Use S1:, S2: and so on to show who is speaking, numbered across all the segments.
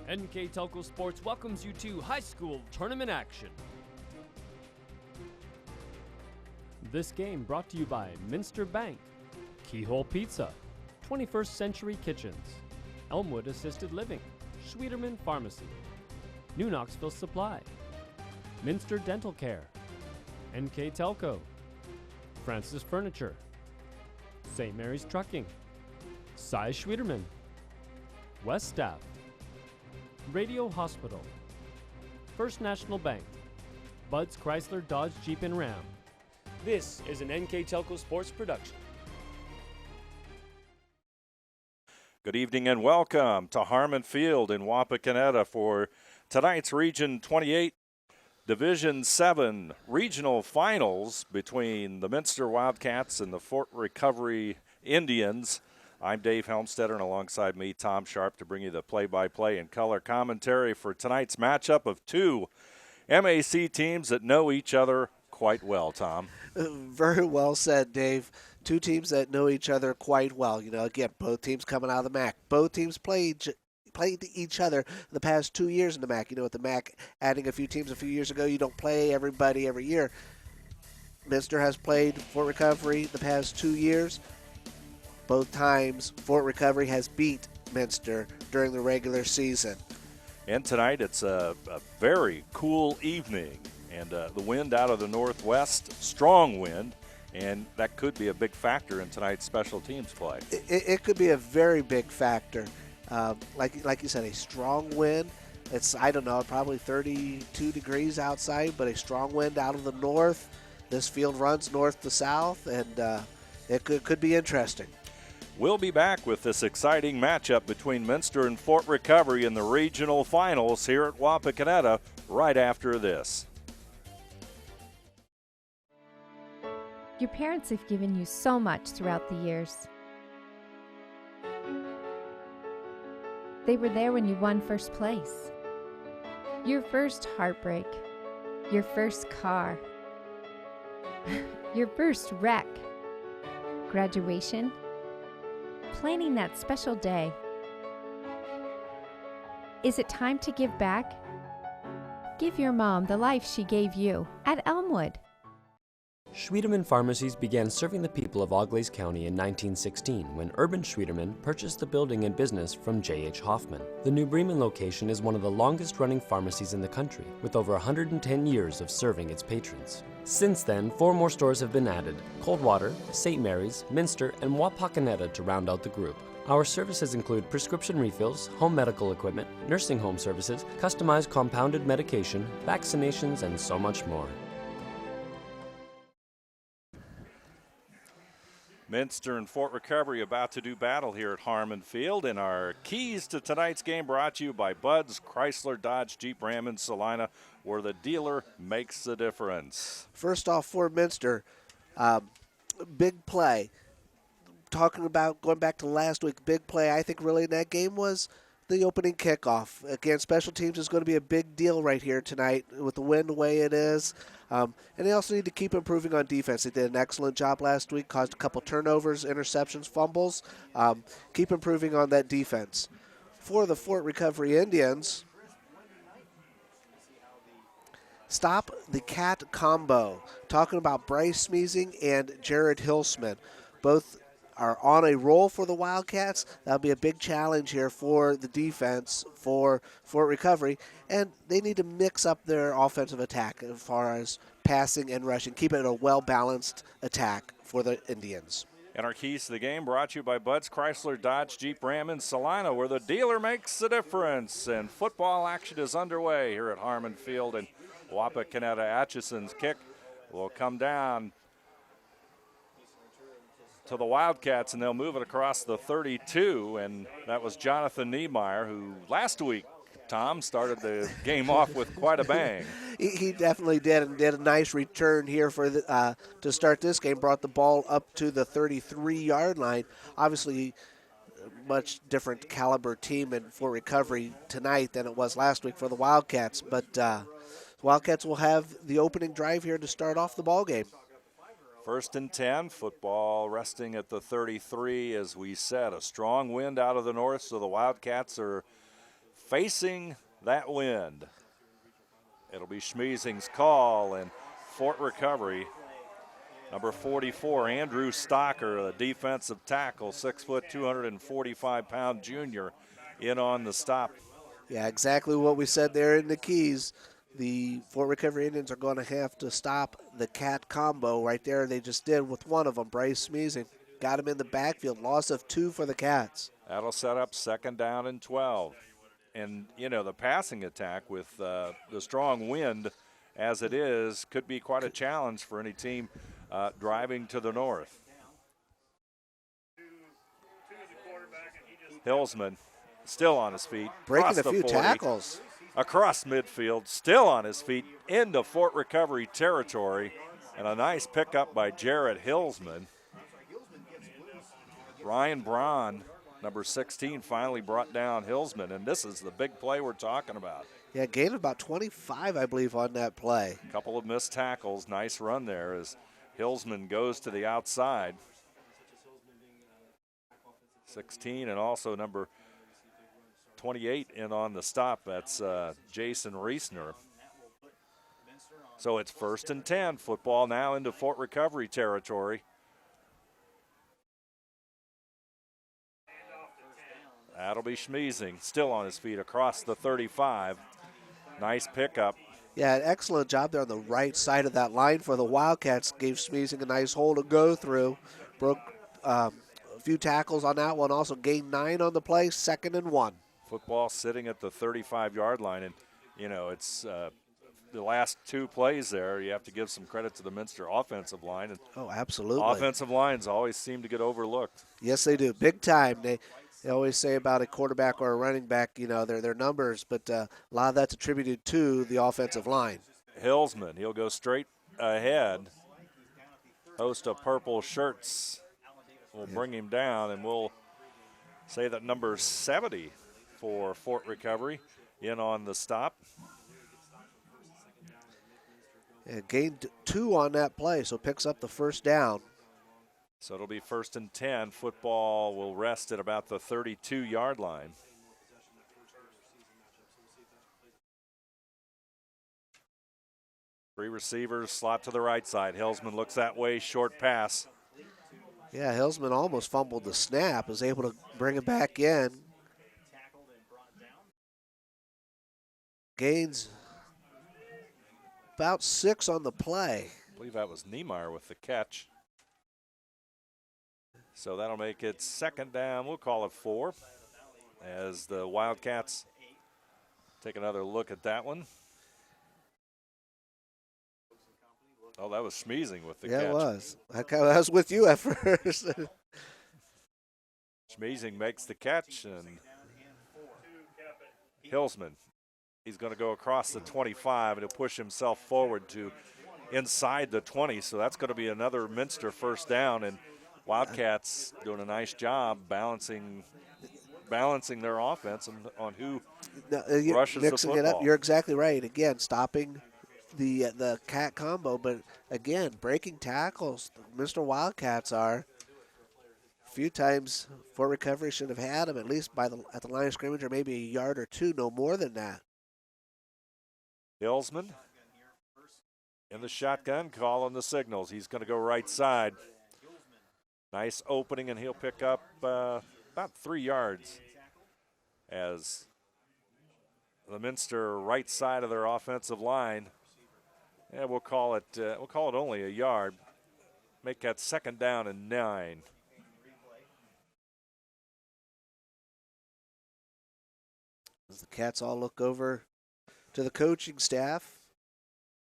S1: NKTelco Sports welcomes you to high school tournament action. This game brought to you by Minster Bank, Keyhole Pizza, 21st Century Kitchens, Elmwood Assisted Living, Schwieterman Pharmacy, New Knoxville Supply, Minster Dental Care, NKTelco, Francis Furniture, St. Mary's Trucking, Cy Schwieterman, West Staff, Radio Hospital, First National Bank, Bud's Chrysler Dodge Jeep and Ram. This is an NKTelco Sports production.
S2: Good evening and welcome to Harmon Field in Wapakoneta for tonight's Region 28 Division 7 regional finals between the Minster Wildcats and the Fort Recovery Indians. I'm Dave Helmstetter, and alongside me, Tom Sharp, to bring you the play-by-play and color commentary for tonight's matchup of two MAC teams that know each other quite well, Tom.
S3: Very well said, Dave. Two teams that know each other quite well. You know, again, both teams coming out of the MAC. Both teams played each other the past 2 years in the MAC. You know, with the MAC adding a few teams a few years ago, you don't play everybody every year. Minster has played Fort Recovery the past 2 years. Both times, Fort Recovery has beat Minster during the regular season.
S2: And tonight, it's a very cool evening. And the wind out of the northwest, strong wind, and that could be a big factor in tonight's special teams play.
S3: It could be a very big factor. Like you said, a strong wind. It's, I don't know, probably 32 degrees outside, but a strong wind out of the north. This field runs north to south, and it could be interesting.
S2: We'll be back with this exciting matchup between Minster and Fort Recovery in the regional finals here at Wapakoneta right after this.
S4: Your parents have given you so much throughout the years. They were there when you won first place. Your first heartbreak. Your first car. Your first wreck. Graduation. Planning that special day. Is it time to give back? Give your mom the life she gave you at Elmwood.
S1: Schwieterman Pharmacies began serving the people of Auglaize County in 1916 when Urban Schwieterman purchased the building and business from J.H. Hoffman. The New Bremen location is one of the longest-running pharmacies in the country, with over 110 years of serving its patrons. Since then, 4 more stores have been added: Coldwater, St. Mary's, Minster, and Wapakoneta to round out the group. Our services include prescription refills, home medical equipment, nursing home services, customized compounded medication, vaccinations, and so much more.
S2: Minster and Fort Recovery about to do battle here at Harmon Field, and our keys to tonight's game brought to you by Bud's Chrysler Dodge Jeep Ram in Salina, where the dealer makes the difference.
S3: First off, for Minster, big play. Talking about going back to last week, big play I think really in that game was the opening kickoff. Again, special teams is going to be a big deal right here tonight with the wind the way it is. And they also need to keep improving on defense. They did an excellent job last week, caused a couple turnovers, interceptions, fumbles. Keep improving on that defense. For the Fort Recovery Indians, stop the cat combo. Talking about Bryce Smeezing and Jared Hilsman. Both are on a roll for the Wildcats. That'll be a big challenge here for the defense for Fort Recovery, and they need to mix up their offensive attack as far as passing and rushing. Keep it a well-balanced attack for the Indians.
S2: And our keys to the game brought to you by Bud's Chrysler Dodge Jeep Ram in Salina, where the dealer makes the difference. And football action is underway here at Harmon Field, and Wapakoneta. Atchison's kick will come down to the Wildcats, and they'll move it across the 32, and that was Jonathan Niemeyer, who last week, Tom, started the game off with quite a bang.
S3: He definitely did, and did a nice return here for to start this game, brought the ball up to the 33-yard line. Obviously, much different caliber team in Fort Recovery tonight than it was last week for the Wildcats, but Wildcats will have the opening drive here to start off the ball game.
S2: 1st and 10, football resting at the 33. As we said, a strong wind out of the north, so the Wildcats are facing that wind. It'll be Schmiesing's call, and Fort Recovery, number 44, Andrew Stocker, a defensive tackle, 6 foot, 245-pound junior, in on the stop.
S3: Yeah, exactly what we said there in the keys. The Fort Recovery Indians are going to have to stop the cat combo right there. They just did with one of them, Bryce Schmiesing. Got him in the backfield, loss of 2 for the Cats.
S2: That'll set up 2nd down and 12. And, you know, the passing attack with the strong wind as it is could be quite a challenge for any team driving to the north. Hillsman still on his feet.
S3: Breaking a
S2: the
S3: few
S2: 40,
S3: tackles.
S2: Across midfield, still on his feet, into Fort Recovery territory. And a nice pickup by Jarrett Hillsman. Ryan Braun, number 16, finally brought down Hillsman, and this is the big play we're talking about.
S3: Yeah, gained about 25, I believe, on that play.
S2: A couple of missed tackles. Nice run there as Hillsman goes to the outside. 16 and also number 28 in on the stop. That's Jason Reisner. So it's 1st and 10. Football now into Fort Recovery territory. That'll be Schmiesing, still on his feet across the 35. Nice pickup.
S3: Yeah, an excellent job there on the right side of that line for the Wildcats. Gave Schmiesing a nice hole to go through. Broke a few tackles on that one. Also gained 9 on the play, 2nd and 1.
S2: Football sitting at the 35-yard line, and, you know, it's the last 2 plays there. You have to give some credit to the Minster offensive line. And
S3: oh, absolutely.
S2: offensive lines always seem to get overlooked.
S3: Yes, they do. Big time. They always say about a quarterback or a running back, you know, their numbers, but a lot of that's attributed to the offensive line.
S2: Hillsman, he'll go straight ahead. Host of purple shirts will bring him down, and we'll say that number 70 for Fort Recovery in on the stop.
S3: Yeah, gained 2 on that play, so picks up the 1st down.
S2: So it'll be 1st and 10. Football will rest at about the 32-yard line. Three receivers, slot to the right side. Hillsman looks that way, short pass.
S3: Yeah, Hillsman almost fumbled the snap, was able to bring it back in. Gains about 6 on the play.
S2: I believe that was Niemeyer with the catch. So that'll make it 2nd down. We'll call it 4 as the Wildcats take another look at that one. Oh, that was Schmiesing with the catch.
S3: Yeah, it was. I was with you at first.
S2: Schmiesing makes the catch, and Hillsman, he's going to go across the 25, and he'll push himself forward to inside the 20. So that's going to be another Minster 1st down, and Wildcats doing a nice job balancing their offense on who rushes the football.
S3: It up. You're exactly right. Again, stopping the cat combo, but again, breaking tackles. Mr. Wildcats are. A few times Fort Recovery should have had him at least at the line of scrimmage, or maybe a yard or 2, no more than that.
S2: Hillsman in the shotgun, calling the signals. He's going to go right side. Nice opening, and he'll pick up about 3 yards as the Minster right side of their offensive line. Yeah, we'll call it only a yard. Make that 2nd down and 9.
S3: As the Cats all look over to the coaching staff,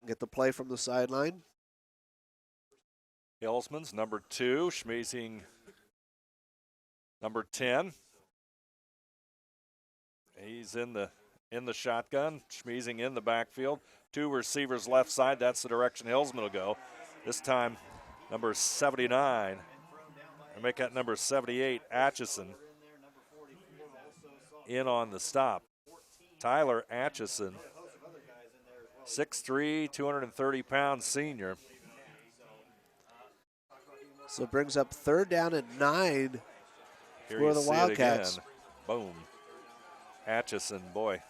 S3: get the play from the sideline.
S2: Hillsman's number 2, Schmiesing number 10. He's in the shotgun. Schmiesing in the backfield. 2 receivers left side. That's the direction Hillsman will go. This time, number 79. I make that number 78, Atchison, in on the stop. Tyler Atchison, 6'3", 230-pound senior.
S3: So it brings up 3rd down and 9
S2: Here
S3: for
S2: you
S3: the
S2: see
S3: Wildcats.
S2: it again. Boom. Atchison, boy,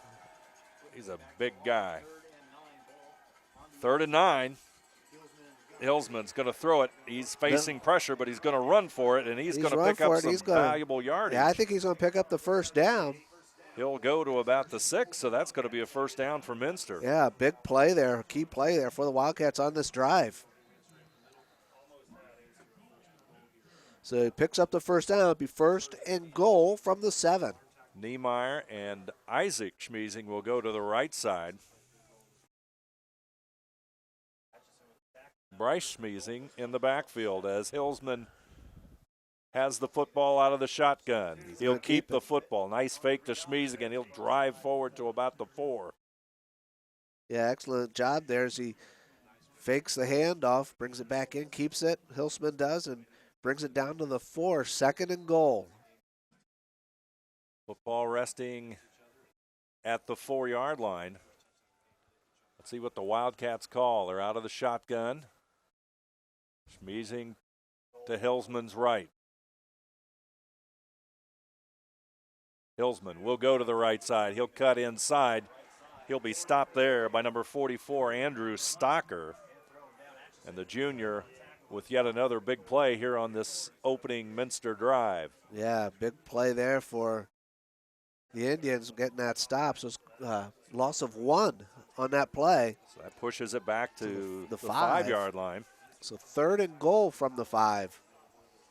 S2: he's a big guy. 3rd and 9. Hillsman's going to throw it. He's facing pressure, but he's going to run for it, and he's going to pick up some valuable yardage.
S3: Yeah, I think he's going to pick up the first down.
S2: He'll go to about the 6, so that's going to be a first down for Minster.
S3: Yeah, big play there, key play there for the Wildcats on this drive. So he picks up the first down. It'll be 1st and goal from the 7.
S2: Niemeyer and Isaac Schmeezing will go to the right side. Bryce Schmeezing in the backfield as Hillsman has the football out of the shotgun. He'll keep the football. Nice fake to Schmeezing, and he'll drive forward to about the 4.
S3: Yeah, excellent job there as he fakes the handoff, brings it back in, keeps it. Hillsman does, and brings it down to the 4, 2nd and goal.
S2: Football resting at the 4-yard line. Let's see what the Wildcats call. They're out of the shotgun. Schmeezing to Hillsman's right. Hillsman will go to the right side. He'll cut inside. He'll be stopped there by number 44, Andrew Stocker. And the junior with yet another big play here on this opening Minster drive.
S3: Yeah, big play there for the Indians getting that stop. So it's loss of 1 on that play.
S2: So that pushes it back to the
S3: 5.
S2: 5-yard line.
S3: So 3rd and goal from the 5.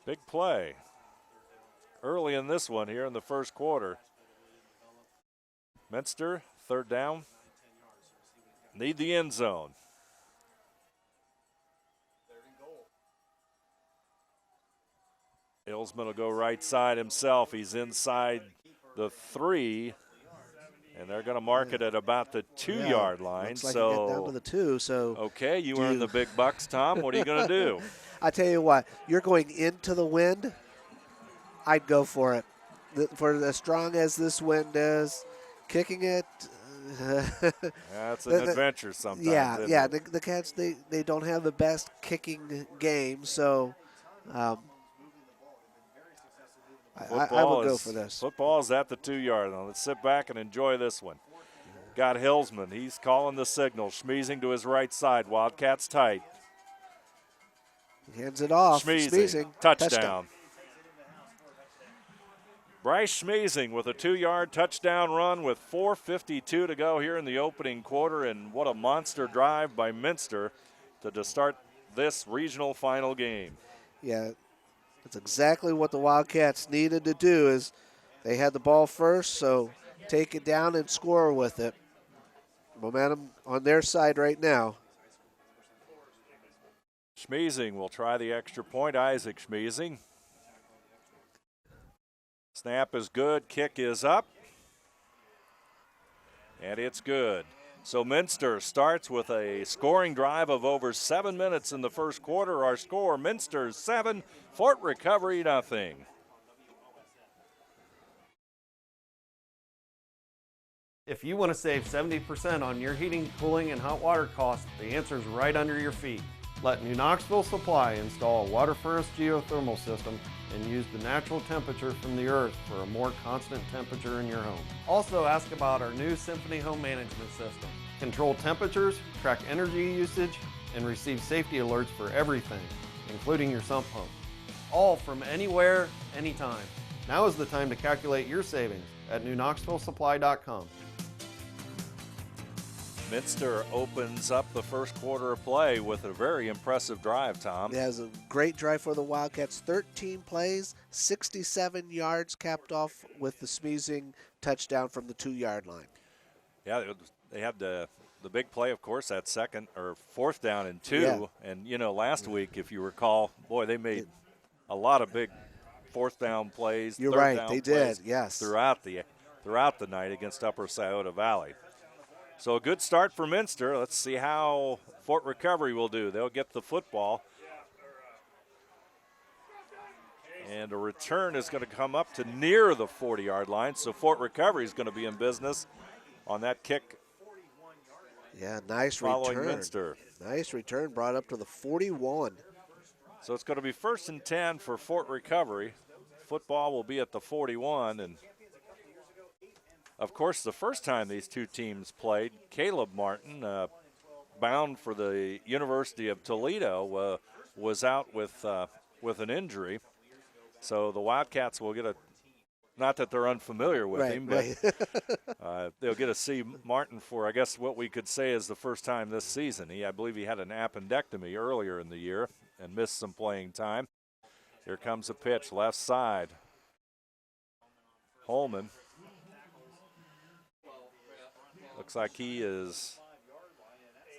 S2: Big play early in this one here in the first quarter. Minster, 3rd down. Need the end zone. Hillsman will go right side himself. He's inside the 3, and they're going to mark it at about the 2-yard line.
S3: Looks like
S2: so
S3: you get down to the 2. So
S2: okay, you earn the big bucks, Tom. What are you going to do?
S3: I tell you what, you're going into the wind. I'd go for it. For as strong as this wind is, kicking it.
S2: That's an adventure sometimes.
S3: Yeah. The Cats they don't have the best kicking game, so. I will go for this.
S2: Football's at the 2-yard line. Let's sit back and enjoy this one. Got Hillsman. He's calling the signal. Schmeezing to his right side. Wildcats tight.
S3: He hands it off.
S2: Schmeezing. Touchdown. Bryce Schmeezing with a 2-yard touchdown run with 4:52 to go here in the opening quarter. And what a monster drive by Minster to start this regional final game.
S3: Yeah. That's exactly what the Wildcats needed to do. Is they had the ball first, so take it down and score with it. Momentum on their side right now.
S2: Schmeezing will try the extra point. Isaac Schmeezing. Snap is good. Kick is up. And it's good. So Minster starts with a scoring drive of over 7 minutes in the first quarter. Our score, Minster 7, Fort Recovery nothing.
S5: If you want to save 70% on your heating, cooling, and hot water costs, the answer is right under your feet. Let New Knoxville Supply install a water furnace geothermal system and use the natural temperature from the earth for a more constant temperature in your home. Also ask about our new Symphony Home Management System. Control temperatures, track energy usage, and receive safety alerts for everything, including your sump pump. All from anywhere, anytime. Now is the time to calculate your savings at newknoxvillesupply.com.
S2: Minster opens up the first quarter of play with a very impressive drive, Tom.
S3: It has a great drive for the Wildcats. 13 plays, 67 yards, capped off with the Schmeezing touchdown from the 2-yard line.
S2: Yeah, they had the big play, of course, that 4th down and 2.
S3: Yeah.
S2: And, last week, if you recall, boy, they made a lot of big 4th down plays.
S3: You're
S2: third
S3: right,
S2: down
S3: they
S2: plays
S3: did, yes.
S2: Throughout the night against Upper Scioto Valley. So a good start for Minster. Let's see how Fort Recovery will do. They'll get the football. And a return is going to come up to near the 40-yard line. So Fort Recovery is going to be in business on that kick.
S3: Yeah, nice
S2: following
S3: return.
S2: Minster.
S3: Nice return, brought up to the 41.
S2: So it's going to be 1st and 10 for Fort Recovery. Football will be at the 41, and Of course, the first time these two teams played, Caleb Martin, bound for the University of Toledo, was out with an injury. So the Wildcats will get not that they're unfamiliar with him, but they'll get to see Martin for, I guess, what we could say is the first time this season. I believe he had an appendectomy earlier in the year and missed some playing time. Here comes a pitch, left side. Holman. Looks like he is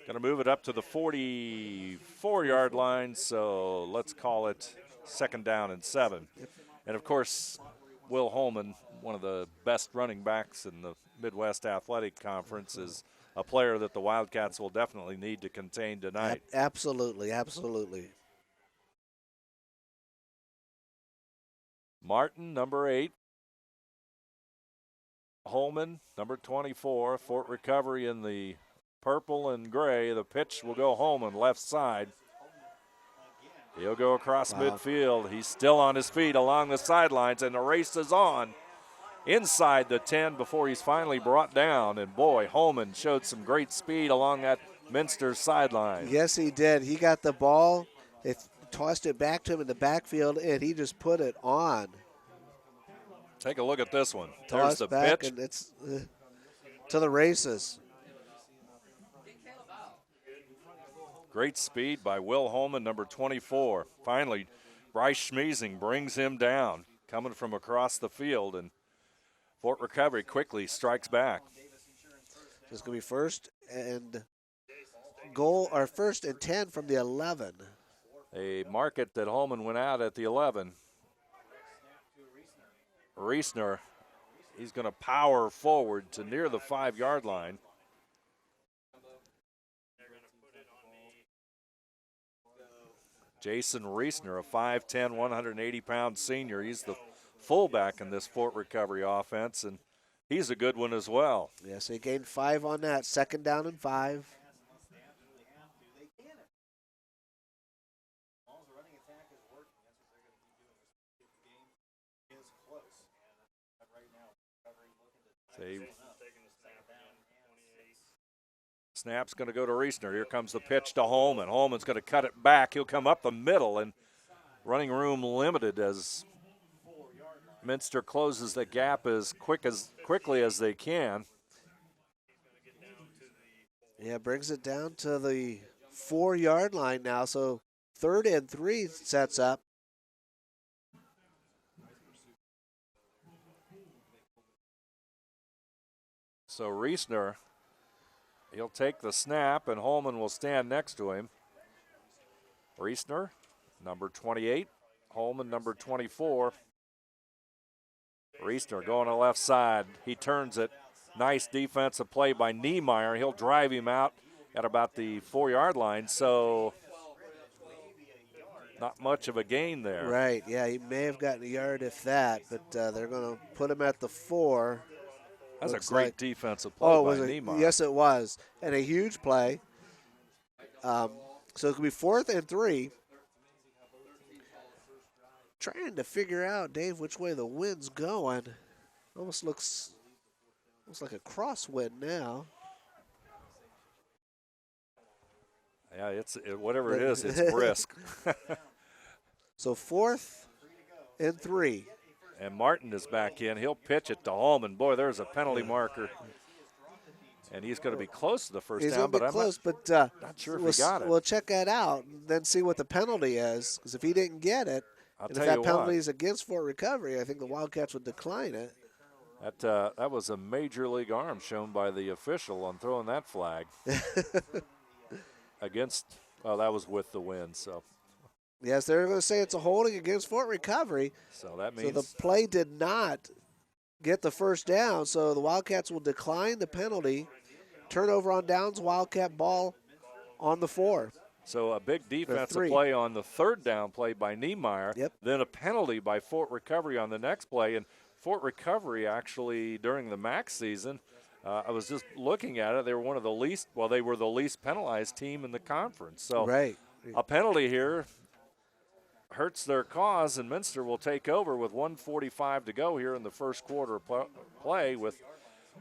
S2: going to move it up to the 44-yard line, so let's call it 2nd down and 7. And, of course, Will Holman, one of the best running backs in the Midwest Athletic Conference, is a player that the Wildcats will definitely need to contain tonight.
S3: Absolutely, absolutely.
S2: Martin, number 8. Holman, number 24. Fort Recovery in the purple and gray. The pitch will go Holman, left side. He'll go across midfield. He's still on his feet along the sidelines, and the race is on inside the 10 before he's finally brought down. And, boy, Holman showed some great speed along that Minster sideline.
S3: Yes, he did. He got the ball. They tossed it back to him in the backfield, and he just put it on.
S2: Take a look at this one.
S3: Toss
S2: There's the
S3: back,
S2: pitch.
S3: and it's to the races.
S2: Great speed by Will Holman, number 24. Finally, Bryce Schmeezing brings him down, coming from across the field, and Fort Recovery quickly strikes back.
S3: It's going to be 1st and goal, or 1st and 10 from the 11.
S2: A market that Holman went out at the 11. Reesner, he's going to power forward to near the 5-yard line. Jason Reesner, a 5'10", 180-pound senior. He's the fullback in this Fort Recovery offense, and he's a good one as well.
S3: Yes, they gained 5 on that. 2nd down and 5.
S2: Snap's going to go to Reesner. Here comes the pitch to Holman. Holman's going to cut it back. He'll come up the middle, and running room limited as Minster closes the gap as quickly as they can.
S3: Yeah, brings it down to the 4-yard line now, so 3rd and 3 sets up.
S2: So Reesner, he'll take the snap, and Holman will stand next to him. Reesner, number 28. Holman, number 24. Reesner going to the left side. He turns it. Nice defensive play by Niemeyer. He'll drive him out at about the 4-yard line, so not much of a gain there.
S3: Right, yeah, he may have gotten a yard if that, but they're going to put him at the 4.
S2: That's
S3: Looks
S2: a great
S3: like
S2: defensive play by Niemeyer.
S3: Yes, it was, and a huge play. So it's going to be 4th and 3. Trying to figure out, Dave, which way the wind's going. Almost looks like a crosswind now.
S2: Yeah, whatever it is, it's brisk.
S3: So 4th and 3.
S2: And Martin is back in. He'll pitch it to Holman. Boy, there's a penalty marker. And he's going to be close to the first down, but I'm not sure if he got it.
S3: We'll check that out and then see what the penalty is, because if he didn't get it, and if that penalty is against Fort Recovery, I think the Wildcats would decline it.
S2: That was a major league arm shown by the official on throwing that flag. That was with the wind, so.
S3: Yes, they're going to say it's a holding against Fort Recovery.
S2: So that means.
S3: So the play did not get the first down, so the Wildcats will decline the penalty. Turnover on downs, Wildcat ball on the 4.
S2: So a big defensive play on the 3rd down play by Niemeyer.
S3: Yep.
S2: Then a penalty by Fort Recovery on the next play. And Fort Recovery actually during the MAC season, I was just looking at it, they were one of the least, they were the least penalized team in the conference. So a penalty here hurts their cause, and Minster will take over with 1:45 to go here in the first quarter play with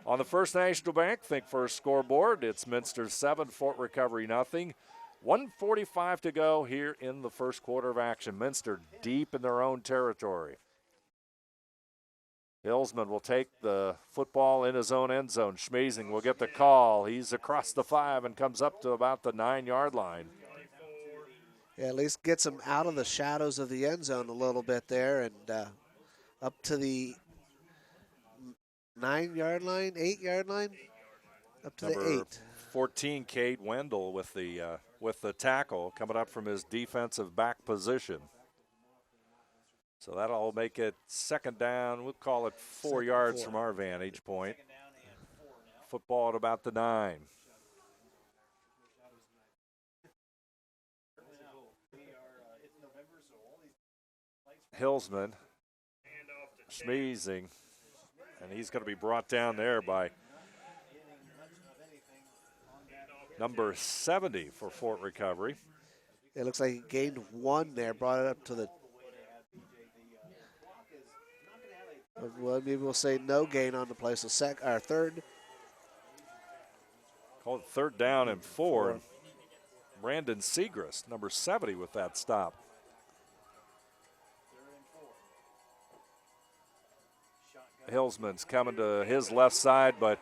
S2: On the First National Bank Think First scoreboard, it's Minster 7, Fort Recovery nothing. 1:45 to go here in the first quarter of action. Minster deep in their own territory. Hillsman will take the football in his own end zone. Schmazing will get the call. He's across the 5 and comes up to about the 9-yard line.
S3: Yeah, at least gets him out of the shadows of the end zone a little bit there and up to the 9-yard line, 8-yard line, up to
S2: Number
S3: the 8.
S2: 14, Cade Wendell with the tackle coming up from his defensive back position. So that'll make it second down. We'll call it 4 yards from our vantage point. Football at about the 9. Hillsman, Schmazing, and he's going to be brought down there by number 70 for Fort Recovery.
S3: It looks like he gained 1 there, brought it up to the. Well, maybe we'll say no gain on the play. So third.
S2: Called third down and 4. Brandon Segrist, number 70, with that stop. Hillsman's coming to his left side, but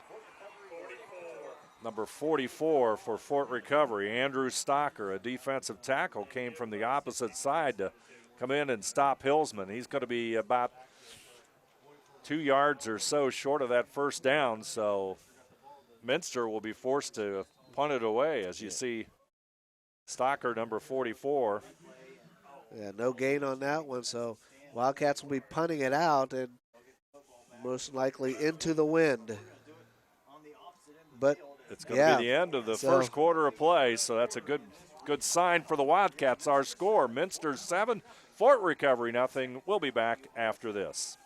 S2: number 44 for Fort Recovery, Andrew Stocker, a defensive tackle, came from the opposite side to come in and stop Hillsman. He's going to be about 2 yards or so short of that first down, so Minster will be forced to punt it away, as you see Stocker, number 44.
S3: Yeah, no gain on that one, so Wildcats will be punting it out and most likely into the wind. But
S2: it's going to be the end of the first quarter of play, so that's a good sign for the Wildcats. Our score, Minster 7, Fort Recovery nothing. We'll be back after this.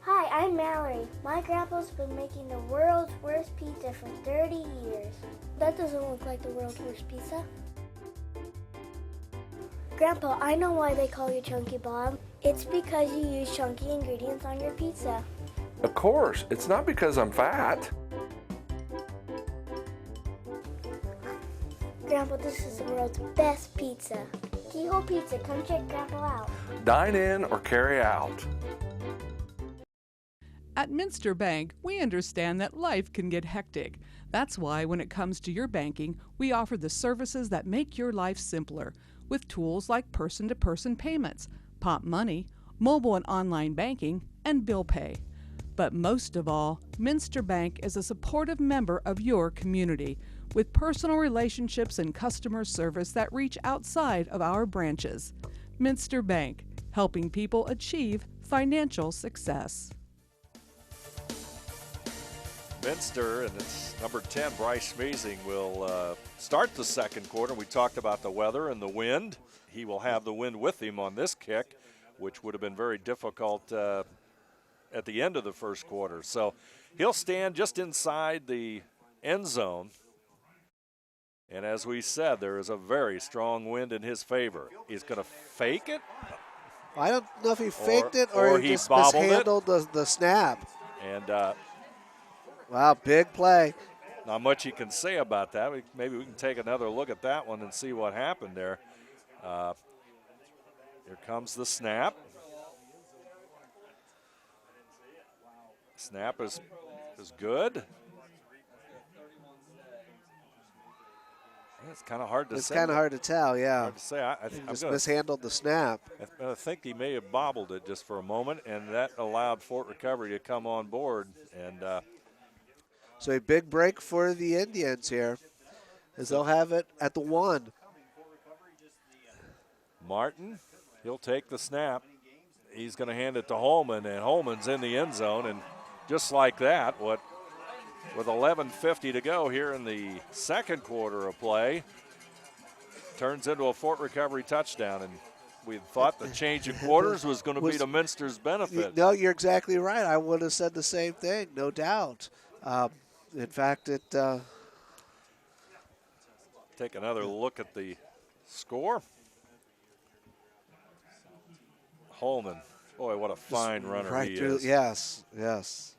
S6: Hi, I'm Mallory. My grandpa's been making the world's worst pizza for 30 years. That doesn't look like the world's worst pizza. Grandpa, I know why they call you Chunky Bob. It's because you use chunky ingredients on your pizza.
S7: Of course, it's not because I'm fat.
S6: Grandpa, this is the world's best pizza. Keyhole Pizza, come check Grandpa out.
S7: Dine in or carry out.
S8: At Minster Bank, we understand that life can get hectic. That's why when it comes to your banking, we offer the services that make your life simpler with tools like person-to-person payments, Pop Money, mobile and online banking, and bill pay. But most of all, Minster Bank is a supportive member of your community with personal relationships and customer service that reach outside of our branches. Minster Bank, helping people achieve financial success.
S2: Minster and its number 10, Bryce Schmazing, will start the second quarter. We talked about the weather and the wind. He will have the wind with him on this kick, which would have been very difficult at the end of the first quarter. So he'll stand just inside the end zone. And as we said, there is a very strong wind in his favor. He's going to fake it.
S3: I don't know if he faked it or he just mishandled the snap.
S2: And
S3: wow, big play.
S2: not much you can say about that. Maybe we can take another look at that one and see what happened there. Here comes the snap. Snap is good. It's kind of hard to say.
S3: It's kind of hard to tell, yeah.
S2: Hard to say. I
S3: just mishandled the snap.
S2: I think he may have bobbled it just for a moment, and that allowed Fort Recovery to come on board. And
S3: so a big break for the Indians here, as they'll have it at the 1.
S2: Martin, he'll take the snap. He's going to hand it to Holman, and Holman's in the end zone. And just like that, with 11:50 to go here in the second quarter of play, turns into a Fort Recovery touchdown. And we thought the change of quarters was going to be to Minster's benefit.
S3: No, you're exactly right. I would have said the same thing, no doubt. In fact, it.
S2: Take another look at the score. Holman, boy, what a fine runner he is.
S3: Yes, yes.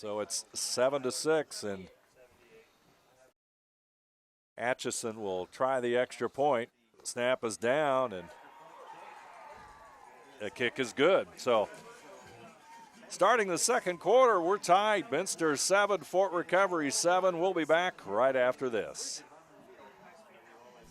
S2: So it's 7-6, and Atchison will try the extra point. Snap is down, and the kick is good. So starting the second quarter, we're tied. Minster 7, Fort Recovery 7. We'll be back right after this.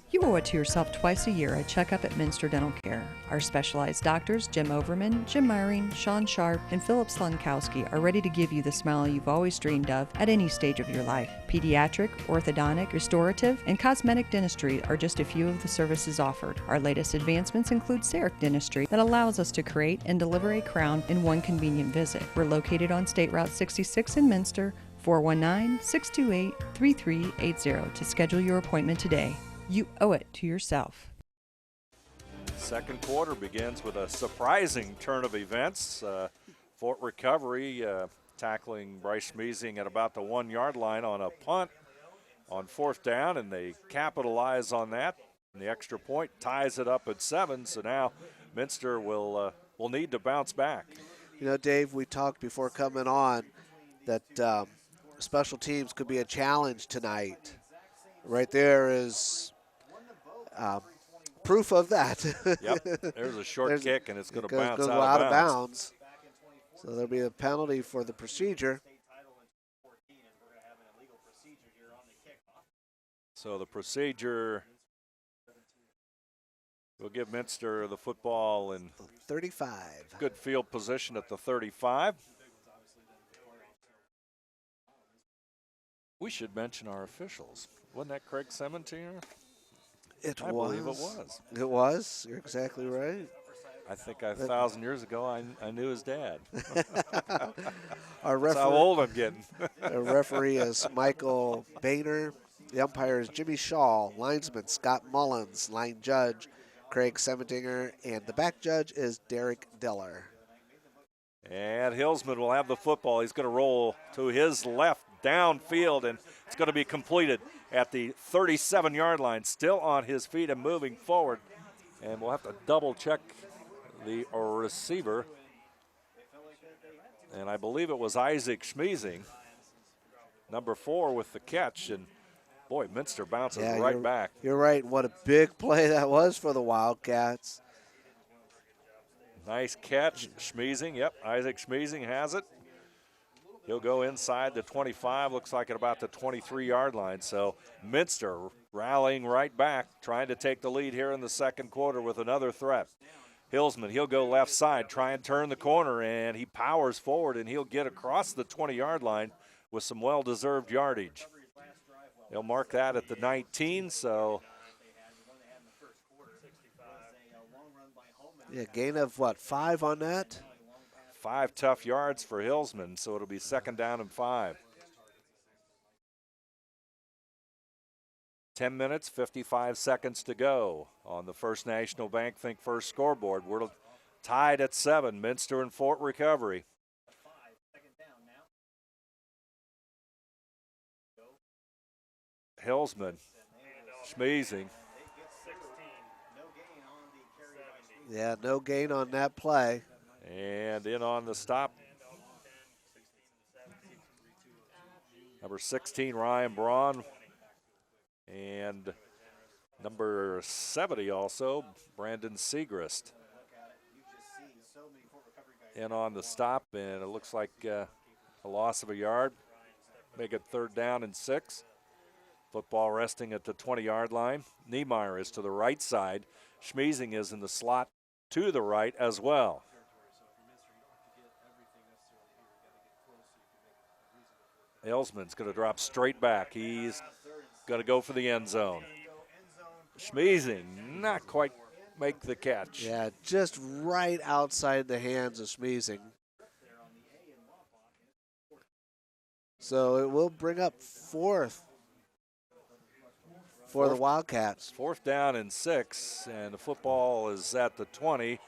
S9: You owe it to yourself twice a year a checkup at Minster Dental Care. Our specialized doctors, Jim Overman, Jim Myring, Sean Sharp, and Philip Slunkowski, are ready to give you the smile you've always dreamed of at any stage of your life. Pediatric, orthodontic, restorative, and cosmetic dentistry are just a few of the services offered. Our latest advancements include CEREC dentistry that allows us to create and deliver a crown in one convenient visit. We're located on State Route 66 in Minster, 419-628-3380 to schedule your appointment today. You owe it to yourself.
S2: Second quarter begins with a surprising turn of events. Fort Recovery tackling Bryce Schmeezing at about the 1-yard line on a punt on 4th down, and they capitalize on that. And the extra point ties it up at 7. So now Minster will need to bounce back.
S3: You know, Dave, we talked before coming on that special teams could be a challenge tonight. Right there is proof of that.
S2: Yep, there's a short kick, and it's going to bounce
S3: go
S2: out
S3: of
S2: of
S3: bounds.
S2: bounds.
S3: So there'll be a penalty for the procedure.
S2: So the procedure will give Minster the football in
S3: 35.
S2: Good field position at the 35. We should mention our officials. Wasn't that Craig Sementier? I believe it was.
S3: It was. You're exactly right.
S2: I think 1,000 years ago I knew his dad.
S3: Our
S2: That's how old I'm getting.
S3: The referee is Michael Boehner. The umpire is Jimmy Shaw. Linesman Scott Mullins. Line judge Craig Sementinger. And the back judge is Derek Diller.
S2: And Hillsman will have the football. He's going to roll to his left downfield, and it's going to be completed at the 37-yard line, still on his feet and moving forward. And we'll have to double-check the receiver. And I believe it was Isaac Schmeezing, number 4, with the catch. And, boy, Minster bounces right back.
S3: You're right. What a big play that was for the Wildcats.
S2: Nice catch, Schmeezing. Yep, Isaac Schmeezing has it. He'll go inside the 25, looks like at about the 23-yard line. So Minster rallying right back, trying to take the lead here in the second quarter with another threat. Hillsman, he'll go left side, try and turn the corner, and he powers forward, and he'll get across the 20-yard line with some well-deserved yardage. They'll mark that at the 19, so.
S3: Yeah, gain of what, 5 on that?
S2: 5 tough yards for Hillsman, so it'll be 2nd down and 5. 10 minutes, 55 seconds to go on the First National Bank Think First scoreboard. We're tied at 7, Minster and Fort Recovery. Hillsman, Schmeezing.
S3: Yeah, no gain on that play.
S2: And in on the stop, number 16, Ryan Braun. And number 70 also, Brandon Segrist. In on the stop, and it looks like a loss of a yard. Make it 3rd down and 6. Football resting at the 20-yard line. Niemeyer is to the right side. Schmeezing is in the slot to the right as well. Hillsman's going to drop straight back. He's going to go for the end zone. Schmeezing not quite make the catch.
S3: Yeah, just right outside the hands of Schmeezing. So it will bring up 4th for the Wildcats.
S2: 4th down and 6, and the football is at the 20.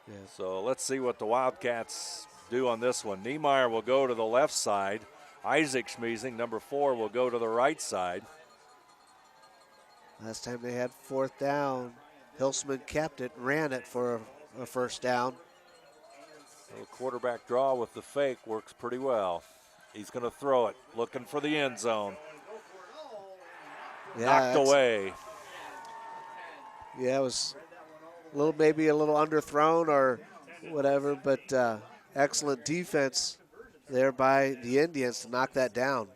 S3: Yeah.
S2: So let's see what the Wildcats do on this one. Niemeyer will go to the left side. Isaac Schmeezing, number 4, will go to the right side.
S3: Last time they had 4th down, Hillsman kept it, ran it for a 1st down.
S2: The quarterback draw with the fake works pretty well. He's going to throw it, looking for the end zone.
S3: Yeah,
S2: Knocked away.
S3: Yeah, it was maybe a little underthrown or whatever, but excellent defense there by the Indians to knock that down.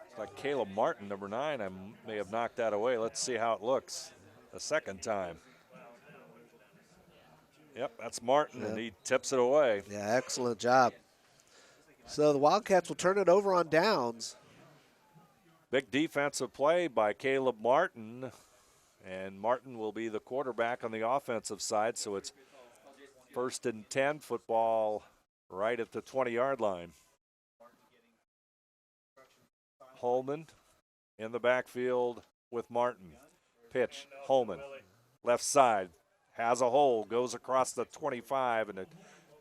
S2: It's like Caleb Martin, number 9. I may have knocked that away. Let's see how it looks a second time. Yep, that's Martin, and he tips it away.
S3: Yeah, excellent job. So the Wildcats will turn it over on downs.
S2: Big defensive play by Caleb Martin, and Martin will be the quarterback on the offensive side, so it's 1st and 10, football right at the 20-yard line. Holman in the backfield with Martin. Pitch, Holman, left side, has a hole, goes across the 25, and it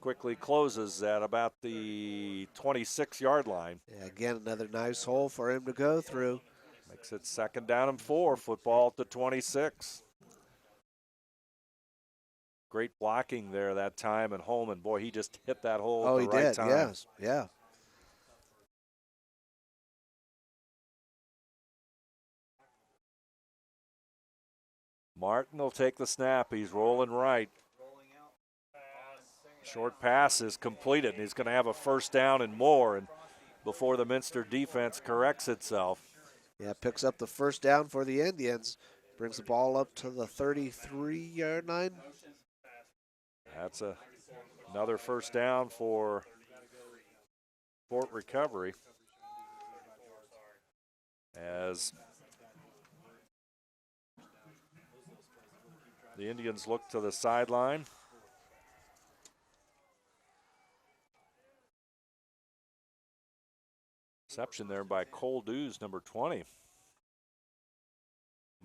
S2: quickly closes at about the 26-yard line.
S3: Yeah, again, another nice hole for him to go through.
S2: Makes it 2nd down and 4, football at the 26. Great blocking there that time, and Holman, boy, he just hit that hole at the right time.
S3: Yes, yeah.
S2: Martin will take the snap. He's rolling right. Short pass is completed, and he's going to have a 1st down and more, and before the Minster defense corrects itself.
S3: Yeah, picks up the 1st down for the Indians. Brings the ball up to the 33-yard line.
S2: That's another 1st down for Fort Recovery. As the Indians look to the sideline. Reception there by Cole Dews, number 20.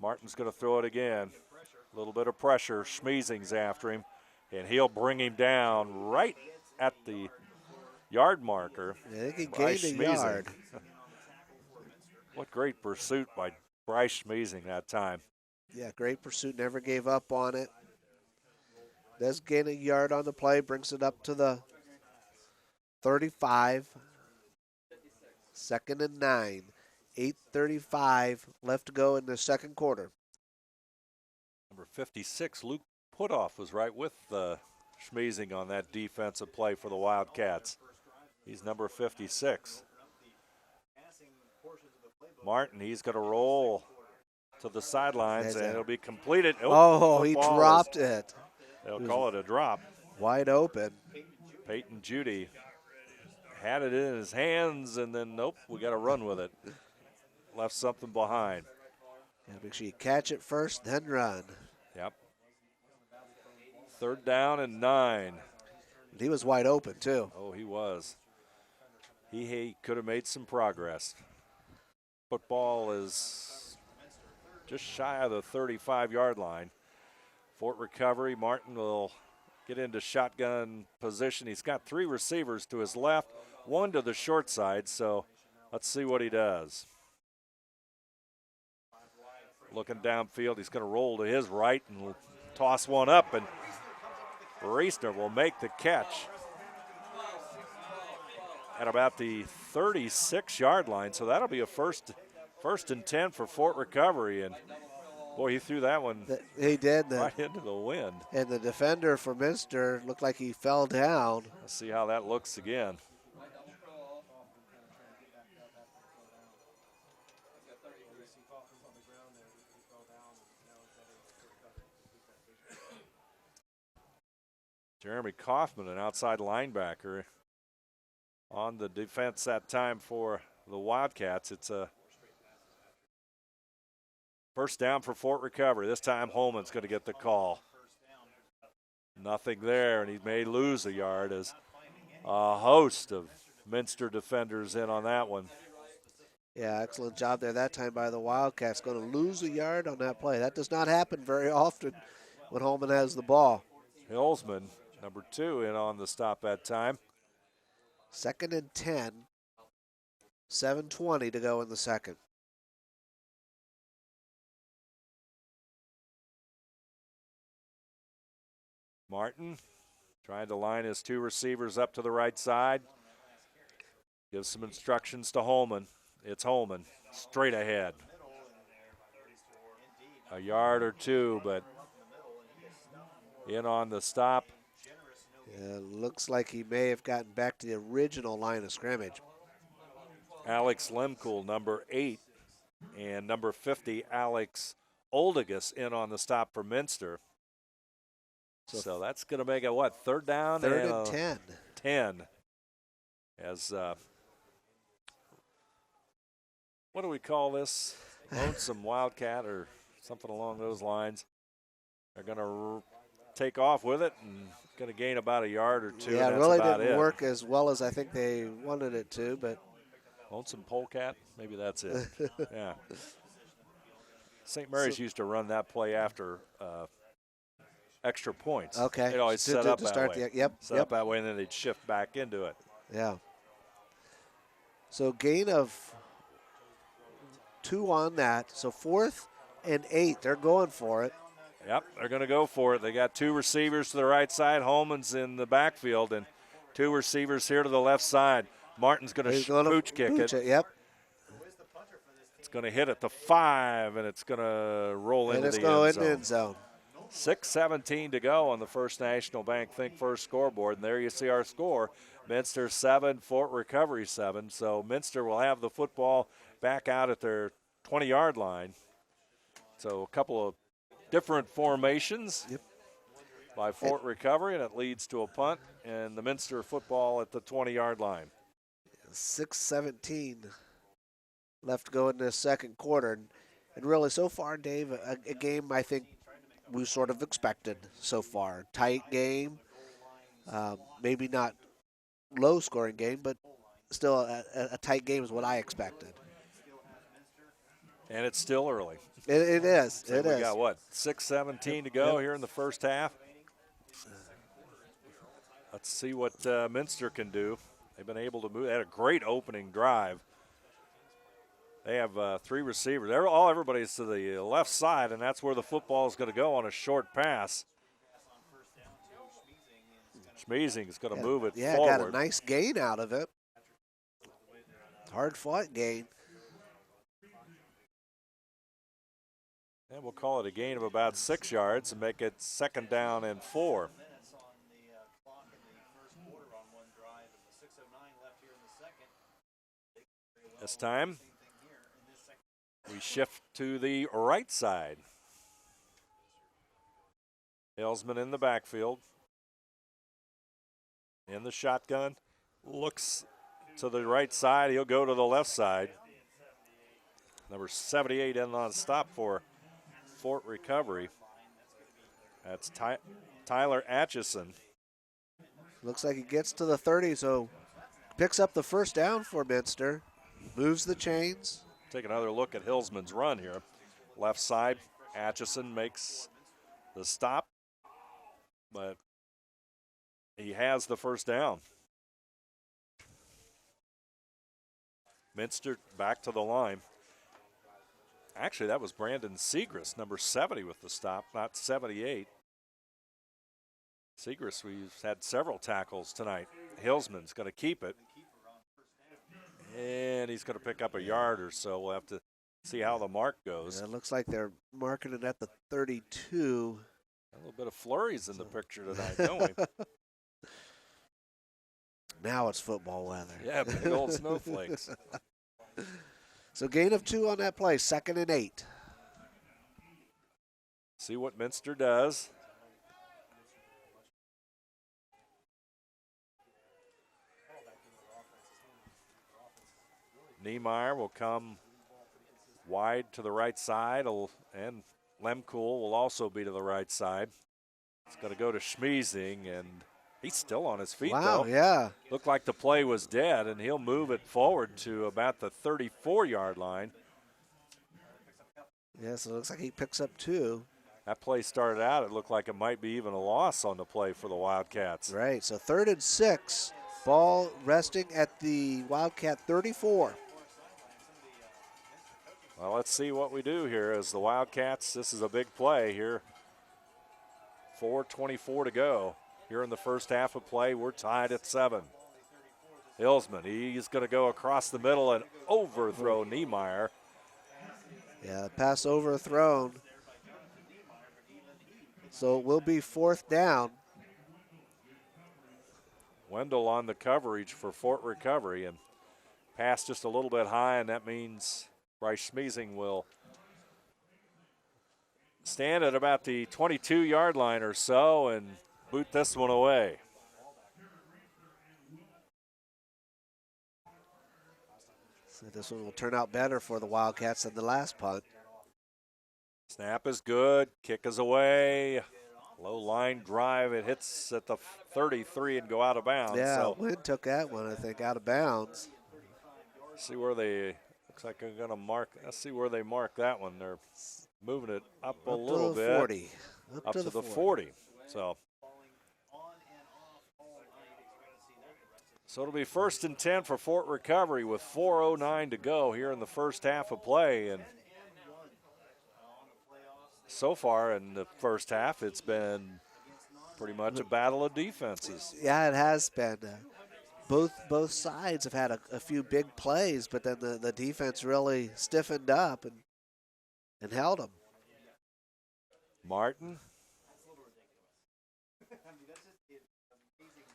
S2: Martin's going to throw it again. A little bit of pressure. Schmeezing's after him, and he'll bring him down right at the yard marker.
S3: Yeah, I think he gained a yard.
S2: What great pursuit by Bryce Schmeezing that time.
S3: Yeah, great pursuit, never gave up on it. Does gain a yard on the play, brings it up to the 35. 2nd and 9. 8:35 left to go in the 2nd quarter.
S2: Number 56, Luke Putoff, was right with Schmeezing on that defensive play for the Wildcats. He's number 56. Martin, he's going to roll to the sidelines, and it'll be completed.
S3: Oh, he dropped it.
S2: They'll call it a drop.
S3: Wide open.
S2: Peyton Judy had it in his hands, and then, nope, we got to run with it. Left something behind.
S3: Yeah, make sure you catch it first, then run.
S2: Yep. 3rd down and 9.
S3: He was wide open, too.
S2: Oh, he was. He could have made some progress. Football is just shy of the 35-yard line. Fort Recovery, Martin will get into shotgun position. He's got 3 receivers to his left, 1 to the short side, so let's see what he does. Looking downfield, he's going to roll to his right and toss one up, and Reisner will make the catch at about the 36-yard line, so that'll be a first and 10 for Fort Recovery, and boy, he threw that one
S3: he did
S2: right into the wind.
S3: And the defender for Minster looked like he fell down.
S2: Let's see how that looks again. Jeremy Kaufman, an outside linebacker, on the defense that time for the Wildcats. It's a 1st down for Fort Recovery. This time Holman's going to get the call. Nothing there, and he may lose a yard as a host of Minster defenders in on that one.
S3: Yeah, excellent job there that time by the Wildcats. Going to lose a yard on that play. That does not happen very often when Holman has the ball.
S2: Hillsman, number 2, in on the stop that time.
S3: 2nd and 10. 7:20 to go in the 2nd.
S2: Martin Trying to line his two receivers up to the right side. Gives some instructions to Holman. It's Holman, straight ahead. A yard or two, but in on the stop.
S3: Yeah, looks like he may have gotten back to the original line of scrimmage.
S2: Alex Lemkool, number 8, and number 50, Alex Oldigus, in on the stop for Minster. So that's going to make it, what, third down?
S3: Third and 10.
S2: 10. As, what do we call this? Lonesome Wildcat or something along those lines. They're going to take off with it and going to gain about a yard or two.
S3: Yeah,
S2: and
S3: it really
S2: that's
S3: didn't
S2: about
S3: work as well as I think they wanted it to, but.
S2: Lonesome Polecat, maybe that's it. Yeah. St. Mary's used to run that play after extra points.
S3: Okay.
S2: They'd always set up that way.
S3: Yep.
S2: Set up that way, and then they'd shift back into it.
S3: Yeah. So gain of 2 on that. So 4th and 8, they're going for it.
S2: Yep, they're going to go for it. They got 2 receivers to the right side. Holman's in the backfield, and 2 receivers here to the left side. Martin's going to pooch kick it.
S3: Yep.
S2: It's going to hit at the 5, and it's going to roll into the end zone. 6:17 to go on the First National Bank Think First scoreboard, and there you see our score. Minster 7, Fort Recovery 7. So Minster will have the football back out at their 20-yard line. So a couple of different formations by Fort Recovery, and it leads to a punt, and the Minster football at the 20-yard line.
S3: 6:17 left to go in the second quarter. And really, so far, Dave, a game I think we sort of expected so far. Tight game, maybe not low-scoring game, but still a tight game is what I expected.
S2: And it's still early.
S3: It is.
S2: So we got, what, 6:17 to go here in the first half? Let's see what Minster can do. They've been able to move. They had a great opening drive. They have 3 receivers. Everybody's to the left side, and that's where the football is going to go on a short pass. Schmeezing is going to move it forward.
S3: Yeah, got a nice gain out of it. Hard-fought gain.
S2: And we'll call it a gain of about 6 yards and make it 2nd down and 4. This time, we shift to the right side. Hillsman in the backfield. In the shotgun. Looks to the right side. He'll go to the left side. Number 78 in on stop for Fort Recovery. That's Tyler Atchison.
S3: Looks like he gets to the 30, so picks up the first down for Minster. Moves the chains.
S2: Take another look at Hillsman's run here. Left side, Atchison makes the stop, but he has the first down. Minster back to the line. Actually, that was Brandon Segrist, number 70 with the stop, not 78. Segrist, we've had several tackles tonight. Hillsman's going to keep it. And he's going to pick up a yard or so. We'll have to see how the mark goes.
S3: Yeah, it looks like they're marking it at the 32.
S2: A little bit of flurries in the picture tonight, don't we?
S3: Now it's football weather.
S2: Yeah, big old snowflakes.
S3: So gain of 2 on that play, 2nd and 8.
S2: See what Minster does. Niemeyer will come wide to the right side, and Lemkool will also be to the right side. It's going to go to Schmeezing, and he's still on his feet,
S3: wow,
S2: though.
S3: Yeah.
S2: Looked like the play was dead, and he'll move it forward to about the 34-yard line.
S3: Yeah, so it looks like he picks up 2.
S2: That play started out, it looked like it might be even a loss on the play for the Wildcats.
S3: Right, so 3rd and 6. Ball resting at the Wildcat 34.
S2: Well, let's see what we do here as the Wildcats. This is a big play here. 4:24 to go. here in the first half of play. We're tied at 7. Hillsman, he's going to go across the middle and overthrow Niemeyer.
S3: Yeah, pass overthrown. So it will be 4th down.
S2: Wendell on the coverage for Fort Recovery, and pass just a little bit high, and that means Bryce Schmeezing will stand at about the 22-yard line or so and boot this one away.
S3: So this one will turn out better for the Wildcats than the last punt.
S2: Snap is good, kick is away. Low line drive, it hits at the 33 and go out of bounds.
S3: Yeah,
S2: so
S3: Wynn took that one, I think, out of bounds.
S2: See where they, looks like they're going to mark, let's see where they mark that one. They're moving it up a little bit.
S3: 40.
S2: Up to the 40. So it'll be 1st and 10 for Fort Recovery with 4:09 to go here in the first half of play. And so far in the first half, it's been pretty much a battle of defenses.
S3: Yeah, it has been. Both sides have had a few big plays, but then the defense really stiffened up and held them.
S2: Martin.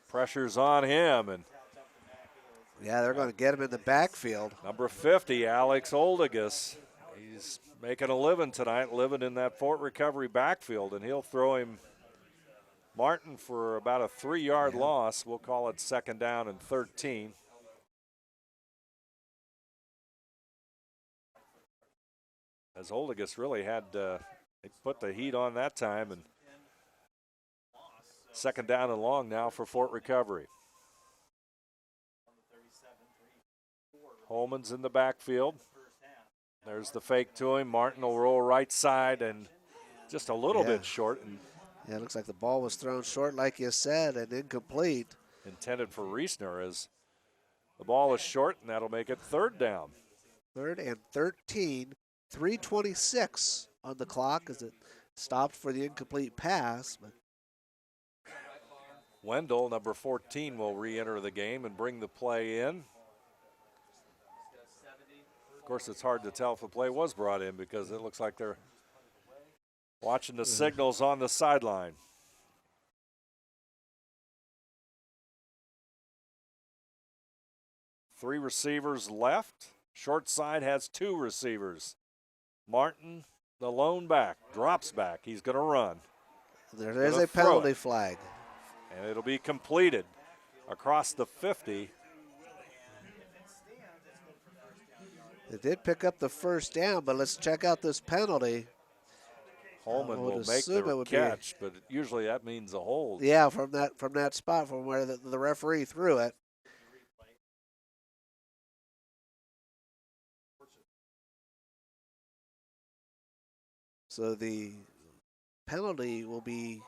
S2: Pressure's on him, and
S3: yeah, they're going to get him in the backfield.
S2: Number 50, Alex Oldigus. He's making a living tonight, living in that Fort Recovery backfield, and he'll throw him Martin for about a 3-yard loss. We'll call it 2nd down and 13. As Oldigus really had they put the heat on that time, and 2nd down and long now for Fort Recovery. Holman's in the backfield. There's the fake to him. Martin will roll right side and just a little bit short. And
S3: yeah, it looks like the ball was thrown short, like you said, and incomplete.
S2: Intended for Reesner as the ball is short, and that'll make it 3rd down.
S3: 3rd and 13, 3:26 on the clock as it stopped for the incomplete pass. But
S2: Wendell, number 14, will re-enter the game and bring the play in. Of course, it's hard to tell if the play was brought in because it looks like they're watching the signals on the sideline. Three receivers left. Short side has 2 receivers. Martin, the lone back, drops back. He's going to run.
S3: There's a penalty flag.
S2: And it'll be completed across the 50.
S3: They did pick up the 1st down, but let's check out this penalty.
S2: Holman will make the catch, but usually that means a hold.
S3: Yeah, from that spot from where the referee threw it. So the penalty will be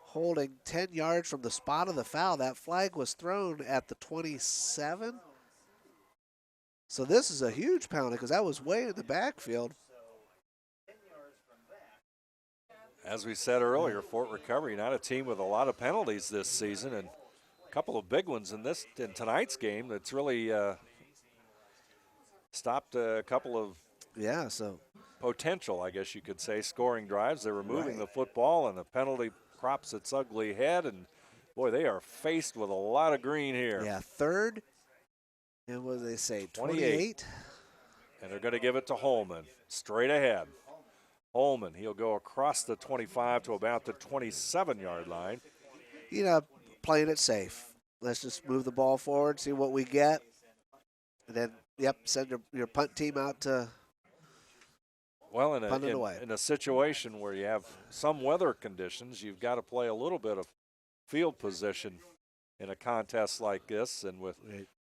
S3: holding 10 yards from the spot of the foul. That flag was thrown at the 27. So this is a huge penalty because that was way in the backfield.
S2: As we said earlier, Fort Recovery not a team with a lot of penalties this season, and a couple of big ones in tonight's game that's really stopped a couple of potential, I guess you could say, scoring drives. They're removing the football, and the penalty crops its ugly head, and boy, they are faced with a lot of green here.
S3: Yeah, 3rd, and what do they say, 28?
S2: And they're going to give it to Holman, straight ahead. Holman, he'll go across the 25 to about the 27-yard line.
S3: You know, playing it safe. Let's just move the ball forward, see what we get, and then, send your punt team out to punt it away.
S2: In a situation where you have some weather conditions, you've got to play a little bit of field position in a contest like this, and with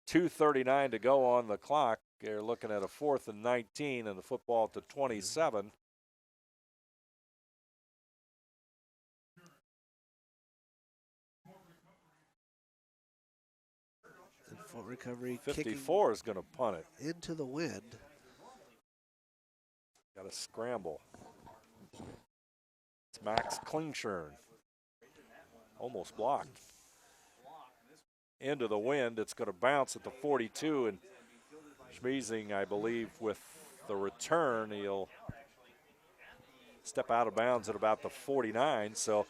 S2: 2:39 to go on the clock, you're looking at a 4th and 19 and the football to 27.
S3: And Fort Recovery
S2: 54 is going to punt it
S3: into the wind.
S2: Got to scramble. It's Max Klingshirn. almost blocked. Into the wind, it's going to bounce at the 42, and Schmiesing, I believe, with the return, he'll step out of bounds at about the 49, so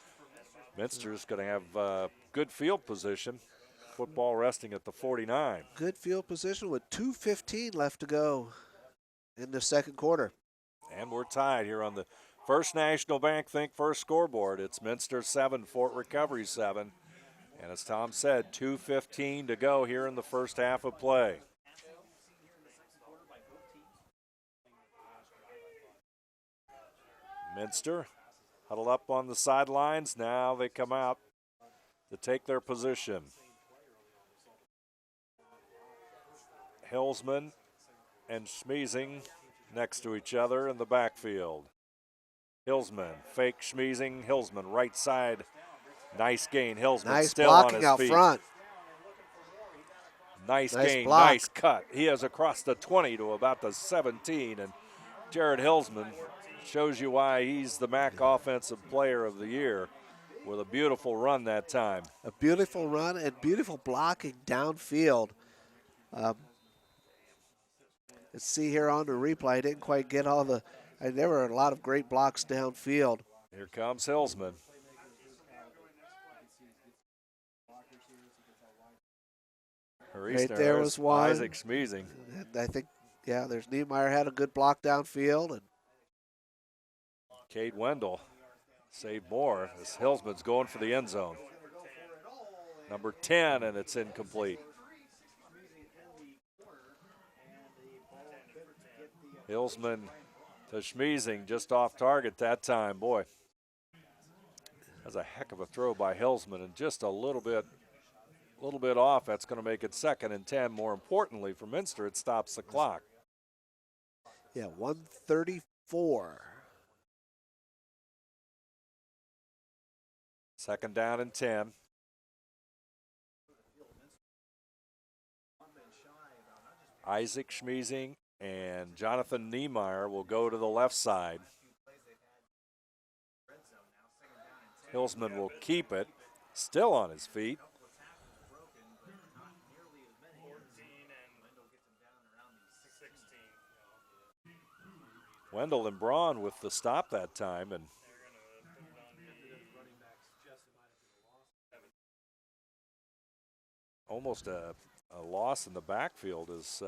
S2: Minster's going to have good field position. Football resting at the 49.
S3: Good field position with 2:15 left to go in the second quarter.
S2: And we're tied here on the First National Bank Think First scoreboard. It's Minster 7, Fort Recovery 7. And as Tom said, 2:15 to go here in the first half of play. Minster huddled up on the sidelines. Now they come out to take their position. Hilsman and Schmiesing next to each other in the backfield. Hilsman, fake Schmiesing, Hilsman right side. Nice gain. Hilsman
S3: nice
S2: still on
S3: blocking
S2: his
S3: out
S2: feet.
S3: front.
S2: Nice gain,
S3: block.
S2: nice cut. He is across the 20 to about the 17, and Jared Hilsman shows you why he's the MAC Offensive Player of the Year with a beautiful run that time.
S3: A beautiful run and beautiful blocking downfield. Let's see here on the replay. I didn't quite get all the. There were a lot of great blocks downfield.
S2: Here comes Hilsman.
S3: Right there was one.
S2: Isaac Schmiesing.
S3: And I think, yeah, there's Niemeyer had a good block downfield. And
S2: Cade Wendell saved more as Hilsman's going for the end zone. Number 10, and it's incomplete. Hilsman to Schmiesing, just off target that time. Boy, that's a heck of a throw by Hilsman, and just a little bit off. That's going to make it 2nd and 10. More importantly for Minster, it stops the clock.
S3: Yeah, 1:34.
S2: 2nd down and 10. Isaac Schmiesing and Jonathan Niemeyer will go to the left side. Hilsman will keep it, still on his feet. Wendell and Braun with the stop that time, and almost a loss in the backfield as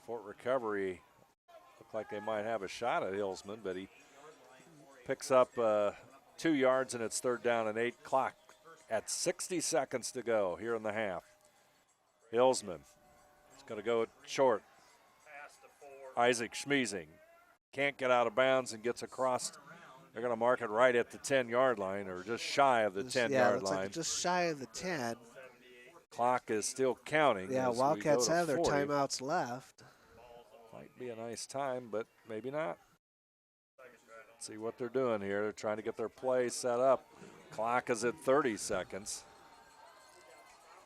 S2: Fort Recovery looked like they might have a shot at Hilsman, but he picks up 2 yards, and it's 3rd down and 8. Clock at 60 seconds to go here in the half. Hilsman is going to go short. Isaac Schmiesing can't get out of bounds and gets across. They're going to mark it right at the 10-yard line, or just shy of the 10-yard line.
S3: Like just shy of the 10.
S2: Clock is still counting.
S3: Yeah, Wildcats have their timeouts left.
S2: Might be a nice time, but maybe not. Let's see what they're doing here. They're trying to get their play set up. Clock is at 30 seconds.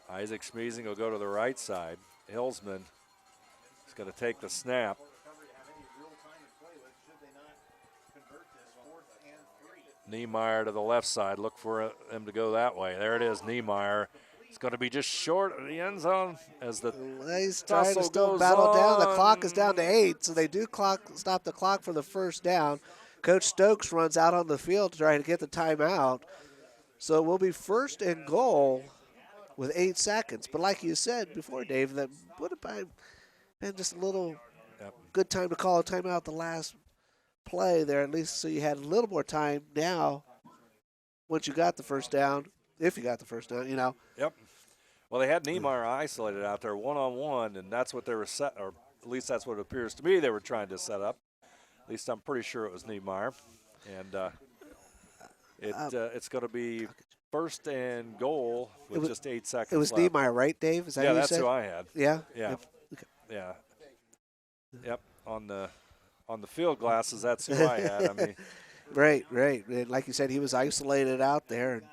S2: Isaac Schmiesing will go to the right side. Hilsman is going to take the snap. Niemeyer to the left side. Look for him to go that way. There it is, Niemeyer. It's going to be just short of the end zone as the
S3: he's trying to still battle down. The clock is down to 8, so they do stop the clock for the first down. Coach Stokes runs out on the field to try to get the timeout. So it will be 1st and goal with 8 seconds. But like you said before, Dave, that would have been just a little good time to call a timeout the last play there, at least so you had a little more time now once you got the first down, if you got the first down, you know.
S2: Yep. Well, they had Niemeyer isolated out there one-on-one, and that's what they were set, or at least that's what it appears to me they were trying to set up. At least I'm pretty sure it was Niemeyer. And it's going to be 1st and goal with just 8 seconds
S3: It was
S2: left.
S3: Niemeyer, right, Dave? Is that
S2: yeah,
S3: who you
S2: that's
S3: said?
S2: who I had.
S3: Yeah?
S2: Yeah.
S3: Yep. Okay.
S2: Yeah. Yep. On the field glasses, that's who I had. I mean,
S3: right. And like you said, he was isolated out there. And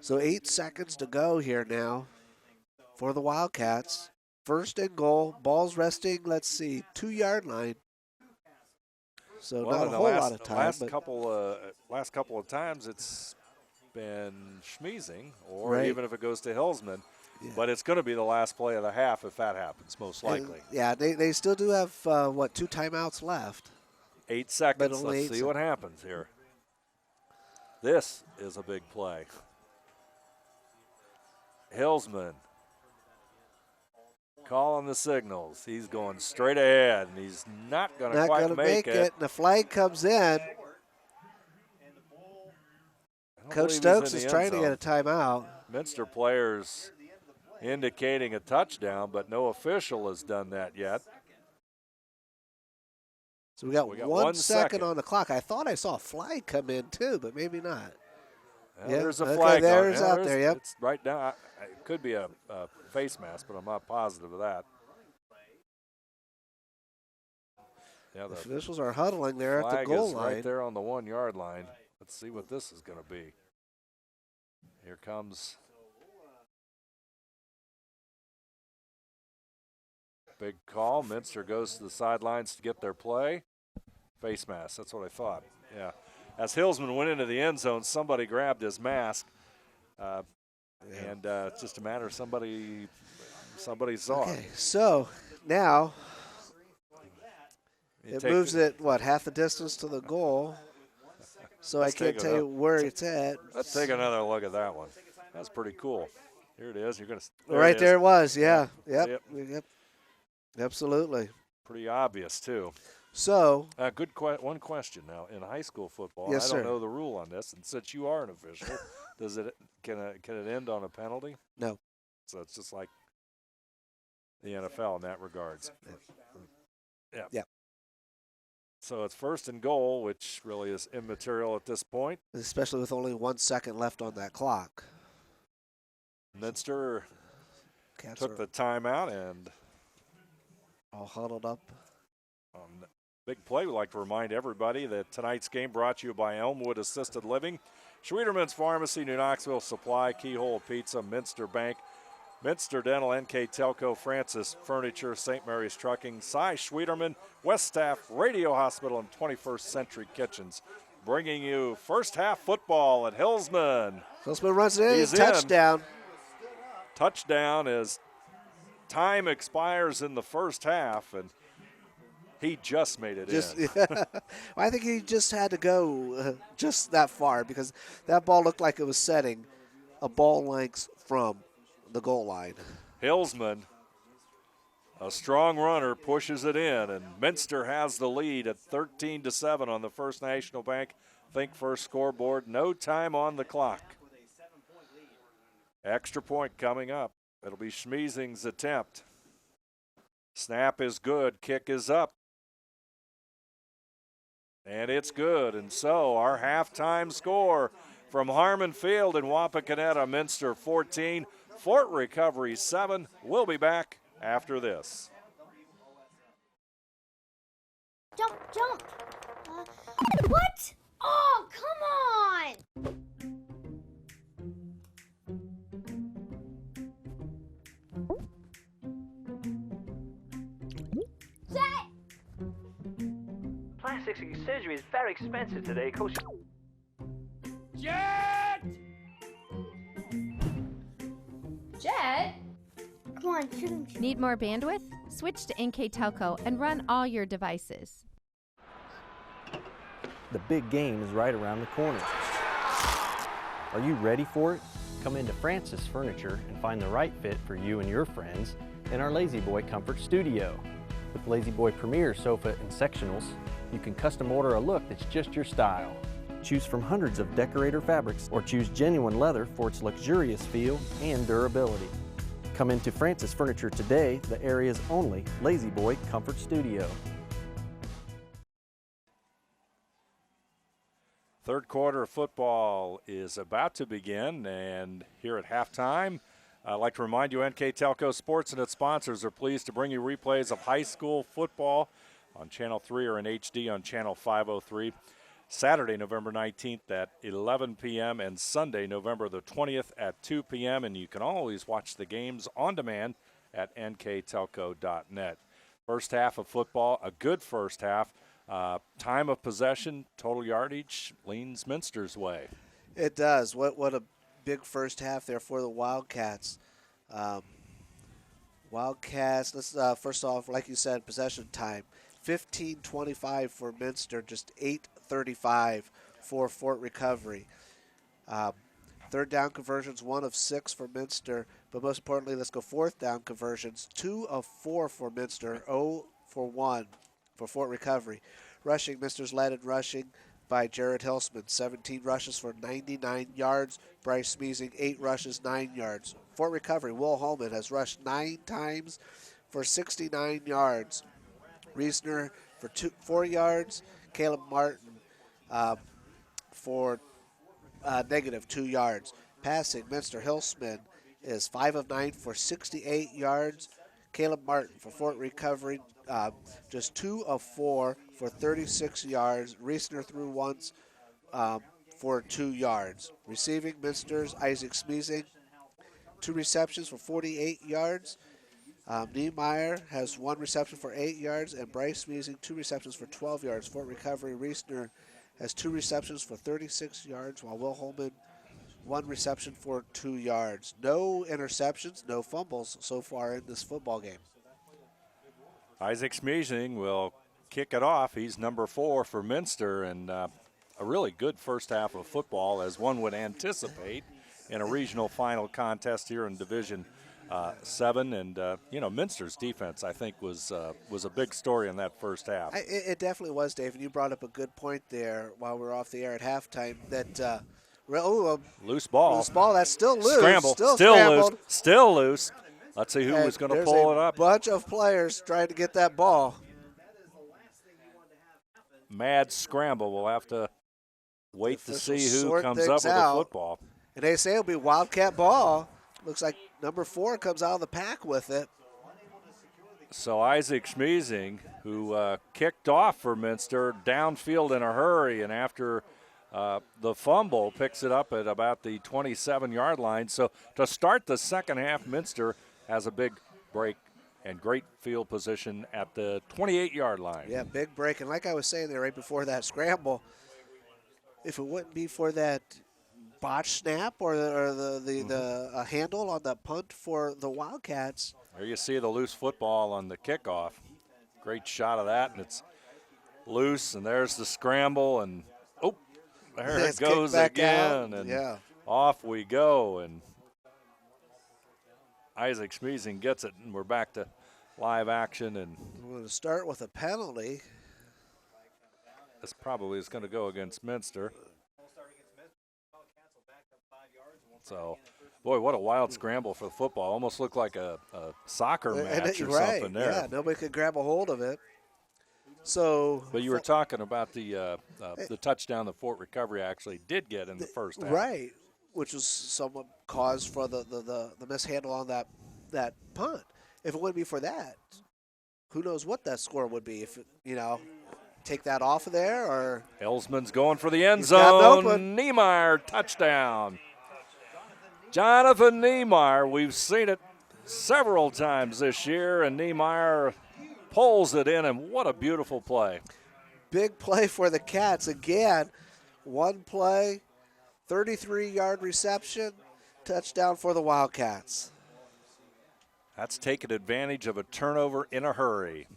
S3: so 8 seconds to go here now for the Wildcats. 1st and goal. Ball's resting, let's see, 2-yard line. So
S2: well,
S3: not
S2: in
S3: a
S2: the
S3: whole lot of time.
S2: last
S3: But
S2: couple of times, it's been schmeezing, or
S3: Right.
S2: even if it goes to Hillsman.
S3: Yeah.
S2: But it's going to be the last play of the half if that happens, most likely.
S3: yeah, they still do have, 2 timeouts left.
S2: 8 seconds.
S3: only
S2: Let's
S3: 8
S2: see what happens here. This is a big play. Hillsman calling the signals. He's going straight ahead, and he's not going to
S3: Not
S2: quite
S3: going to
S2: make
S3: make it. The flag comes in. Coach Stokes is trying to get a timeout.
S2: Minster players indicating a touchdown, but no official has done that yet.
S3: So we got 1 second
S2: second
S3: on the clock. I thought I saw a flag come in too, but maybe not.
S2: Well,
S3: Yeah,
S2: there's a
S3: okay,
S2: flag
S3: there's out there, yep.
S2: It's right down. It could be a face mask, but I'm not positive of that. Yeah,
S3: The
S2: the
S3: officials are huddling there at the
S2: flag
S3: goal
S2: is
S3: line.
S2: right there on the 1 yard line. Let's see what this is going to be. Here comes big call. Minster goes to the sidelines to get their play. Face mask, that's what I thought. Yeah. As Hillsman went into the end zone, somebody grabbed his mask. And it's just a matter of somebody saw
S3: Okay,
S2: it.
S3: so now it
S2: take
S3: moves it, half the distance to the goal. So I
S2: Let's
S3: can't
S2: take
S3: tell you where it's at.
S2: Let's take another look at that one. That's pretty cool. Here it is. You're gonna
S3: Right there it was, yeah.
S2: Yep.
S3: Yep. Absolutely.
S2: Pretty obvious too.
S3: So
S2: one question now in high school football.
S3: Yes,
S2: I don't
S3: sir.
S2: know the rule on this, and since you are an official, can it end on a penalty?
S3: No.
S2: So it's just like the NFL in that regards. Yeah.
S3: Yeah.
S2: So it's 1st and goal, which really is immaterial at this point.
S3: especially with only 1 second left on that clock.
S2: Minster
S3: Cats
S2: took
S3: are
S2: the timeout, and
S3: all huddled up.
S2: on the big play, we'd like to remind everybody that tonight's game brought to you by Elmwood Assisted Living, Schwederman's Pharmacy, New Knoxville Supply, Keyhole Pizza, Minster Bank, Minster Dental, NKTelco, Francis Furniture, St. Mary's Trucking, Cy Schwederman, West Staff, Radio Hospital, and 21st Century Kitchens, bringing you first half football at Hillsman.
S3: Hillsman runs it in.
S2: He's
S3: Touchdown.
S2: Touchdown as time expires in the first half, and he just made it in.
S3: Well, I think he just had to go just that far because that ball looked like it was setting a ball length from the goal line.
S2: Hillsman, a strong runner, pushes it in, and Minster has the lead at 13-7 on the First National Bank Think First scoreboard. No time on the clock. Extra point coming up. It'll be Schmeezing's attempt. Snap is good. Kick is up. And it's good. And so our halftime score from Harmon Field in Wapakoneta, Minster 14, Fort Recovery 7. We'll be back after this.
S6: Jump, jump. What? Oh, come on. Set.
S10: Plastic surgery is very expensive today.
S1: Jet!
S4: Jet?
S6: Come on, shoot him.
S4: Need more bandwidth? Switch to NKTelco and run all your devices.
S11: The big game is right around the corner. Are you ready for it? Come into Francis Furniture and find the right fit for you and your friends in our Lazy Boy Comfort Studio. With Lazy Boy Premier sofa and sectionals, you can custom order a look that's just your style. Choose from hundreds of decorator fabrics or choose genuine leather for its luxurious feel and durability. Come into Francis Furniture today, the area's only Lazy Boy Comfort Studio.
S2: Third quarter of football is about to begin, and here at halftime, I'd like to remind you NKTelco Sports and its sponsors are pleased to bring you replays of high school football on Channel 3 or in HD on Channel 503. Saturday, November 19th at 11 p.m. and Sunday, November the 20th at 2 p.m. And you can always watch the games on demand at nktelco.net. First half of football, a good first half. Time of possession, total yardage leans Minster's way.
S3: It does. What a big first half there for the Wildcats. Wildcats, let's first off, like you said, possession time. 15:25 for Minster, just 8:35 for Fort Recovery. Third down conversions, 1 of 6 for Minster, but most importantly, let's go fourth down conversions, 2 of 4 for Minster, 0 for 1 for Fort Recovery. Rushing, Minster's led in rushing by Jared Hilsman, 17 rushes for 99 yards. Bryce Smeezing, 8 rushes, 9 yards. Fort Recovery, Will Holman has rushed 9 times for 69 yards. Reesner for 4 yards. Caleb Martin for negative 2 yards. Passing, Minster Hilsman is 5 of 9 for 68 yards. Caleb Martin for Fort Recovery, just 2 of 4 for 36 yards. Reesner threw once for 2 yards. Receiving, Minster's Isaac Smeezing, 2 receptions for 48 yards. Niemeyer has 1 reception for 8 yards, and Bryce Smeezing 2 receptions for 12 yards. Fort Recovery, Reesner has 2 receptions for 36 yards, while Will Holman 1 reception for 2 yards. No interceptions, no fumbles so far in this football game.
S2: Isaac Smeezing will kick it off. He's number 4 for Minster, and a really good first half of football, as one would anticipate in a regional final contest here in Division 7. And Minster's defense, I think, was a big story in that first half.
S3: It definitely was, Dave, and you brought up a good point there while we were off the air at halftime that
S2: loose ball.
S3: Loose ball, that's still loose.
S2: Scramble. Still
S3: scrambled.
S2: loose. Still loose. Let's see who was going to pull it up.
S3: Bunch of players trying to get that ball.
S2: Mad scramble. We'll have to wait to see who comes up with
S3: out.
S2: the football.
S3: And they say it'll be Wildcat ball. Looks like number 4 comes out of the pack with it.
S2: So Isaac Smeezing, who kicked off for Minster, downfield in a hurry, and after the fumble, picks it up at about the 27-yard line. So to start the second half, Minster has a big break and great field position at the 28-yard line.
S3: Yeah, big break. And like I was saying there right before that scramble, if it wouldn't be for that botch snap or the handle on the punt for the Wildcats.
S2: There you see the loose football on the kickoff. Great shot of that, and it's loose, and there's the scramble, and there it goes again, and off we go, and Isaac Smeezing gets it, and we're back to live action. And
S3: we're going to start with a penalty.
S2: This probably is going to go against Minster. So, boy, what a wild scramble for the football. Almost looked like a soccer match or something there.
S3: Yeah, nobody could grab a hold of it. So,
S2: but you were talking about the touchdown that Fort Recovery actually did get in the first half.
S3: Right, which was somewhat cause for the mishandle on that punt. If it wouldn't be for that, who knows what that score would be if, take that off of there or.
S2: Helsman's going for the end zone. Niemeyer, touchdown. Jonathan Niemeyer, we've seen it several times this year, and Niemeyer pulls it in, and what a beautiful play.
S3: Big play for the Cats. Again, one play, 33-yard reception, touchdown for the Wildcats.
S2: That's taking advantage of a turnover in a hurry.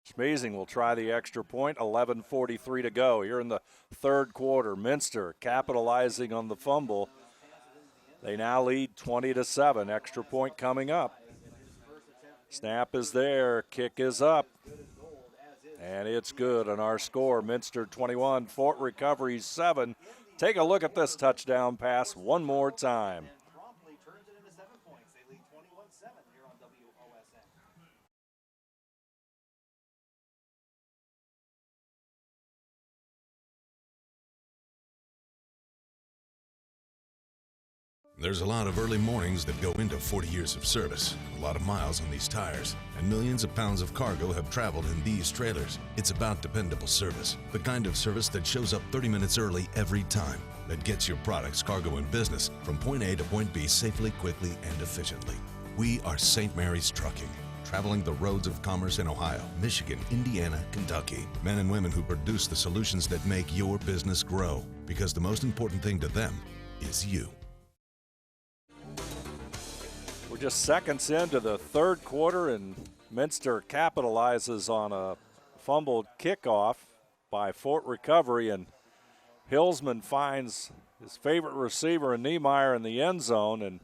S2: Smeezing will try the extra point, 11:43 to go here in the third quarter. Minster capitalizing on the fumble. They now lead 20-7. Extra point coming up. Snap is there. Kick is up. And it's good on our score. Minster 21, Fort Recovery 7. Take a look at this touchdown pass one more time.
S12: There's a lot of early mornings that go into 40 years of service, a lot of miles on these tires, and millions of pounds of cargo have traveled in these trailers. It's about dependable service, the kind of service that shows up 30 minutes early every time, that gets your products, cargo, and business from point A to point B safely, quickly, and efficiently. We are St. Mary's Trucking. traveling the roads of commerce in Ohio, Michigan, Indiana, Kentucky. Men and women who produce the solutions that make your business grow, because the most important thing to them is you.
S2: We're just seconds into the third quarter, and Minster capitalizes on a fumbled kickoff by Fort Recovery, and Hillsman finds his favorite receiver in Niemeyer in the end zone, and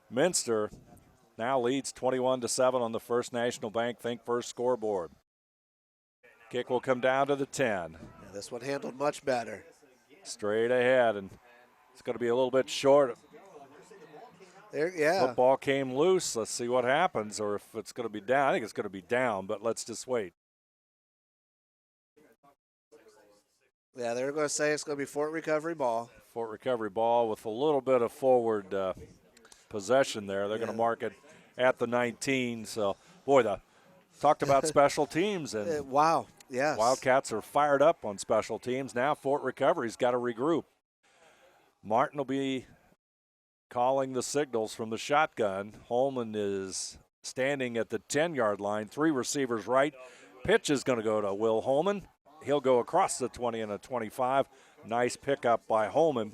S2: Minster now leads 21-7 on the First National Bank Think First scoreboard. Kick will come down to the 10.
S3: Yeah, this one handled much better.
S2: Straight ahead, and it's going to be a little bit short.
S3: There, yeah.
S2: Football came loose. Let's see what happens, or if it's going to be down. I think it's going to be down, but let's just wait.
S3: Yeah, they're going to say it's going to be Fort Recovery ball.
S2: Fort Recovery ball with a little bit of forward possession there. They're going to mark it at the 19. So, boy, talked about special teams. And
S3: wow, yes.
S2: Wildcats are fired up on special teams. Now Fort Recovery's got to regroup. Martin will be calling the signals from the shotgun. Holman is standing at the 10-yard line. 3 receivers right. Pitch is going to go to Will Holman. He'll go across the 20 and a 25. Nice pickup by Holman.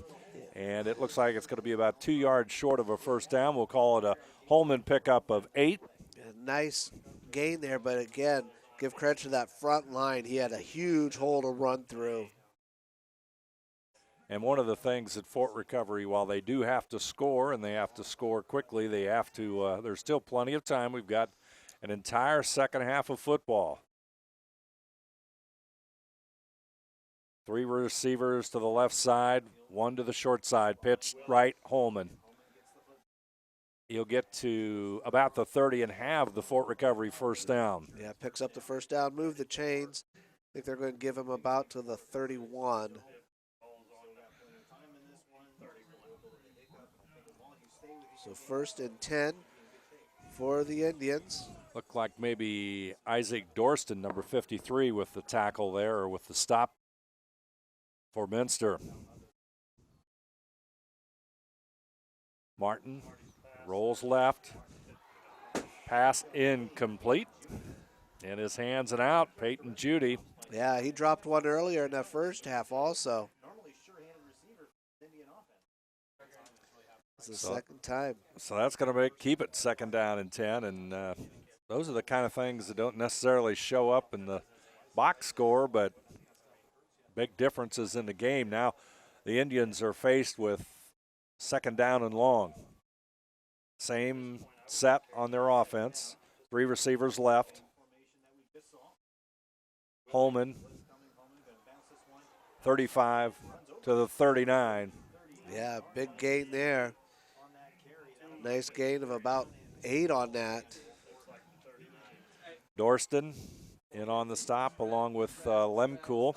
S2: And it looks like it's going to be about 2 yards short of a first down. We'll call it a Holman pickup of 8.
S3: A nice gain there, but again, give credit to that front line. He had a huge hole to run through.
S2: And one of the things at Fort Recovery, while they do have to score, and they have to score quickly, they have to, there's still plenty of time. We've got an entire second half of football. 3 receivers to the left side, 1 to the short side. Pitch right, Holman. He'll get to about the 30 and have the Fort Recovery first down.
S3: Yeah, picks up the first down, move the chains. I think they're going to give him about to the 31. So 1st and 10 for the Indians.
S2: Looked like maybe Isaac Dorston, number 53, with the tackle there, or with the stop for Minster. Martin rolls left. Pass incomplete. In his hands and out, Peyton Judy.
S3: Yeah, he dropped one earlier in that first half also. It's the second time.
S2: So that's going to keep it 2nd down and 10. And those are the kind of things that don't necessarily show up in the box score, but big differences in the game. Now the Indians are faced with 2nd down and long. Same set on their offense. 3 receivers left. Holman, 35 to the 39.
S3: Yeah, big gain there. Nice gain of about 8 on that.
S2: Dorston in on the stop along with Lemkool.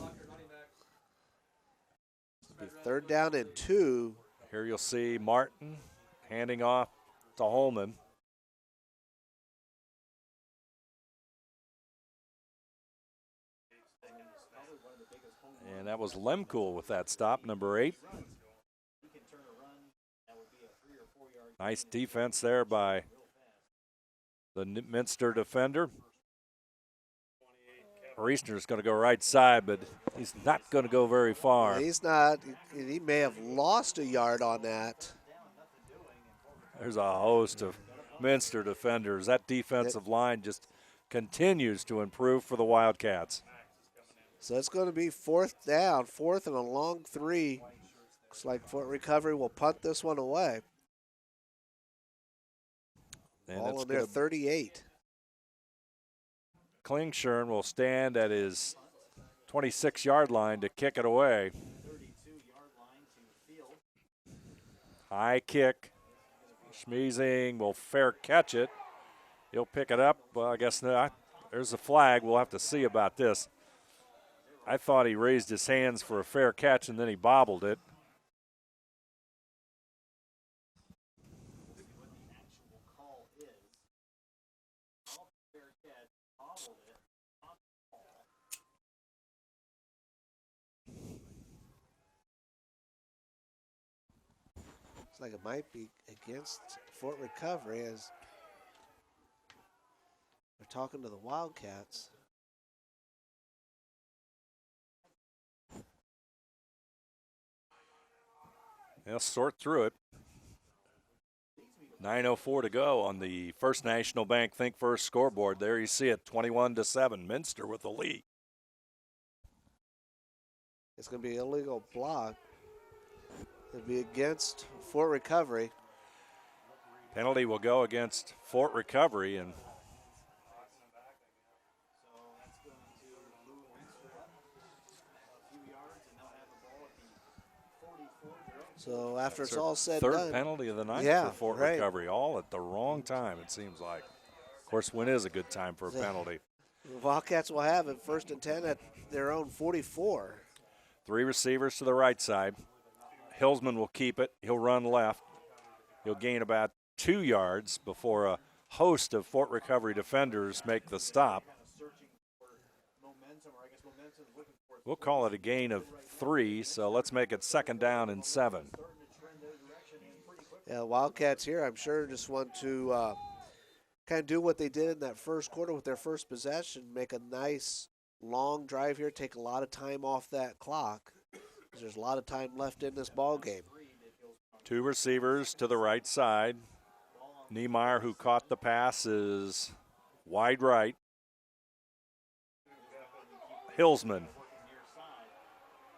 S3: 3rd down and 2.
S2: Here you'll see Martin handing off to Holman. And that was Lemkool with that stop, number 8. Nice defense there by the Minster defender. Reisner's going to go right side, but he's not going to go very far.
S3: He's not. He may have lost a yard on that.
S2: There's a host of Minster defenders. That defensive line just continues to improve for the Wildcats.
S3: So it's going to be 4th down, 4th and a long 3. Looks like Fort Recovery will punt this one away.
S2: And
S3: All in their 38.
S2: Klingshirn will stand at his 26-yard line to kick it away. High kick. Schmeezing will fair catch it. He'll pick it up. Well, I guess there's a flag. We'll have to see about this. I thought he raised his hands for a fair catch and then he bobbled it.
S3: Looks like it might be against Fort Recovery, as They're talking to the Wildcats.
S2: They'll sort through it. 9:04 to go on the First National Bank Think First scoreboard. There you see it, 21-7. Minster with the lead.
S3: It's going to be an illegal block. It'll be against Fort Recovery.
S2: Penalty will go against Fort Recovery, and
S3: so after it's all said and
S2: third
S3: done.
S2: penalty of the night
S3: Yeah,
S2: for Fort
S3: right.
S2: Recovery, all at the wrong time, it seems like. Of course, when is a good time for a penalty?
S3: The Wildcats will have it 1st and 10 at their own 44.
S2: 3 receivers to the right side. Hillsman will keep it. He'll run left. He'll gain about 2 yards before a host of Fort Recovery defenders make the stop. We'll call it a gain of 3, so let's make it 2nd down and 7.
S3: Yeah, the Wildcats here, I'm sure, just want to kind of do what they did in that first quarter with their first possession, make a nice long drive here, take a lot of time off that clock, because there's a lot of time left in this ball game.
S2: 2 receivers to the right side. Niemeyer, who caught the pass, is wide right. Hillsman,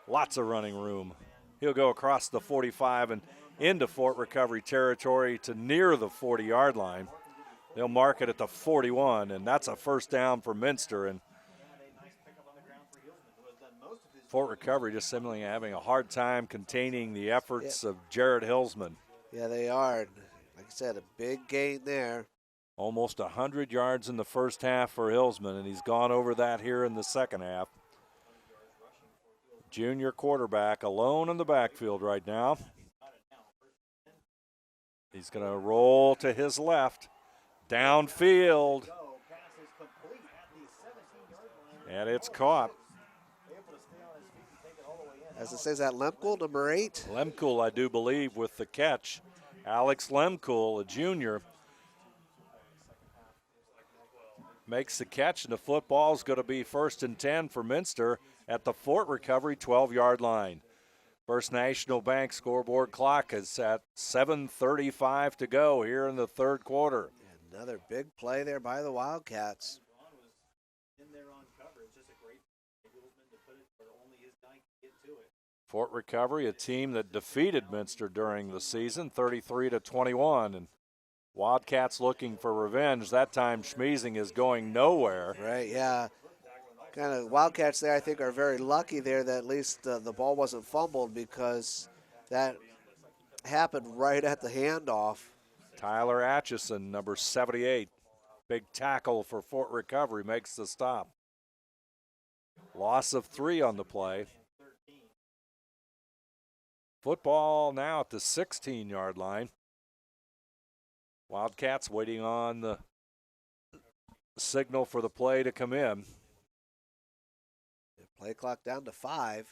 S2: lots of running room. He'll go across the 45 and into Fort Recovery territory to near the 40-yard line. They'll mark it at the 41, and that's a first down for Minster. And Fort Recovery just seemingly having a hard time containing the efforts of Jared Hillsman.
S3: Yeah, they are. Like I said, a big gain there.
S2: Almost 100 yards in the first half for Hillsman, and he's gone over that here in the second half. Junior quarterback alone in the backfield right now. He's going to roll to his left. Downfield. And it's caught.
S3: As it says, that Lemkel, number 8.
S2: Lemkel, I do believe, with the catch. Alex Lemkel, a junior, makes the catch, and the football is going to be 1st and 10 for Minster at the Fort Recovery 12-yard line. First National Bank scoreboard clock is at 7:35 to go here in the third quarter.
S3: Another big play there by the Wildcats.
S2: Fort Recovery, a team that defeated Minster during the season, 33-21, and Wildcats looking for revenge. That time Schmeezing is going nowhere.
S3: Right, yeah. Kind of Wildcats there, I think, are very lucky there that at least the ball wasn't fumbled, because that happened right at the handoff.
S2: Tyler Atchison, number 78, big tackle for Fort Recovery, makes the stop. Loss of 3 on the play. Football now at the 16-yard line. Wildcats waiting on the signal for the play to come in.
S3: Play clock down to 5.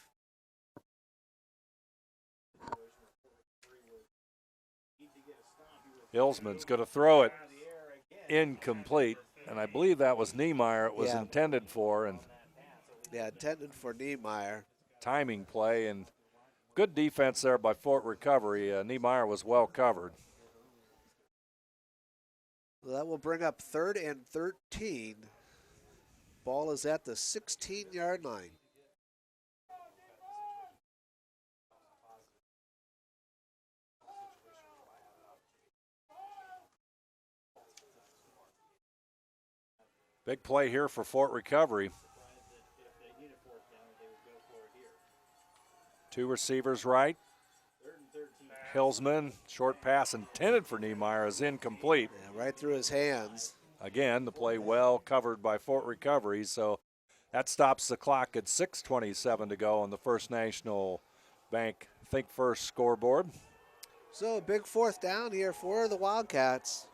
S2: Hillsman's going to throw it incomplete, and I believe that was Niemeyer it was intended for. And
S3: yeah, intended for Niemeyer.
S2: Timing play, and good defense there by Fort Recovery. Niemeyer was well covered.
S3: Well, that will bring up 3rd and 13. Ball is at the 16-yard line.
S2: Big play here for Fort Recovery. 2 receivers right. Hillsman, short pass intended for Niemeyer is incomplete.
S3: Yeah, right through his hands.
S2: Again, the play well covered by Fort Recovery, so that stops the clock at 6:27 to go on the First National Bank Think First scoreboard.
S3: So a big 4th down here for the Wildcats.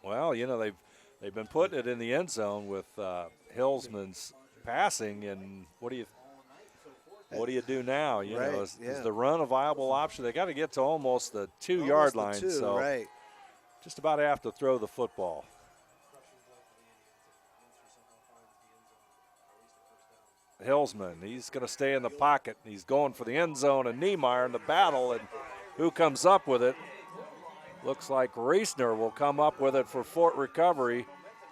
S2: Well, you know, they've been putting it in the end zone with Hillsman's passing, and what do you do now? You know, is the run a viable option? They got to get to almost the 2-yard line, so
S3: right.
S2: just about have to throw the football. Hillsman. He's going to stay in the pocket. He's going for the end zone, and Niemeyer in the battle, and who comes up with it? Looks like Reisner will come up with it for Fort Recovery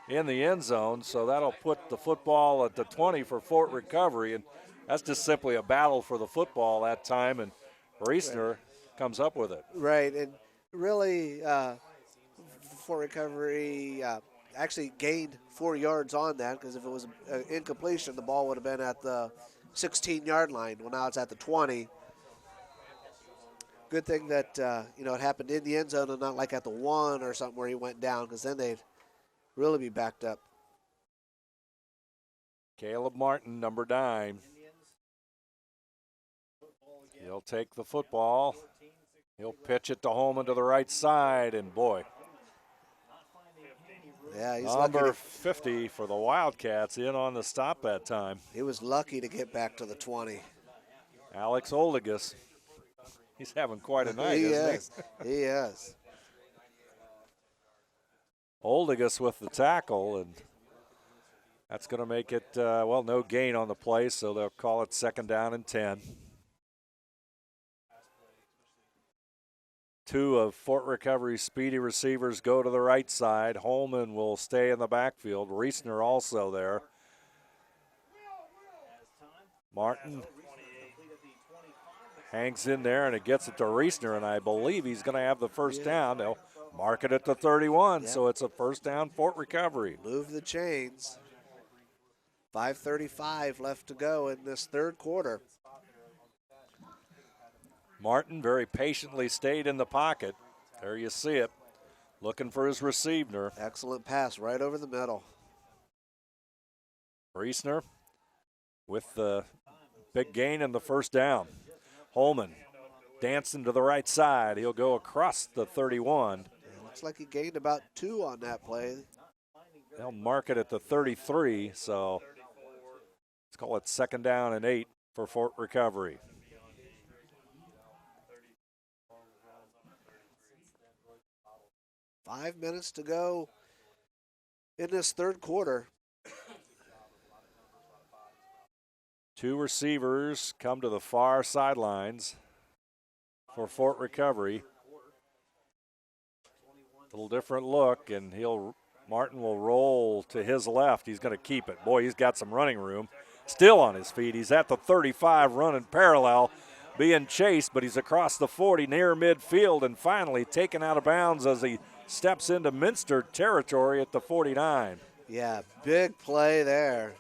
S2: in the end zone, so that'll put the football at the 20 for Fort Recovery, and that's just simply a battle for the football that time, and Reisner comes up with it.
S3: Right, and really Fort Recovery actually gained 4 yards on that, because if it was an incompletion, the ball would have been at the 16-yard line. Well, now it's at the 20. Good thing that it happened in the end zone and not like at the 1 or something where he went down, because then they'd really be backed up.
S2: Caleb Martin, number 9. He'll take the football. He'll pitch it to Holman to the right side, and boy.
S3: Yeah, he's
S2: number
S3: lucky
S2: 50 for the Wildcats in on the stop that time.
S3: He was lucky to get back to the 20.
S2: Alex Oldigus. He's having quite a night,
S3: He
S2: isn't
S3: is. He is.
S2: Oldigus with the tackle, and that's going to make it, no gain on the play, so they'll call it 2nd down and 10. 2 of Fort Recovery's speedy receivers go to the right side. Holman will stay in the backfield. Reisner also there. Martin hangs in there, and it gets it to Reisner, and I believe he's going to have the first down. They'll mark it at the 31, so it's a first down Fort Recovery.
S3: Move the chains. 5:35 left to go in this third quarter.
S2: Martin very patiently stayed in the pocket. There you see it, looking for his receiver.
S3: Excellent pass right over the middle.
S2: Reisner with the big gain in the first down. Holman dancing to the right side. He'll go across the 31.
S3: Looks like he gained about 2 on that play.
S2: They'll mark it at the 33, so let's call it 2nd down and 8 for Fort Recovery.
S3: Five minutes to go in this third quarter.
S2: 2 receivers come to the far sidelines for Fort Recovery. A little different look, and Martin will roll to his left. He's going to keep it. Boy, he's got some running room. Still on his feet. He's at the 35, running parallel, being chased, but he's across the 40 near midfield and finally taken out of bounds as he steps into Minster territory at the 49.
S3: Yeah, big play there.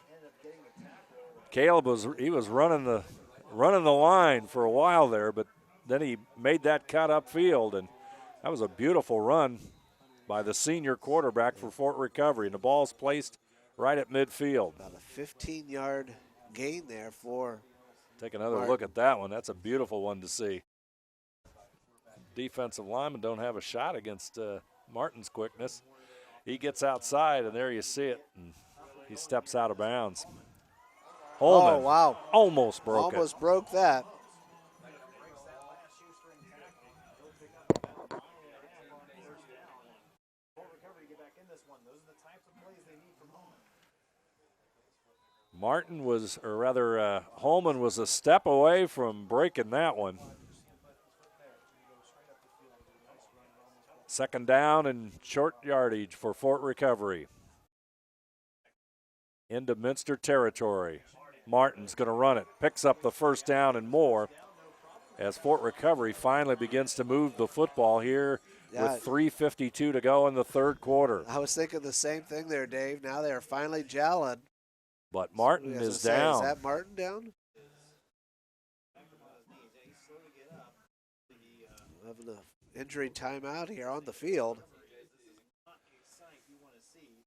S2: Caleb was running the line for a while there, but then he made that cut upfield, and that was a beautiful run by the senior quarterback for Fort Recovery, and the ball's placed right at midfield.
S3: About a 15-yard gain there for
S2: Take another
S3: Martin.
S2: look at that one. That's a beautiful one to see. Defensive linemen don't have a shot against Martin's quickness. He gets outside, and there you see it, and he steps out of bounds. Holman,
S3: oh, wow.
S2: Almost broke
S3: Almost broke that.
S2: Holman was a step away from breaking that one. 2nd down and short yardage for Fort Recovery. Into Minster territory. Martin's going to run it. Picks up the first down and more as Fort Recovery finally begins to move the football here with 3:52 to go in the third quarter.
S3: I was thinking the same thing there, Dave. Now they are finally gelling.
S2: But Martin is down.
S3: Is that Martin down? Having an injury timeout here on the field.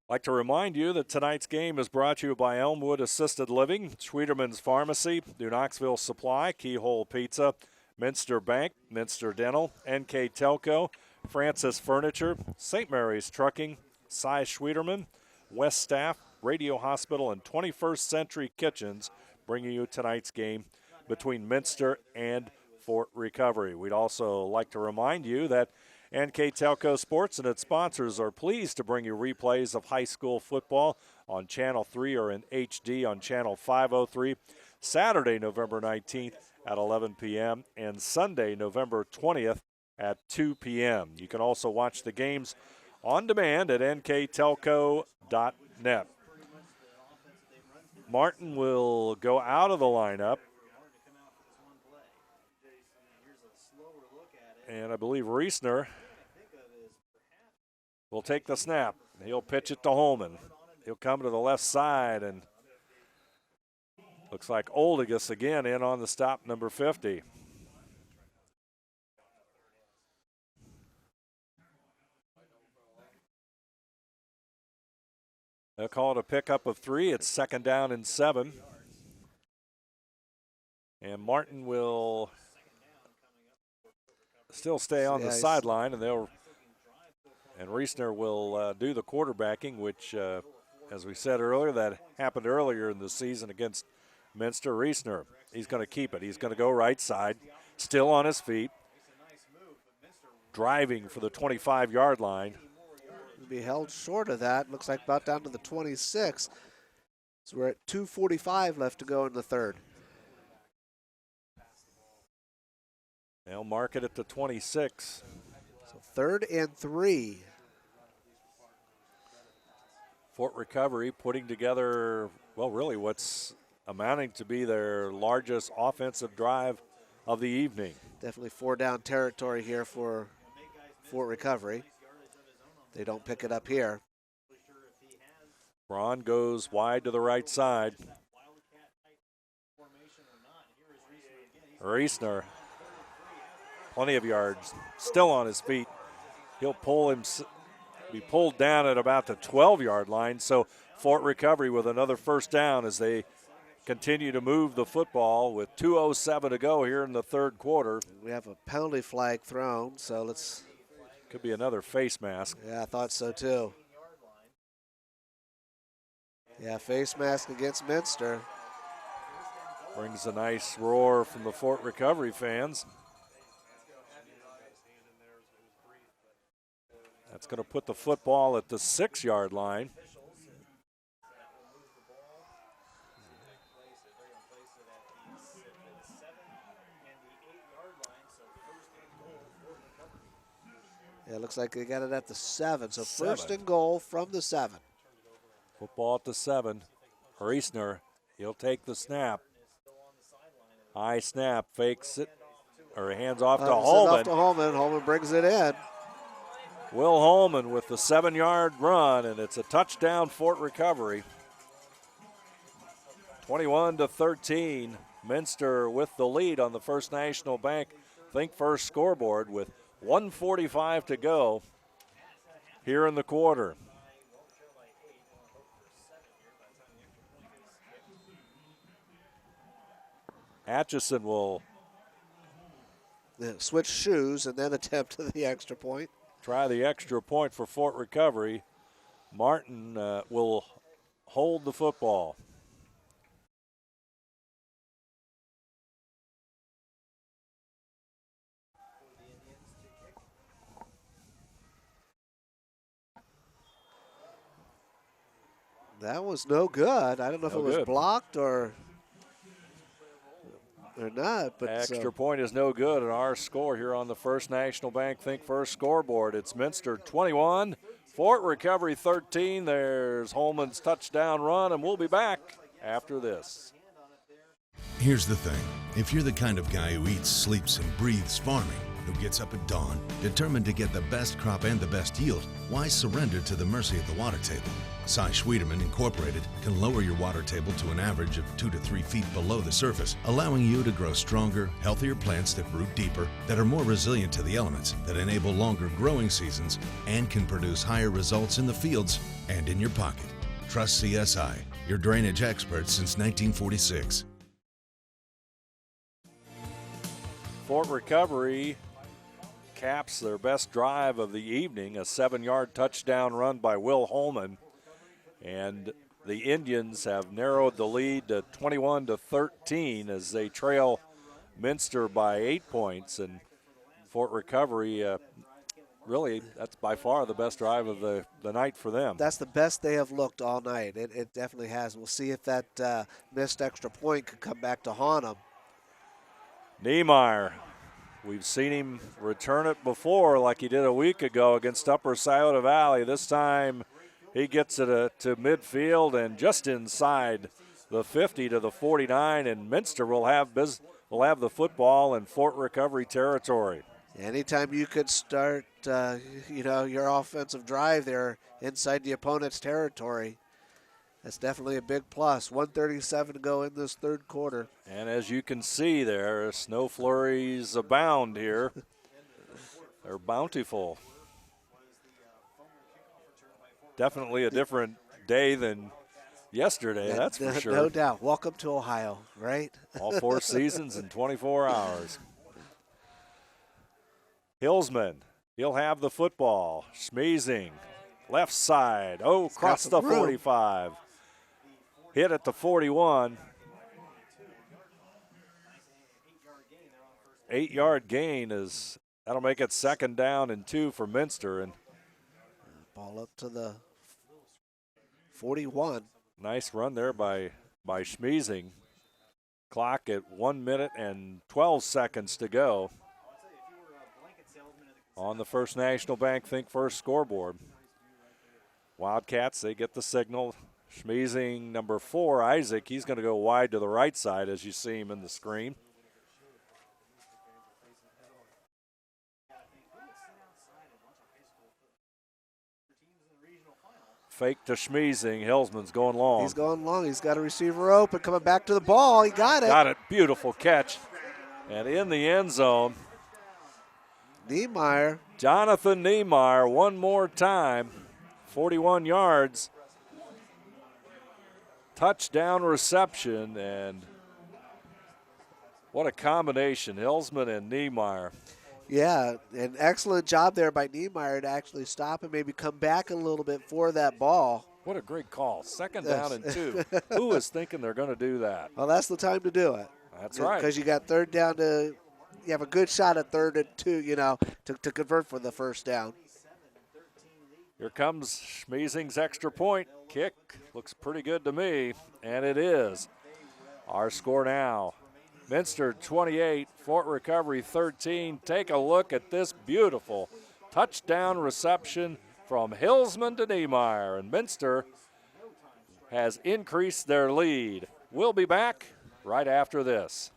S2: I'd like to remind you that tonight's game is brought to you by Elmwood Assisted Living, Schwederman's Pharmacy, New Knoxville Supply, Keyhole Pizza, Minster Bank, Minster Dental, NKTelco, Francis Furniture, St. Mary's Trucking, Cy Schwederman, West Staff, Radio Hospital, and 21st Century Kitchens, bringing you tonight's game between Minster and Fort Recovery. We'd also like to remind you that NKTelco Sports and its sponsors are pleased to bring you replays of high school football on Channel 3 or in HD on Channel 503. Saturday, November 19th at 11 p.m. and Sunday, November 20th at 2 p.m. You can also watch the games on demand at NKTelco.net. Martin will go out of the lineup. And I believe Reisner will take the snap. He'll pitch it to Holman. He'll come to the left side, and looks like Oldigus again in on the stop, number 50. They'll call it a pickup of 3. It's 2nd down and 7. And Martin will still stay on the sideline, and Reisner will do the quarterbacking, which, as we said earlier, that happened earlier in the season against Minster. Reisner, he's going to keep it. He's going to go right side, still on his feet, driving for the 25-yard line.
S3: Be held short of that. Looks like about down to the 26. So we're at 2:45 left to go in the third.
S2: They'll mark it at the 26.
S3: So 3rd and 3.
S2: Fort Recovery putting together, well, really what's amounting to be their largest offensive drive of the evening.
S3: Definitely 4-down territory here for Fort Recovery. They don't pick it up here.
S2: Braun goes wide to the right side. Reisner, plenty of yards, still on his feet. He'll be pulled down at about the 12-yard line. So Fort Recovery with another 1st down as they continue to move the football with 2:07 to go here in the 3rd quarter.
S3: We have a penalty flag thrown, so let's.
S2: Could be another face mask.
S3: Yeah, I thought so too. Yeah, face mask against Minster.
S2: Brings a nice roar from the Fort Recovery fans. That's going to put the football at the 6-yard line.
S3: Yeah, it looks like they got it at the 7. So 1st and goal from the 7.
S2: Football at the 7. Reisner, he'll take the snap. High snap, fakes it, or hands off to Holman.
S3: Off to Holman. Holman brings it in.
S2: Will Holman with the 7-yard run, and it's a touchdown, Fort Recovery. 21-13. Minster with the lead on the First National Bank Think First scoreboard with 1:45 to go here in the quarter. Atchison will
S3: switch shoes and then attempt the extra point.
S2: Try the extra point for Fort Recovery. Martin will hold the football.
S3: That was no good. I don't know if it was blocked or not. But
S2: extra point is no good, and our score here on the First National Bank Think First scoreboard. It's Minster 21, Fort Recovery 13. There's Holman's touchdown run, and we'll be back after this.
S12: Here's the thing. If you're the kind of guy who eats, sleeps, and breathes farming, who gets up at dawn, determined to get the best crop and the best yield, why surrender to the mercy of the water table? Cy Schwieterman Incorporated can lower your water table to an average of 2 to 3 feet below the surface, allowing you to grow stronger, healthier plants that root deeper, that are more resilient to the elements, that enable longer growing seasons, and can produce higher results in the fields and in your pocket. Trust CSI, your drainage experts since 1946.
S2: Fort Recovery caps their best drive of the evening, a 7-yard touchdown run by Will Holman. And the Indians have narrowed the lead to 21-13 as they trail Minster by 8 points. And Fort Recovery really, that's by far the best drive of the night for them.
S3: That's the best they have looked all night. It definitely has. We'll see if that missed extra point could come back to haunt them.
S2: Niemeyer, we've seen him return it before like he did a week ago against Upper Scioto Valley. This time he gets it to midfield and just inside the 50 to the 49, and Minster will have the football in Fort Recovery territory.
S3: Anytime you could start, your offensive drive there inside the opponent's territory, that's definitely a big plus. 1:37 to go in this third quarter.
S2: And as you can see there, snow flurries abound here. They're bountiful. Definitely a different day than yesterday, that's for sure.
S3: No doubt. Welcome to Ohio, right?
S2: All 4 seasons in 24 hours. Hillsman, he'll have the football. Schmeezing, left side. Oh, across the 45. Hit at the 41. 8-yard gain that'll make it 2nd down and 2 for Minster. And
S3: ball up to the 41.
S2: Nice run there by Schmeezing. Clock at 1 minute and 12 seconds to go on the First National Bank Think First scoreboard. Wildcats, they get the signal. Schmeezing, number 4, Isaac, he's going to go wide to the right side as you see him in the screen. Fake to Schmeezing. Hillsman's going long.
S3: He's going long. He's got a receiver open. Coming back to the ball. He got it.
S2: Got it. Beautiful catch. And in the end zone.
S3: Niemeyer.
S2: Jonathan Niemeyer one more time. 41 yards. Touchdown reception. And what a combination. Hillsman and Niemeyer.
S3: Yeah, an excellent job there by Niemeyer to actually stop and maybe come back a little bit for that ball.
S2: What a great call. 2nd down and 2. Who was thinking they're going to do that?
S3: Well, that's the time to do it.
S2: That's right.
S3: Because you got 3rd down you have a good shot at 3rd and 2, to convert for the 1st down.
S2: Here comes Schmeezing's extra point. Kick looks pretty good to me, and it is. Our score now. Minster 28, Fort Recovery 13. Take a look at this beautiful touchdown reception from Hillsman to Niemeyer, and Minster has increased their lead. We'll be back right after this.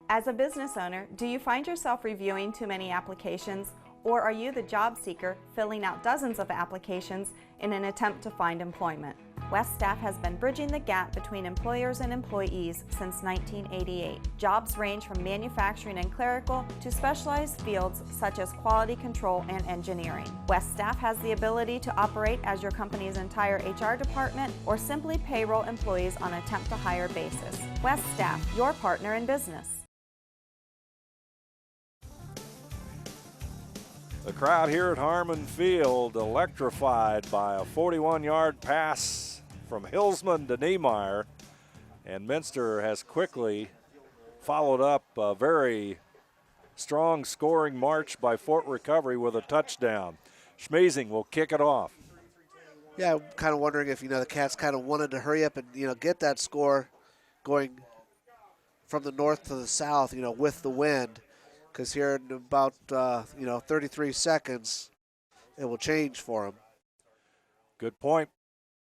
S13: As a business owner, do you find yourself reviewing too many applications, or are you the job seeker filling out dozens of applications in an attempt to find employment? West Staff has been bridging the gap between employers and employees since 1988. Jobs range from manufacturing and clerical to specialized fields such as quality control and engineering. West Staff has the ability to operate as your company's entire HR department or simply payroll employees on an attempt to hire basis. West Staff, your partner in business.
S2: The crowd here at Harmon Field electrified by a 41-yard pass from Hillsman to Niemeyer, and Minster has quickly followed up a very strong scoring march by Fort Recovery with a touchdown. Schmeezing will kick it off.
S3: Yeah, I'm kind of wondering if, the Cats kind of wanted to hurry up and, get that score going from the north to the south, with the wind. Because here in about, 33 seconds, it will change for them.
S2: Good point.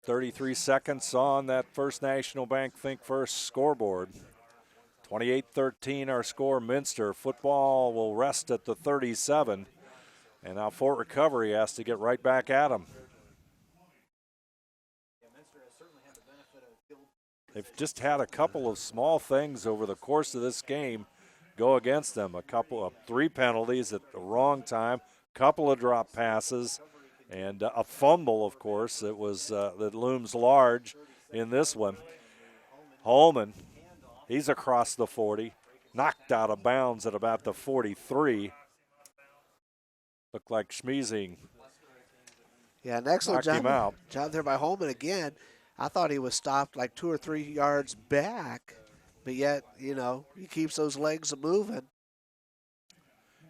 S2: 33 seconds on that First National Bank Think First scoreboard. 28-13 our score, Minster. Football will rest at the 37. And now Fort Recovery has to get right back at them. They've just had a couple of small things over the course of this game go against them. A couple of 3 penalties at the wrong time, couple of drop passes, and a fumble, of course, that looms large in this one. Holman, he's across the 40, knocked out of bounds at about the 43. Looked like Schmeezing.
S3: Yeah, an excellent
S2: job
S3: there by Holman again. I thought he was stopped like 2 or 3 yards back, but yet, he keeps those legs moving.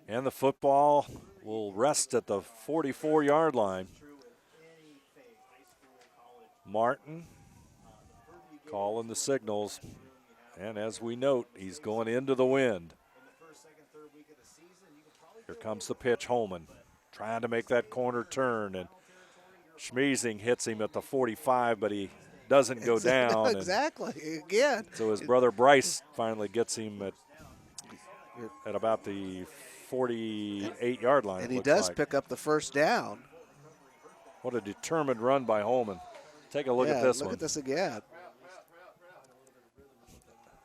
S2: And the football will rest at the 44-yard line. Martin calling the signals. And as we note, he's going into the wind. Here comes the pitch, Holman trying to make that corner turn. And Schmeezing hits him at the 45, but he doesn't go down.
S3: Exactly, again.
S2: So his brother Bryce finally gets him at about the 48-yard line.
S3: And he does pick up the first down.
S2: What a determined run by Holman. Take a look at this one.
S3: Look at this again.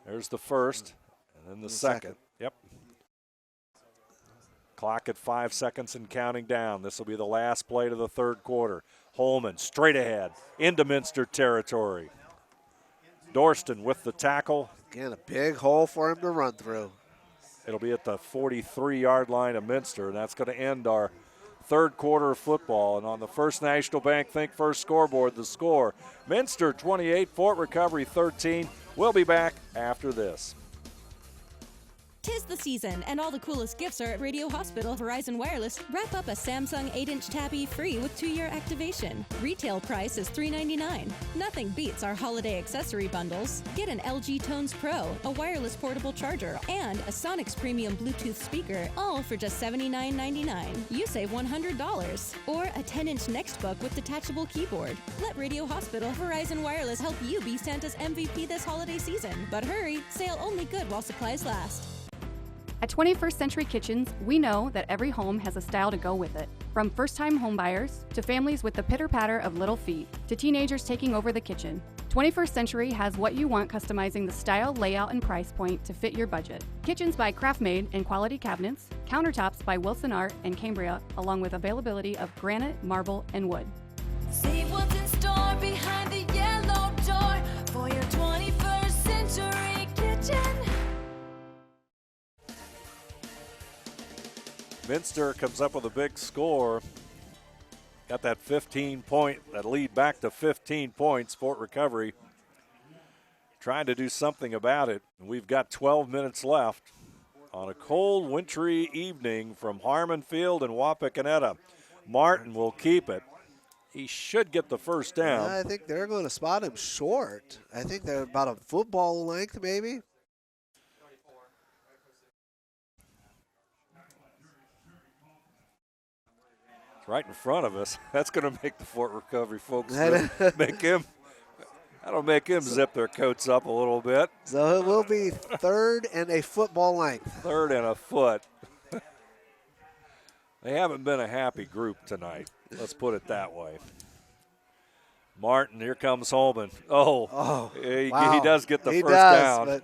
S2: There's the first, and then the second. Yep. Clock at 5 seconds and counting down. This will be the last play of the third quarter. Holman straight ahead into Minster territory. Dorston with the tackle.
S3: Again, a big hole for him to run through.
S2: It'll be at the 43-yard line of Minster, and that's going to end our third quarter of football. And on the First National Bank Think First scoreboard, the score, Minster 28, Fort Recovery 13. We'll be back after this.
S14: 'Tis the season, and all the coolest gifts are at Radio Hospital Verizon Wireless. Wrap up a Samsung 8-inch tabby free with 2-year activation. Retail price is $399. Nothing beats our holiday accessory bundles. Get an LG Tones Pro, a wireless portable charger, and a Sonics Premium Bluetooth speaker, all for just $79.99. You save $100. Or a 10-inch Nextbook with detachable keyboard. Let Radio Hospital Verizon Wireless help you be Santa's MVP this holiday season. But hurry, sale only good while supplies last.
S15: At 21st Century Kitchens, we know that every home has a style to go with it. From first-time homebuyers to families with the pitter-patter of little feet to teenagers taking over the kitchen, 21st Century has what you want, customizing the style, layout, and price point to fit your budget. Kitchens by Craftmade and quality cabinets, countertops by Wilson Art and Cambria, along with availability of granite, marble, and wood.
S16: See what's in store behind the yellow door for your 21st Century Kitchen.
S2: Minster comes up with a big score. Got that 15-point, that lead back to 15 points. Fort Recovery trying to do something about it. We've got 12 minutes left on a cold, wintry evening from Harmon Field and Wapakoneta. Martin will keep it. He should get the first down.
S3: I think they're going to spot him short. I think they're about a football length, maybe.
S2: Right in front of us. That's going to make the Fort Recovery folks make him zip their coats up a little bit.
S3: So it will be third and a football length.
S2: Third and a foot. They haven't been a happy group tonight. Let's put it that way. Martin, here comes Holman.
S3: Wow.
S2: He does get the first down.
S3: But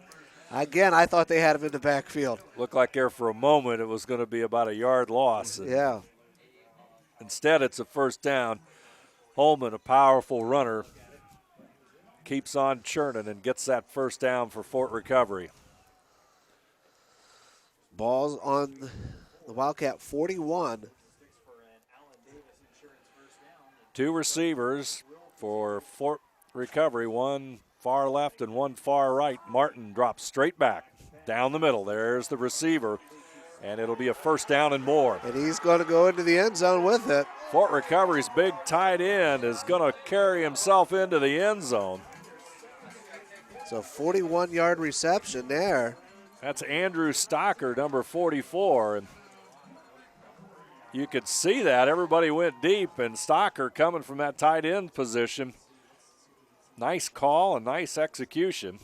S3: again, I thought they had him in the backfield.
S2: Looked like there for a moment it was going to be about a yard loss.
S3: Yeah.
S2: Instead, it's a first down. Holman, a powerful runner, keeps on churning and gets that first down for Fort Recovery.
S3: Ball's on the Wildcat 41.
S2: Two receivers for Fort Recovery, one far left and one far right. Martin drops straight back down the middle. There's the receiver. And it'll be a first down and more.
S3: And he's going to go into the end zone with it.
S2: Fort Recovery's big tight end is going to carry himself into the end zone.
S3: So 41-yard reception there.
S2: That's Andrew Stocker, number 44. And you could see that. Everybody went deep, and Stocker coming from that tight end position. Nice call and nice execution.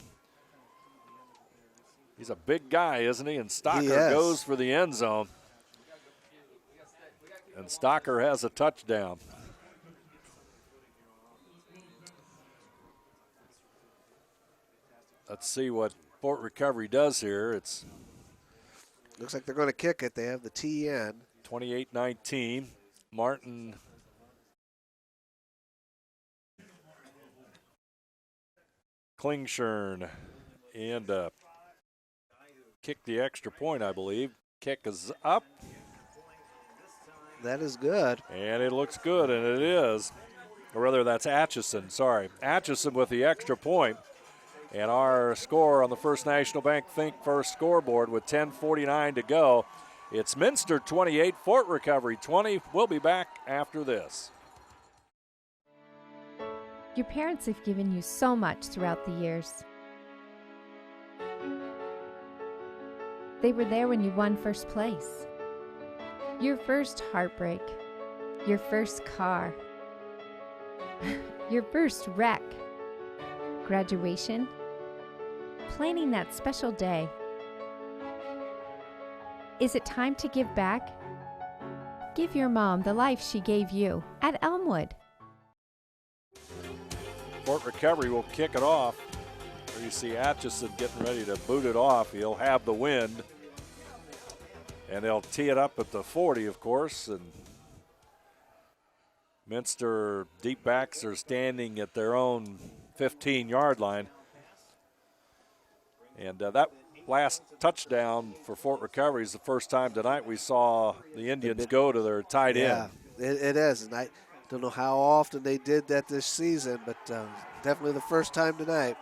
S2: He's a big guy, isn't he? And Stocker goes for the end zone. And Stocker has a touchdown. Let's see what Fort Recovery does here. It's
S3: looks like they're going to kick it. They have the TN.
S2: 28-19. Martin Klingshern and kick the extra point, I believe. Kick is up.
S3: That is good.
S2: And it looks good, and it is. Or rather, that's Atchison, sorry. Atchison with the extra point. And our score on the First National Bank Think First scoreboard with 10:49 to go It's Minster 28, Fort Recovery 20. We'll be back after this.
S4: Your parents have given you so much throughout the years. They were there when you won first place. Your first heartbreak. Your first car. Your first wreck. Graduation. Planning that special day. Is it time to give back? Give your mom the life she gave you at Elmwood.
S2: Fort Recovery will kick it off. There you see Atchison getting ready to boot it off. He'll have the wind. And they'll tee it up at the 40, of course. And Minster deep backs are standing at their own 15-yard line. And that last touchdown for Fort Recovery is the first time tonight we saw the Indians go to their tight end.
S3: Yeah, it is. And I don't know how often they did that this season, but definitely the first time tonight.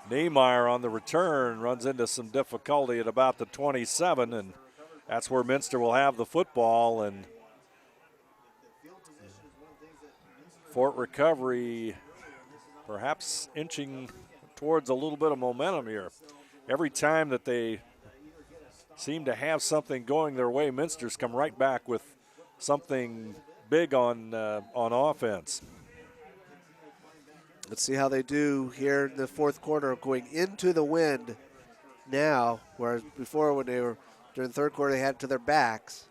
S2: Niemeyer on the return runs into some difficulty at about the 27, and that's where Minster will have the football. And Fort Recovery perhaps inching towards a little bit of momentum here. Every time that they seem to have something going their way, Minster's come right back with something big on offense.
S3: Let's see how they do here in the fourth quarter, going into the wind now, whereas before when they were during the third quarter they had it to their backs.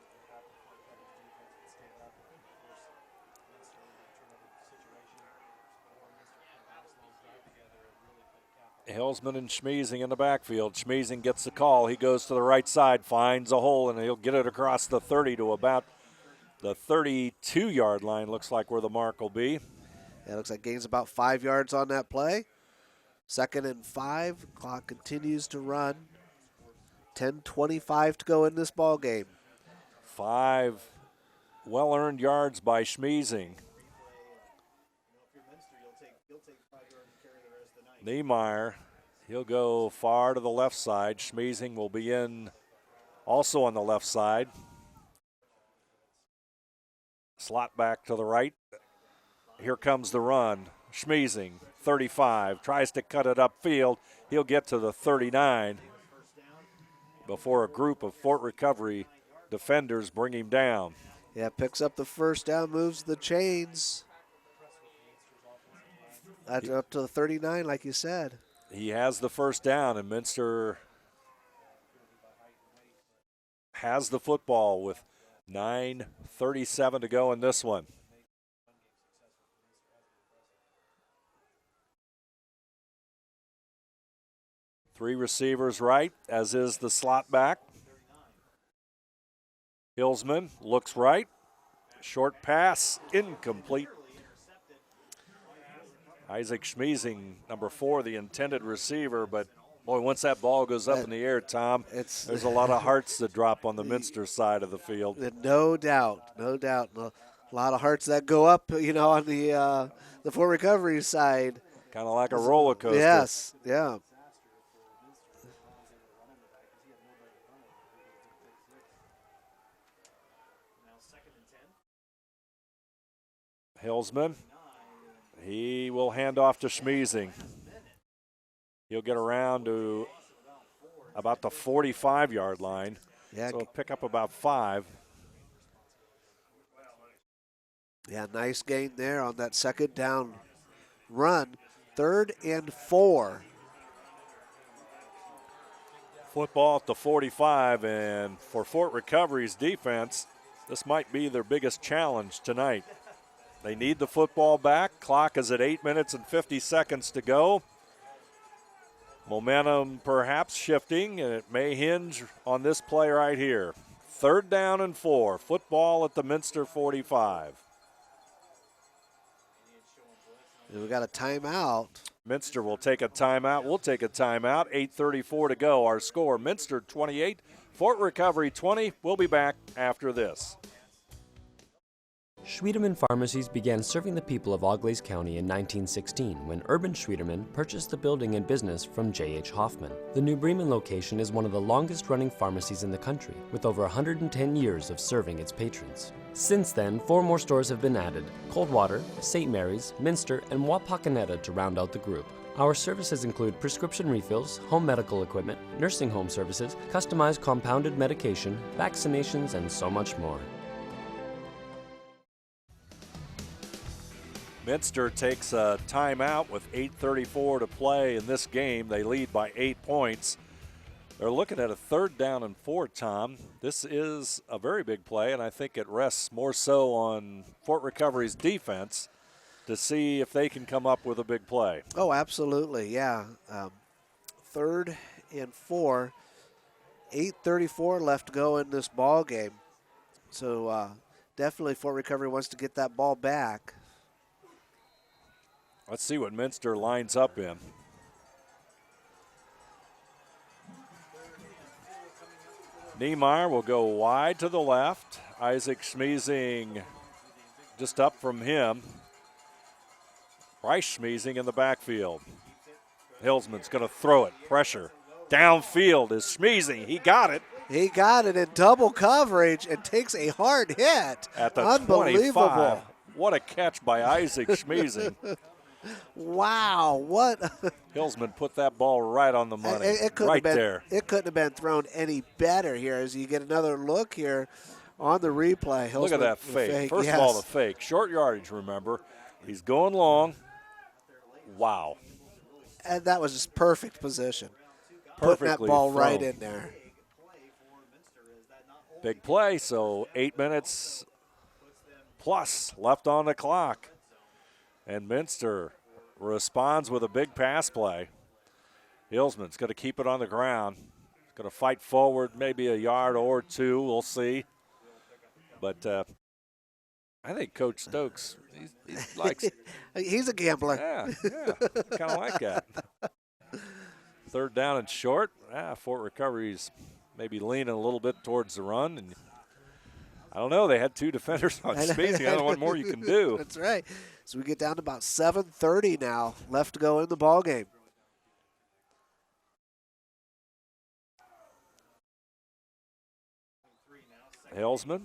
S2: Hillsman and Schmeezing in the backfield. Schmeezing gets the call. He goes to the right side, finds a hole, and he'll get it across the 30 to about the 32-yard line, looks like where the mark will be.
S3: Yeah, it looks like gains about 5 yards on that play. 2nd and 5. Clock continues to run. 10:25 to go in this ball game.
S2: 5 well-earned yards by Schmeezing. Niemeyer, he'll go far to the left side. Schmeezing will be in also on the left side. Slot back to the right. Here comes the run. Schmeezing, 35, tries to cut it upfield. He'll get to the 39 before a group of Fort Recovery defenders bring him down.
S3: Yeah, picks up the first down, moves the chains. Up to the 39, like you said.
S2: He has the first down, and Minster has the football with 9:37 to go in this one. Three receivers right, as is the slot back. Hillsman looks right. Short pass, incomplete. Isaac Schmeezing, number 4, the intended receiver, but boy, once that ball goes up in the air, Tom, there's a lot of hearts that drop on the Minster side of the field.
S3: No doubt, no doubt. A lot of hearts that go up, on the Fort Recovery side.
S2: Kind of like a roller coaster.
S3: Yes, yeah.
S2: Hillsman, he will hand off to Schmeezing. He'll get around to about the 45-yard line.
S3: Yeah.
S2: So he'll pick up about 5.
S3: Yeah, nice gain there on that second down run. 3rd and 4.
S2: Football at the 45, and for Fort Recovery's defense, this might be their biggest challenge tonight. They need the football back. Clock is at 8 minutes and 50 seconds to go. Momentum perhaps shifting, and it may hinge on this play right here. 3rd down and 4. Football at the Minster 45.
S3: And we got a timeout.
S2: Minster will take a timeout. We'll take a timeout. 8:34 to go. Our score, Minster 28, Fort Recovery 20. We'll be back after this.
S1: Schwiedemann Pharmacies began serving the people of Auglaize County in 1916 when Urban Schwiedemann purchased the building and business from J.H. Hoffman. The New Bremen location is one of the longest-running pharmacies in the country, with over 110 years of serving its patrons. Since then, 4 more stores have been added: Coldwater, St. Mary's, Minster, and Wapakoneta to round out the group. Our services include prescription refills, home medical equipment, nursing home services, customized compounded medication, vaccinations, and so much more.
S2: Minster takes a timeout with 8:34 to play in this game. They lead by 8 points. They're looking at a 3rd down and 4, Tom. This is a very big play, and I think it rests more so on Fort Recovery's defense to see if they can come up with a big play.
S3: Oh, absolutely, yeah. 3rd and 4, 8:34 left to go in this ball game. So definitely Fort Recovery wants to get that ball back.
S2: Let's see what Minster lines up in. Niemeyer will go wide to the left. Isaac Schmeezing just up from him. Bryce Schmeezing in the backfield. Hillsman's going to throw it. Pressure. Downfield is Schmeezing. He got it.
S3: He got it in double coverage and takes a hard hit.
S2: At the
S3: Unbelievable.
S2: 25. What a catch by Isaac Schmeezing.
S3: Wow, what?
S2: Hillsman put that ball right on the money,
S3: It couldn't
S2: right
S3: have been,
S2: there.
S3: It couldn't have been thrown any better here as you get another look here on the replay.
S2: Look at
S3: Hillsman,
S2: that fake. First
S3: yes.
S2: of all, the fake. Short yardage, remember. He's going long. Wow.
S3: And that was just perfect position.
S2: Perfectly
S3: Putting that ball
S2: thrown.
S3: right in there.
S2: Big play, so 8 minutes plus left on the clock. And Minster responds with a big pass play. Hillsman's going to keep it on the ground. Going to fight forward, maybe a yard or 2. We'll see. But I think Coach Stokes, he likes.
S3: He's a gambler.
S2: Yeah, kind of like that. 3rd down and short. Fort Recovery's maybe leaning a little bit towards the run. And I don't know. They had 2 defenders on Schmeezing. I don't know what more you can do.
S3: That's right. So we get down to about 7:30 now left to go in the ball game.
S2: Hillsman.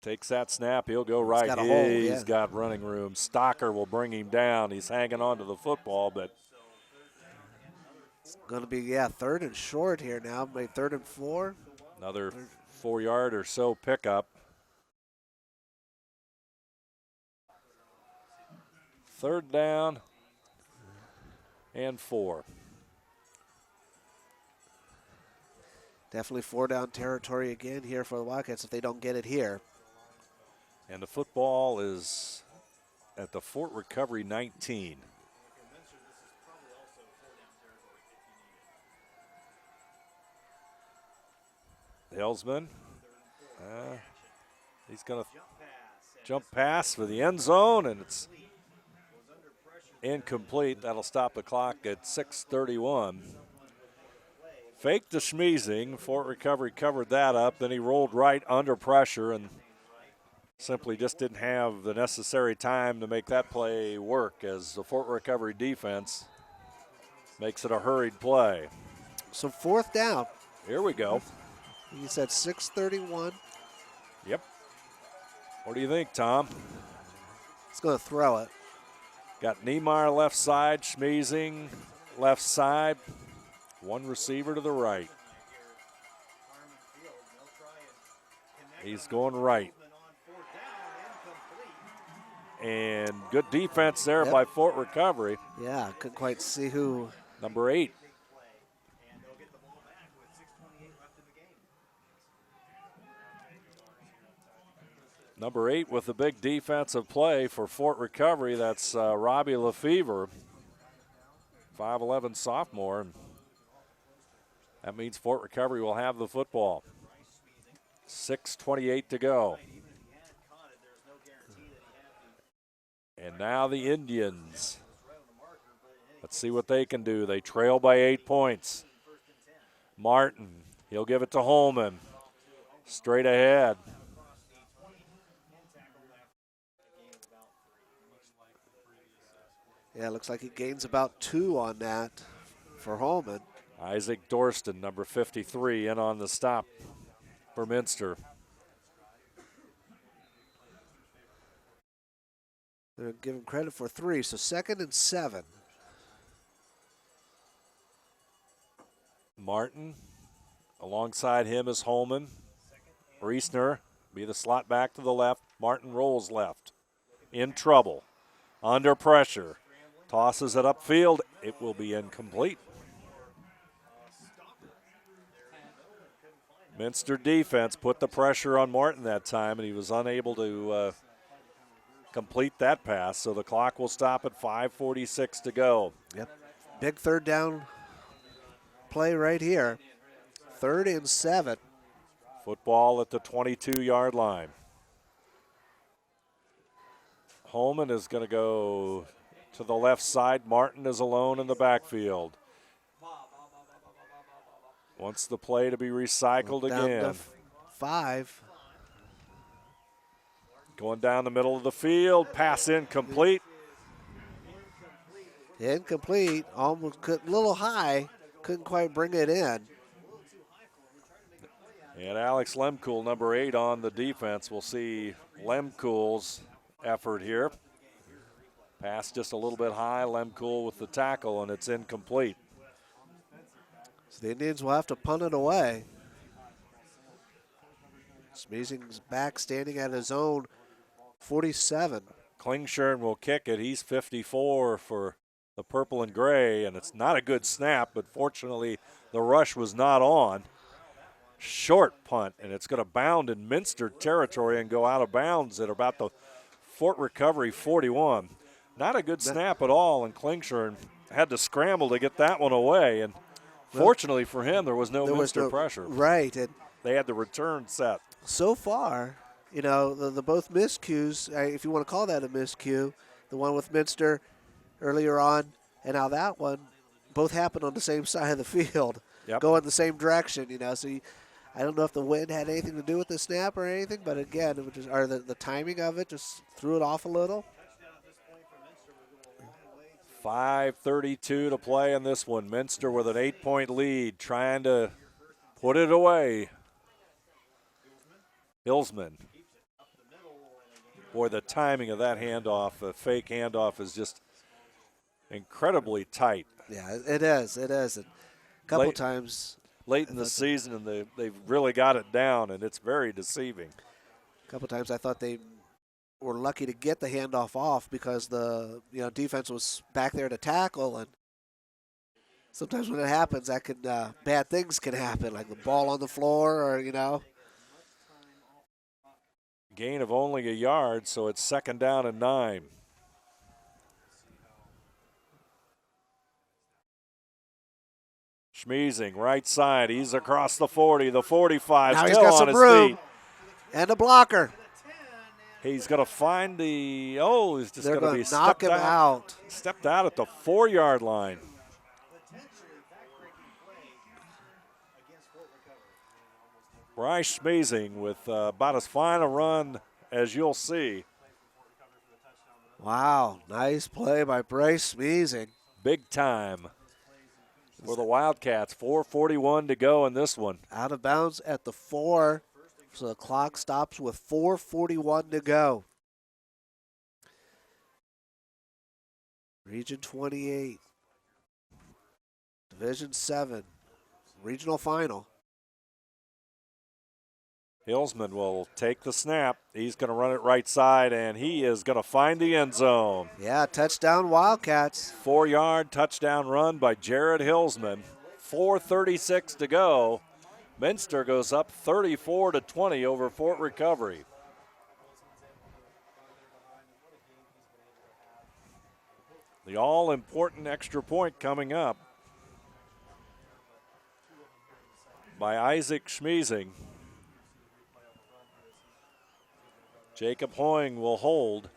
S2: Takes that snap. He'll go right. He's got running room. Stocker will bring him down. He's hanging on to the football, but
S3: it's going to be, 3rd and short here now. Maybe 3rd and 4.
S2: Another 4-yard or so pickup. 3rd down and 4.
S3: Definitely 4-down territory again here for the Wildcats if they don't get it here.
S2: And the football is at the Fort Recovery 19. Hillsman. He's going to jump pass for the end zone, and it's incomplete. That'll stop the clock at 6:31. Fake to Schmeezing. Fort Recovery covered that up. Then he rolled right under pressure and simply just didn't have the necessary time to make that play work as the Fort Recovery defense makes it a hurried play.
S3: So 4th down.
S2: Here we go.
S3: You said 6:31.
S2: Yep. What do you think, Tom?
S3: He's going to throw it.
S2: Got Niemeyer left side, Schmeezing left side. One receiver to the right. He's going right. And good defense there by Fort Recovery.
S3: Yeah, couldn't quite see who.
S2: Number 8. Number 8 with the big defensive play for Fort Recovery. That's Robbie Lefevre, 5'11" sophomore. That means Fort Recovery will have the football. 6:28 to go. And now the Indians. Let's see what they can do. They trail by 8 points. Martin He'll give it to Holman. Straight ahead.
S3: Yeah, looks like he gains about 2 on that for Holman.
S2: Isaac Dorston, number 53, in on the stop for Minster.
S3: They're going to give him credit for 3, so 2nd and 7.
S2: Martin, alongside him is Holman. Reesner be the slot back to the left. Martin rolls left. In trouble. Under pressure. Tosses it upfield. It will be incomplete. Minster defense put the pressure on Martin that time, and he was unable to complete that pass. So the clock will stop at 5:46 to go.
S3: Yep. Big 3rd down play right here. 3rd and 7.
S2: Football at the 22-yard line. Holman is going to go to the left side. Martin is alone in the backfield. Wants the play to be recycled
S3: down
S2: again.
S3: to 5.
S2: Going down the middle of the field. Pass incomplete.
S3: Incomplete. Almost a little high. Couldn't quite bring it in.
S2: And Alex Lemkool, number 8 on the defense. We'll see Lemkool's effort here. Pass just a little bit high. Lemkool with the tackle, and it's incomplete.
S3: So the Indians will have to punt it away. Smeezing's back, standing at his own 47.
S2: Klingshirn will kick it. He's 54 for the purple and gray, and it's not a good snap, but fortunately the rush was not on. Short punt, and it's going to bound in Minster territory and go out of bounds at about the Fort Recovery 41. Not a good snap at all, and Klingshirn had to scramble to get that one away, and fortunately for him, there was no Minster pressure.
S3: Right. And
S2: they had the return set.
S3: So far, you know, the both miscues, if you want to call that a miscue, the one with Minster earlier on, and now that one, both happened on the same side of the field, going the same direction, you know. So I don't know if the wind had anything to do with the snap or anything, but again, it was just, or the timing of it just threw it off a little.
S2: 5:32 to play in this one. Minster with an 8-point lead, trying to put it away. Hillsman. Boy, the timing of that handoff, a fake handoff, is just incredibly tight.
S3: Yeah, it is. It is. And a couple times.
S2: Late in the season, and they've really got it down, and it's very deceiving.
S3: A couple times I thought they were lucky to get the handoff off because the defense was back there to tackle, and sometimes when it happens, that can bad things can happen, like the ball on the floor, or
S2: Gain of only a yard, so it's 2nd down and 9. Schmeezing, right side. He's across the 40, the 45,
S3: now
S2: still
S3: he's got
S2: on
S3: some
S2: his
S3: room.
S2: feet.
S3: And a blocker.
S2: He's going to find he's just going to be
S3: knock him out.
S2: Stepped out at the 4-yard line. Bryce Schmeezing with about as fine a run as you'll see.
S3: Wow, nice play by Bryce Schmeezing.
S2: Big time for the Wildcats. 4:41 to go in this one.
S3: Out of bounds at the 4, so the clock stops with 4:41 to go. Region 28, Division 7, regional final.
S2: Hillsman will take the snap. He's going to run it right side, and he is going to find the end zone.
S3: Yeah, touchdown Wildcats.
S2: 4-yard touchdown run by Jared Hillsman. 4:36 to go. Minster goes up 34-20 over Fort Recovery. The all-important extra point coming up by Isaac Schmeezing. Jacob Hoying will hold.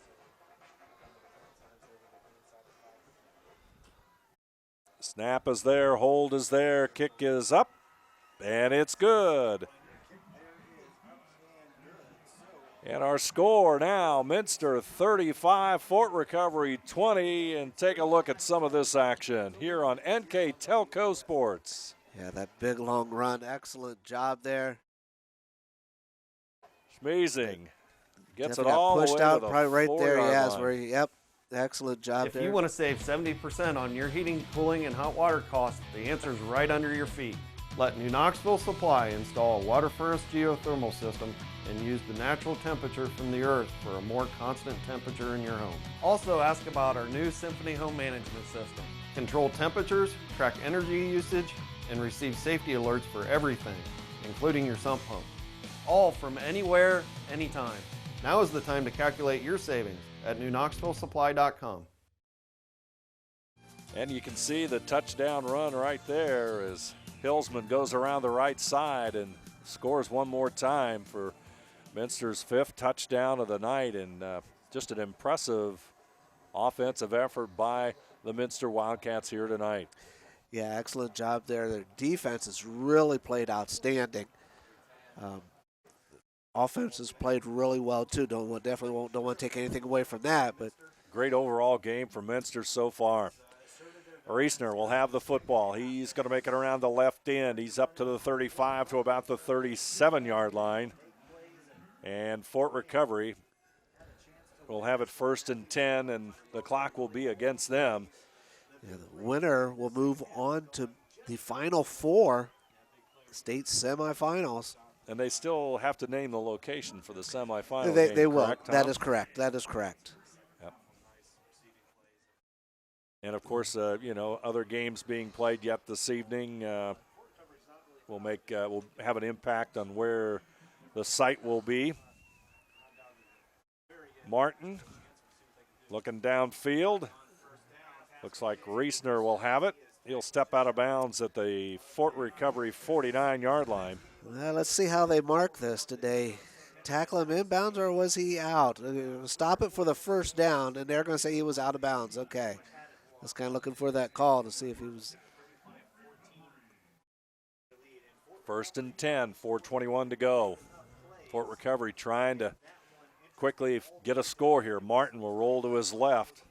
S2: Snap is there, hold is there, kick is up. And it's good. And our score now, Minster 35, Fort Recovery 20. And take a look at some of this action here on NKTelco Sports.
S3: Yeah, that big long run, excellent job there.
S2: Schmeezing gets
S3: Definitely
S2: it all
S3: got pushed
S2: the way
S3: out,
S2: to the
S3: probably right there.
S2: 4-yard
S3: Yes,
S2: line.
S3: where yep, excellent job
S5: If
S3: there.
S5: you want to save 70% on your heating, cooling, and hot water costs, the answer is right under your feet. Let New Knoxville Supply install a water furnace geothermal system and use the natural temperature from the earth for a more constant temperature in your home. Also ask about our new Symphony home management system. Control temperatures, track energy usage, and receive safety alerts for everything, including your sump pump. All from anywhere, anytime. Now is the time to calculate your savings at newknoxvillesupply.com.
S2: And you can see the touchdown run right there as Hillsman goes around the right side and scores one more time for Minster's 5th touchdown of the night. And just an impressive offensive effort by the Minster Wildcats here tonight.
S3: Yeah, excellent job there. Their defense has really played outstanding. Offense has played really well too. Don't want to take anything away from that, but
S2: great overall game for Minster so far. Reisner will have the football. He's going to make it around the left end. He's up to the 35 to about the 37-yard line. And Fort Recovery will have it 1st and 10, and the clock will be against them.
S3: yeah, the winner will move on to the Final Four state semifinals.
S2: And they still have to name the location for the semifinal
S3: They
S2: game,
S3: will.
S2: correct, Tom?
S3: That is correct. That is correct.
S2: Yep. And, of course, other games being played yet this evening will have an impact on where the site will be. Martin looking downfield. Looks like Reisner will have it. He'll step out of bounds at the Fort Recovery 49-yard line.
S3: Well, let's see how they mark this. Did they tackle him inbounds or was he out? Stop it for the first down, and they're going to say he was out of bounds. Okay. I was kind of looking for that call to see if he was.
S2: 1st and 10, 4:21 to go. Fort Recovery trying to quickly get a score here. Martin will roll to his left.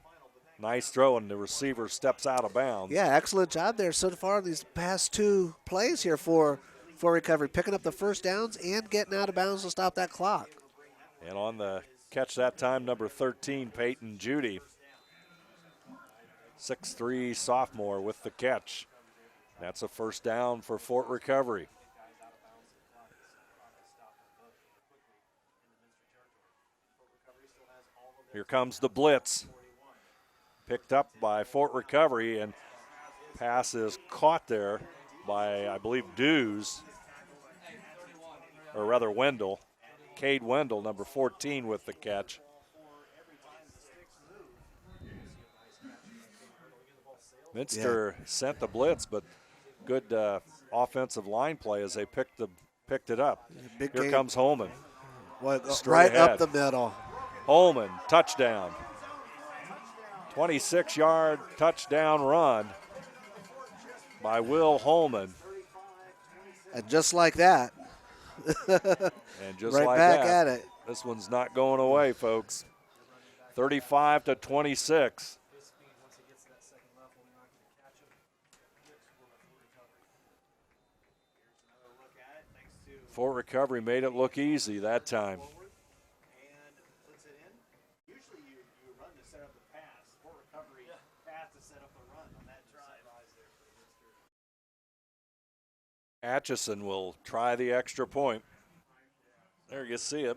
S2: Nice throw, and the receiver steps out of bounds.
S3: Yeah, excellent job there so far these past 2 plays here for Recovery, picking up the first downs and getting out of bounds to stop that clock.
S2: And on the catch that time, number 13, Peyton Judy. 6'3" sophomore with the catch. That's a first down for Fort Recovery. Here comes the blitz. Picked up by Fort Recovery, and pass is caught there by, I believe, Dews, or rather Wendell. Cade Wendell, number 14, with the catch. Minster sent the blitz, but good offensive line play as they picked it up.
S3: Big
S2: Here
S3: game.
S2: comes Holman.
S3: Right
S2: ahead.
S3: up the middle.
S2: Holman, touchdown. 26-yard touchdown run by Will Holman.
S3: And just like that.
S2: And just
S3: right
S2: like
S3: back
S2: that,
S3: at it.
S2: This one's not going away, folks. 35-26. Fort Recovery made it look easy that time. Atchison will try the extra point. There you see it.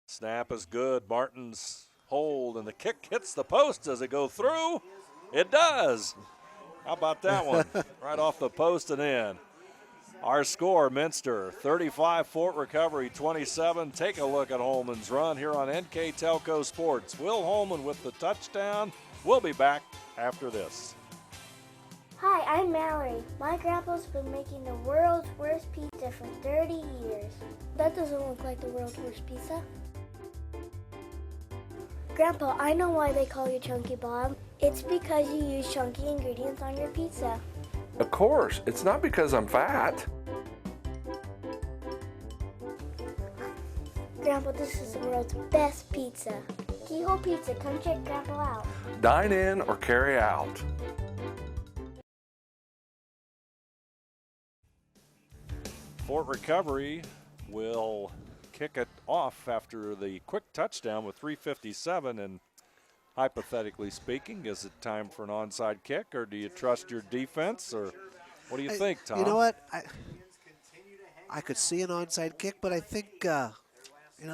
S2: Snap is good. Martin's hold, and the kick hits the post. Does it go through? It does. How about that one? Right off the post and in. Our score, Minster 35, Fort Recovery 27. Take a look at Holman's run here on NKTelco Sports. Will Holman with the touchdown. We'll be back after this.
S6: Hi, I'm Mallory. My grandpa's been making the world's worst pizza for 30 years. That doesn't look like the world's worst pizza. Grandpa, I know why they call you Chunky Bob. It's because you use chunky ingredients on your pizza.
S7: Of course, it's not because I'm fat.
S6: Grandpa, this is the world's best pizza. Keyhole Pizza, come check Grandpa out.
S7: Dine in or carry out.
S2: Fort Recovery will kick it off after the quick touchdown with 3:57, and hypothetically speaking, is it time for an onside kick, or do you trust your defense, or what do you think, Tom?
S3: You know what? I could see an onside kick, but I think, the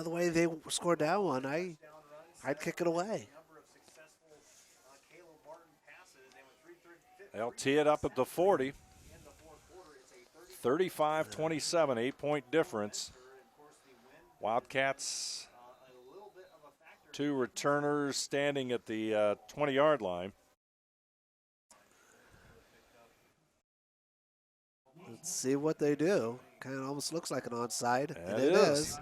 S3: way they scored that one, I'd kick it away.
S2: They'll tee it up at the 40. 35-27, 8-point difference. Wildcats, 2 returners standing at the 20-yard line.
S3: Let's see what they do. Kind of almost looks like an onside, and
S2: it is.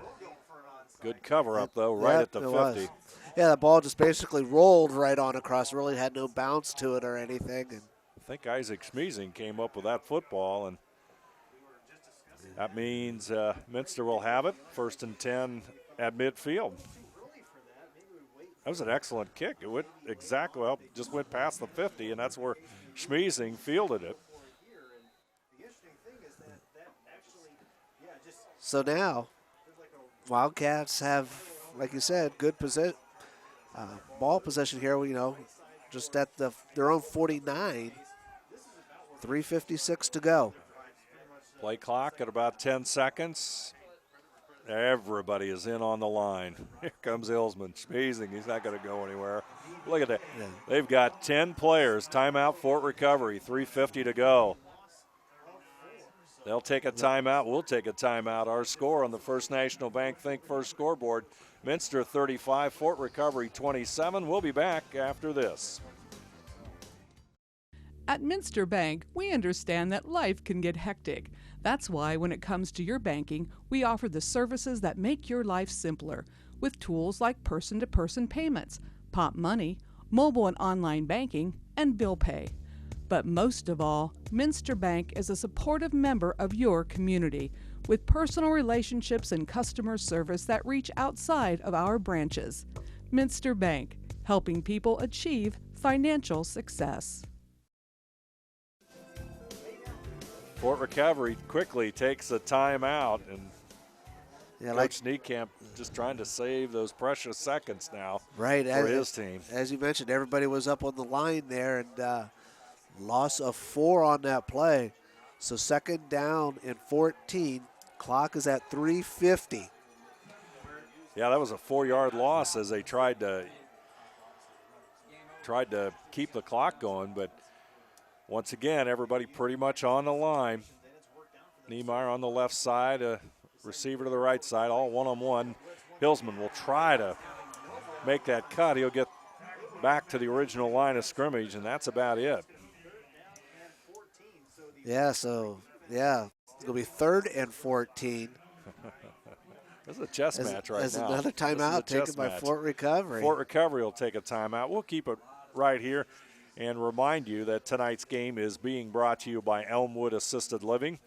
S2: Good cover up, though, right at the 50.
S3: Was. Yeah, the ball just basically rolled right on across. Really had no bounce to it or anything. And
S2: I think Isaac Schmeezing came up with that football, and that means Minster will have it. 1st and 10 at midfield. That was an excellent kick. It went exactly, well, just went past the 50, and that's where Schmeezing fielded it.
S3: So now, Wildcats have, like you said, good ball possession here. Just at their own 49. 3:56 to go.
S2: Play clock at about 10 seconds. Everybody is in on the line. Here comes Ilsman. Schmeezing. He's not going to go anywhere. Look at that. Yeah. They've got 10 players. Timeout, Fort Recovery. 3:50 to go. They'll take a timeout. We'll take a timeout. Our score on the First National Bank Think First scoreboard, Minster 35, Fort Recovery 27. We'll be back after this.
S8: At Minster Bank, we understand that life can get hectic. That's why when it comes to your banking, we offer the services that make your life simpler with tools like person-to-person payments, Pop Money, mobile and online banking, and bill pay. But most of all, Minster Bank is a supportive member of your community with personal relationships and customer service that reach outside of our branches. Minster Bank, helping people achieve financial success.
S2: Fort Recovery quickly takes a timeout, and Coach Niekamp just trying to save those precious seconds now for his team.
S3: As you mentioned, everybody was up on the line there, and loss of 4 on that play. So 2nd down and 14. Clock is at 3:50.
S2: Yeah, that was a 4-yard loss as they tried to keep the clock going, but once again, everybody pretty much on the line. Niemeyer on the left side, a receiver to the right side, all one-on-one. Hilsman will try to make that cut. He'll get back to the original line of scrimmage, and that's about it.
S3: Yeah, it's going to be 3rd and 14.
S2: This is a chess match right now.
S3: As another timeout taken by Fort Recovery.
S2: Fort Recovery will take a timeout. We'll keep it right here and remind you that tonight's game is being brought to you by Elmwood Assisted Living,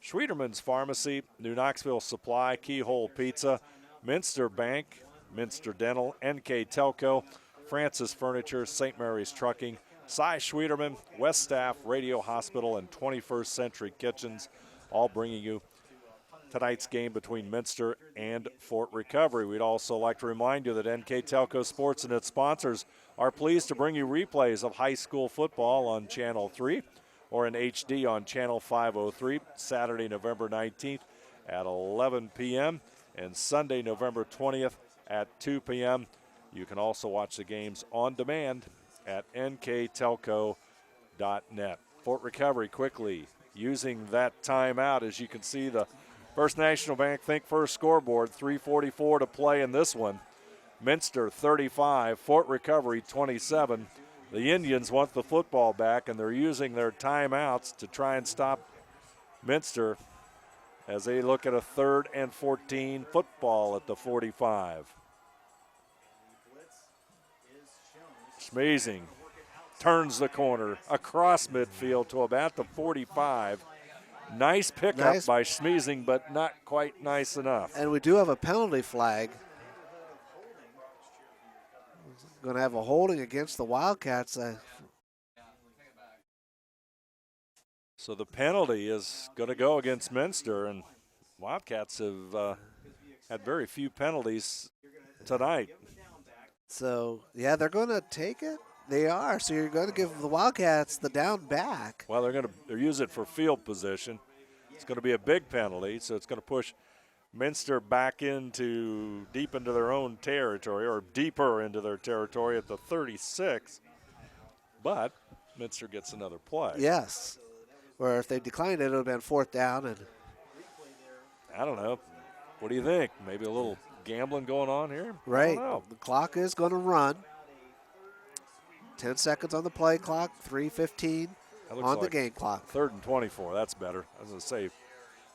S2: Schwieterman's Pharmacy, New Knoxville Supply, Keyhole Pizza, Minster Bank, Minster Dental, NKTelco, Francis Furniture, St. Mary's Trucking, Cy Schwieterman, West Staff, Radio Hospital, and 21st Century Kitchens, all bringing you tonight's game between Minster and Fort Recovery. We'd also like to remind you that NKTelco Sports and its sponsors are pleased to bring you replays of high school football on Channel 3 or in HD on Channel 503, Saturday, November 19th at 11 p.m. and Sunday, November 20th at 2 p.m. You can also watch the games on demand at nktelco.net. Fort Recovery quickly using that timeout. As you can see, the First National Bank Think First scoreboard, 3:44 to play in this one. Minster 35, Fort Recovery 27. The Indians want the football back, and they're using their timeouts to try and stop Minster as they look at a 3rd and 14 football at the 45. Schmeezing turns the corner across midfield to about the 45. Nice pickup by Schmeezing, but not quite nice enough.
S3: And we do have a penalty flag. Going to have a holding against the Wildcats.
S2: So the penalty is going to go against Minster, and Wildcats have had very few penalties tonight.
S3: So, yeah, they're going to take it. They are. So you're going to give the Wildcats the down back.
S2: Well, they're use it for field position. It's going to be a big penalty, so it's going to push Minster back deep into their own territory, or deeper into their territory at the 36. But Minster gets another play.
S3: Yes. Or if they declined it, it would have been 4th down. And
S2: I don't know. What do you think? Maybe a little gambling going on here?
S3: Right.
S2: I don't know.
S3: The clock is going to run. 10 seconds on the play clock, 3:15 on the game clock.
S2: 3rd and 24. That's better. I was going to say,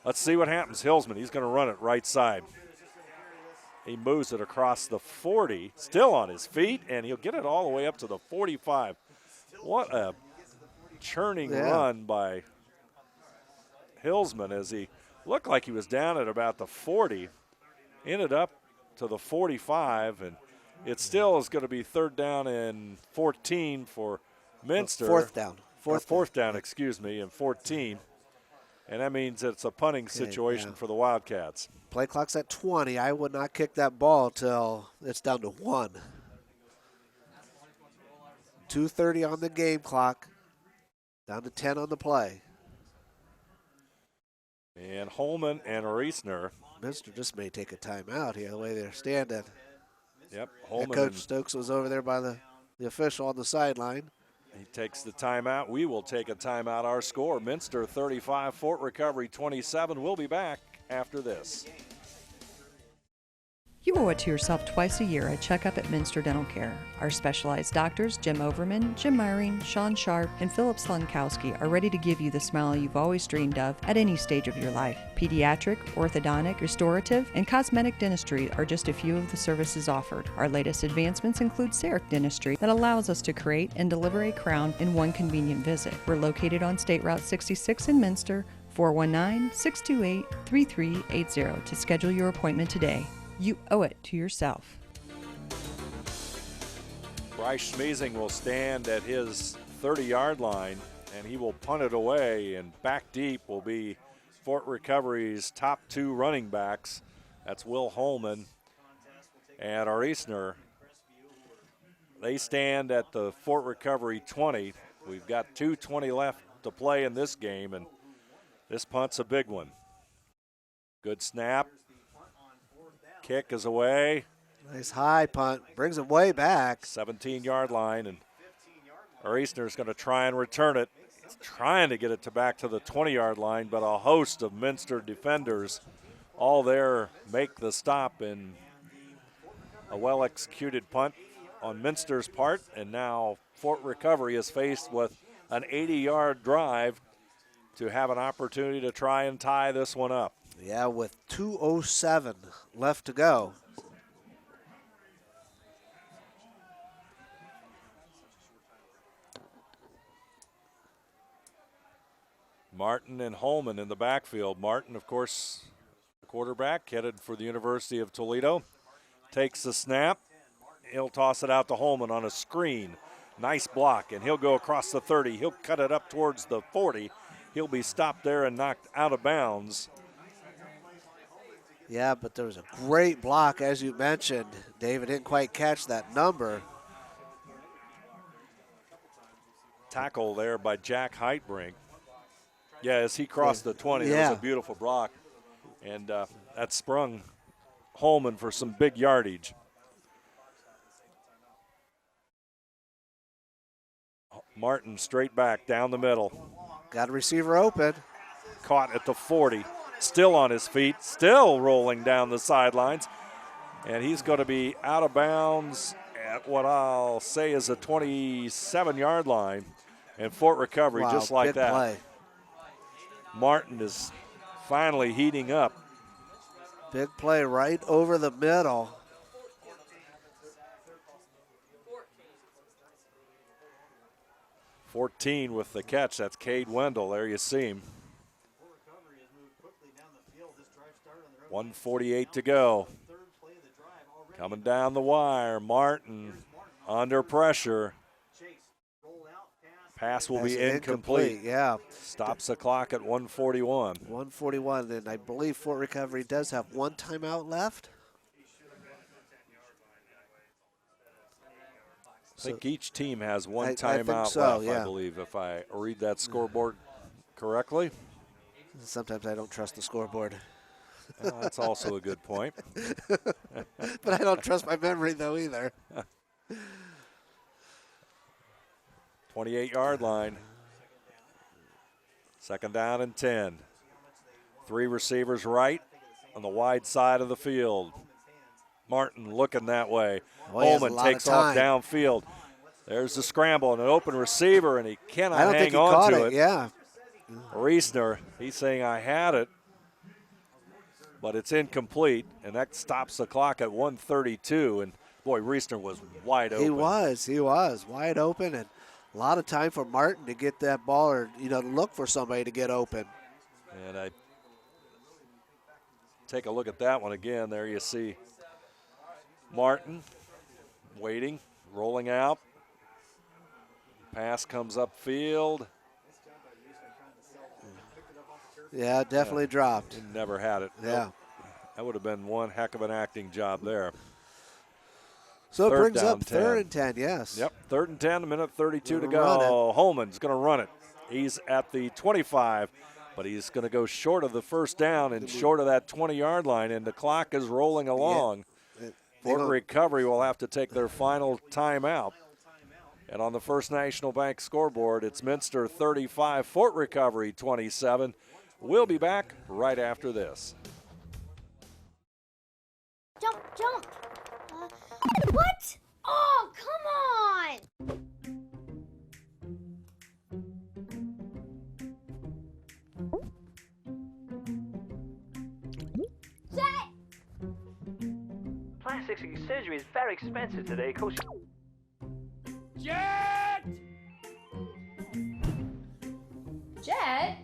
S2: let's see what happens. Hillsman, he's going to run it right side. He moves it across the 40, still on his feet, and he'll get it all the way up to the 45. What a churning run by Hillsman, as he looked like he was down at about the 40, ended up to the 45, and it still is going to be 3rd down and 14 for Minster.
S3: 4th down.
S2: Fourth down, excuse me, and 14. And that means it's a punting situation for the Wildcats.
S3: Play clock's at 20. I would not kick that ball till it's down to 1. 2:30 on the game clock. Down to 10 on the play.
S2: And Holman and Reisner.
S3: Minster just may take a timeout here, the way they're standing.
S2: Yep,
S3: Holman. Coach Stokes was over there by the official on the sideline.
S2: He takes the timeout. We will take a timeout. Our score, Minster 35, Fort Recovery 27. We'll be back after this.
S9: You owe it to yourself twice a year a checkup at Minster Dental Care. Our specialized doctors, Jim Overman, Jim Myring, Sean Sharp, and Philip Slunkowski, are ready to give you the smile you've always dreamed of at any stage of your life. Pediatric, orthodontic, restorative, and cosmetic dentistry are just a few of the services offered. Our latest advancements include CEREC dentistry that allows us to create and deliver a crown in one convenient visit. We're located on State Route 66 in Minster, 419-628-3380 to schedule your appointment today. You owe it to yourself.
S2: Bryce Schmeezing will stand at his 30-yard line, and he will punt it away, and back deep will be Fort Recovery's top 2 running backs. That's Will Holman and Reisner. They stand at the Fort Recovery 20. We've got 2:20 left to play in this game, and this punt's a big one. Good snap. Kick is away.
S3: Nice high punt. Brings him way back.
S2: 17-yard line, and Reisner's going to try and return it. He's trying to get it back to the 20-yard line, but a host of Minster defenders all there make the stop, and a well-executed punt on Minster's part, and now Fort Recovery is faced with an 80-yard drive to have an opportunity to try and tie this one up.
S3: Yeah, with 2:07 left to go.
S2: Martin and Holman in the backfield. Martin, of course, the quarterback, headed for the University of Toledo. Takes the snap. He'll toss it out to Holman on a screen. Nice block, and he'll go across the 30. He'll cut it up towards the 40. He'll be stopped there and knocked out of bounds.
S3: Yeah, but there was a great block, as you mentioned. David didn't quite catch that number.
S2: Tackle there by Jack Heitbrink. Yeah, as he crossed the 20, There was a beautiful block. And that sprung Holman for some big yardage. Martin straight back down the middle.
S3: Got a receiver open.
S2: Caught at the 40. Still on his feet, still rolling down the sidelines. And he's going to be out of bounds at what I'll say is a 27-yard line. And Fort Recovery, just like that.
S3: Play.
S2: Martin is finally heating up.
S3: Big play right over the middle.
S2: 14 with the catch. That's Cade Wendell. There you see him. 1:48 to go. Coming down the wire. Martin under pressure. Pass will be incomplete.
S3: Yeah.
S2: Stops the clock at 1:41.
S3: 1:41, and I believe Fort Recovery does have one timeout left.
S2: I think each team has one
S3: I
S2: timeout
S3: so,
S2: left,
S3: yeah.
S2: I believe, if I read that scoreboard correctly.
S3: Sometimes I don't trust the scoreboard.
S2: Well, that's also a good point.
S3: But I don't trust my memory, though, either.
S2: 28-yard line. Second down and 10. 3 receivers right on the wide side of the field. Martin looking that way. Holman takes off downfield. There's the scramble and an open receiver, and he cannot hang on to it.
S3: Yeah.
S2: Reisner, he's saying, I had it, but it's incomplete, and that stops the clock at 1:32. And, boy, Reisner was wide open.
S3: He was wide open, and a lot of time for Martin to get that ball or, look for somebody to get open.
S2: And I take a look at that one again. There you see Martin waiting, rolling out. Pass comes upfield.
S3: Yeah, definitely dropped.
S2: He never had it.
S3: Yeah.
S2: Nope. That would have been one heck of an acting job there.
S3: So
S2: Third
S3: it brings
S2: down
S3: up 3rd and 10, yes.
S2: Yep, 3rd and 10, a minute 32 to
S3: Run
S2: go. Holman's going to run it. He's at the 25, but he's going to go short of the first down and short of that 20-yard line, and the clock is rolling along. Fort Recovery will have to take their final timeout. And on the First National Bank scoreboard, it's Minster 35, Fort Recovery 27. We'll be back right after this.
S6: Jump, jump. What? Oh, come on.
S10: Plastic surgery is very expensive today, Coach.
S16: Jet!
S4: Jet?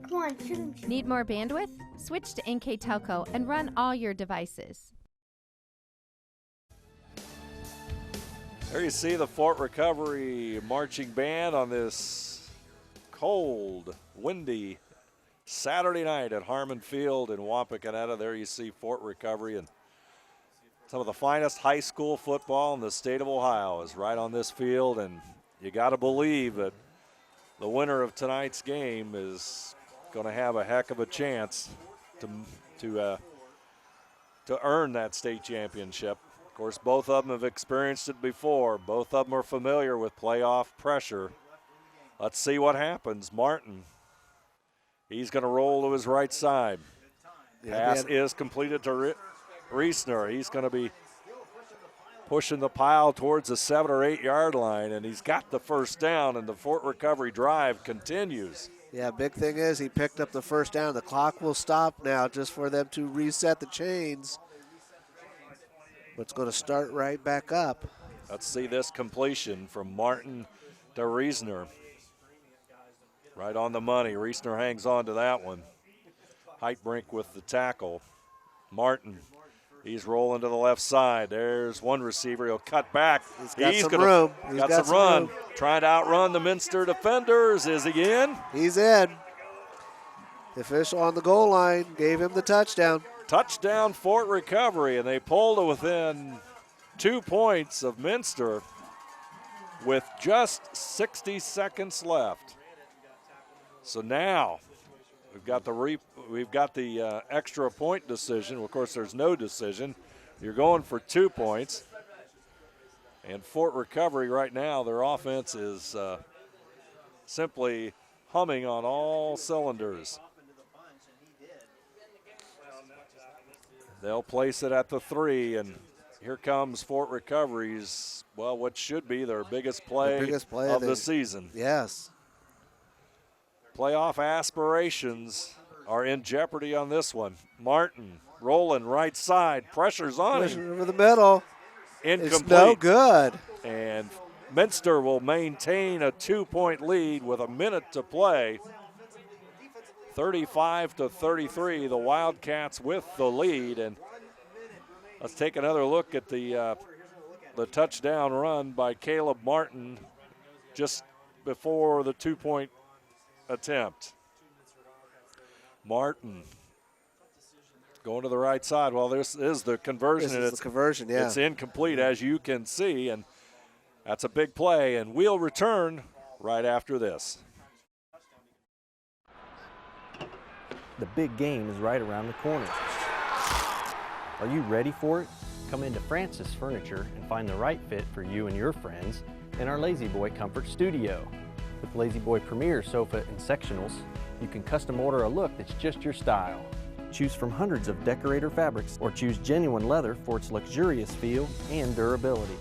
S6: Come on, shoot him.
S4: Need more bandwidth? Switch to NKTelco and run all your devices.
S2: There you see the Fort Recovery marching band on this cold, windy Saturday night at Harmon Field in Wapakoneta. There you see Fort Recovery, and some of the finest high school football in the state of Ohio is right on this field, and you got to believe that the winner of tonight's game is going to have a heck of a chance to earn that state championship. Of course, both of them have experienced it before. Both of them are familiar with playoff pressure. Let's see what happens. Martin, he's going to roll to his right side. Pass is completed to Reisner. He's going to be pushing the pile towards the 7 or 8 yard line, and he's got the first down, and the Fort Recovery drive continues.
S3: Yeah, big thing is he picked up the first down. The clock will stop now just for them to reset the chains. But it's going to start right back up.
S2: Let's see this completion from Martin to Reisner. Right on the money. Reisner hangs on to that one. Heitbrink with the tackle. Martin, he's rolling to the left side. There's one receiver. He'll cut back.
S3: He's got some room.
S2: He's got some run. Room. Trying to outrun the Minster defenders. Is he in?
S3: He's in. The official on the goal line gave him the touchdown.
S2: Touchdown Fort Recovery, and they pulled to within 2 points of Minster with just 60 seconds left. So now we've got the extra point decision. Of course, there's no decision. You're going for 2 points. And Fort Recovery right now, their offense is simply humming on all cylinders. They'll place it at the 3, and here comes Fort Recovery's, well, what should be their biggest play of the season.
S3: Yes.
S2: Playoff aspirations are in jeopardy on this one. Martin rolling right side, pressure's on him.
S3: Over the middle.
S2: Incomplete.
S3: It's no good.
S2: And Minster will maintain a 2-point lead with a minute to play. 35-33, the Wildcats with the lead. And let's take another look at the touchdown run by Caleb Martin just before the 2-point attempt. Martin going to the right side. Well, this is the conversion.
S3: This is the conversion, yeah.
S2: It's incomplete, as you can see, and that's a big play. And we'll return right after this.
S11: The big game is right around the corner. Are you ready for it? Come into Francis Furniture and find the right fit for you and your friends in our Lazy Boy Comfort Studio. With Lazy Boy Premier sofa and sectionals, you can custom order a look that's just your style. Choose from hundreds of decorator fabrics or choose genuine leather for its luxurious feel and durability.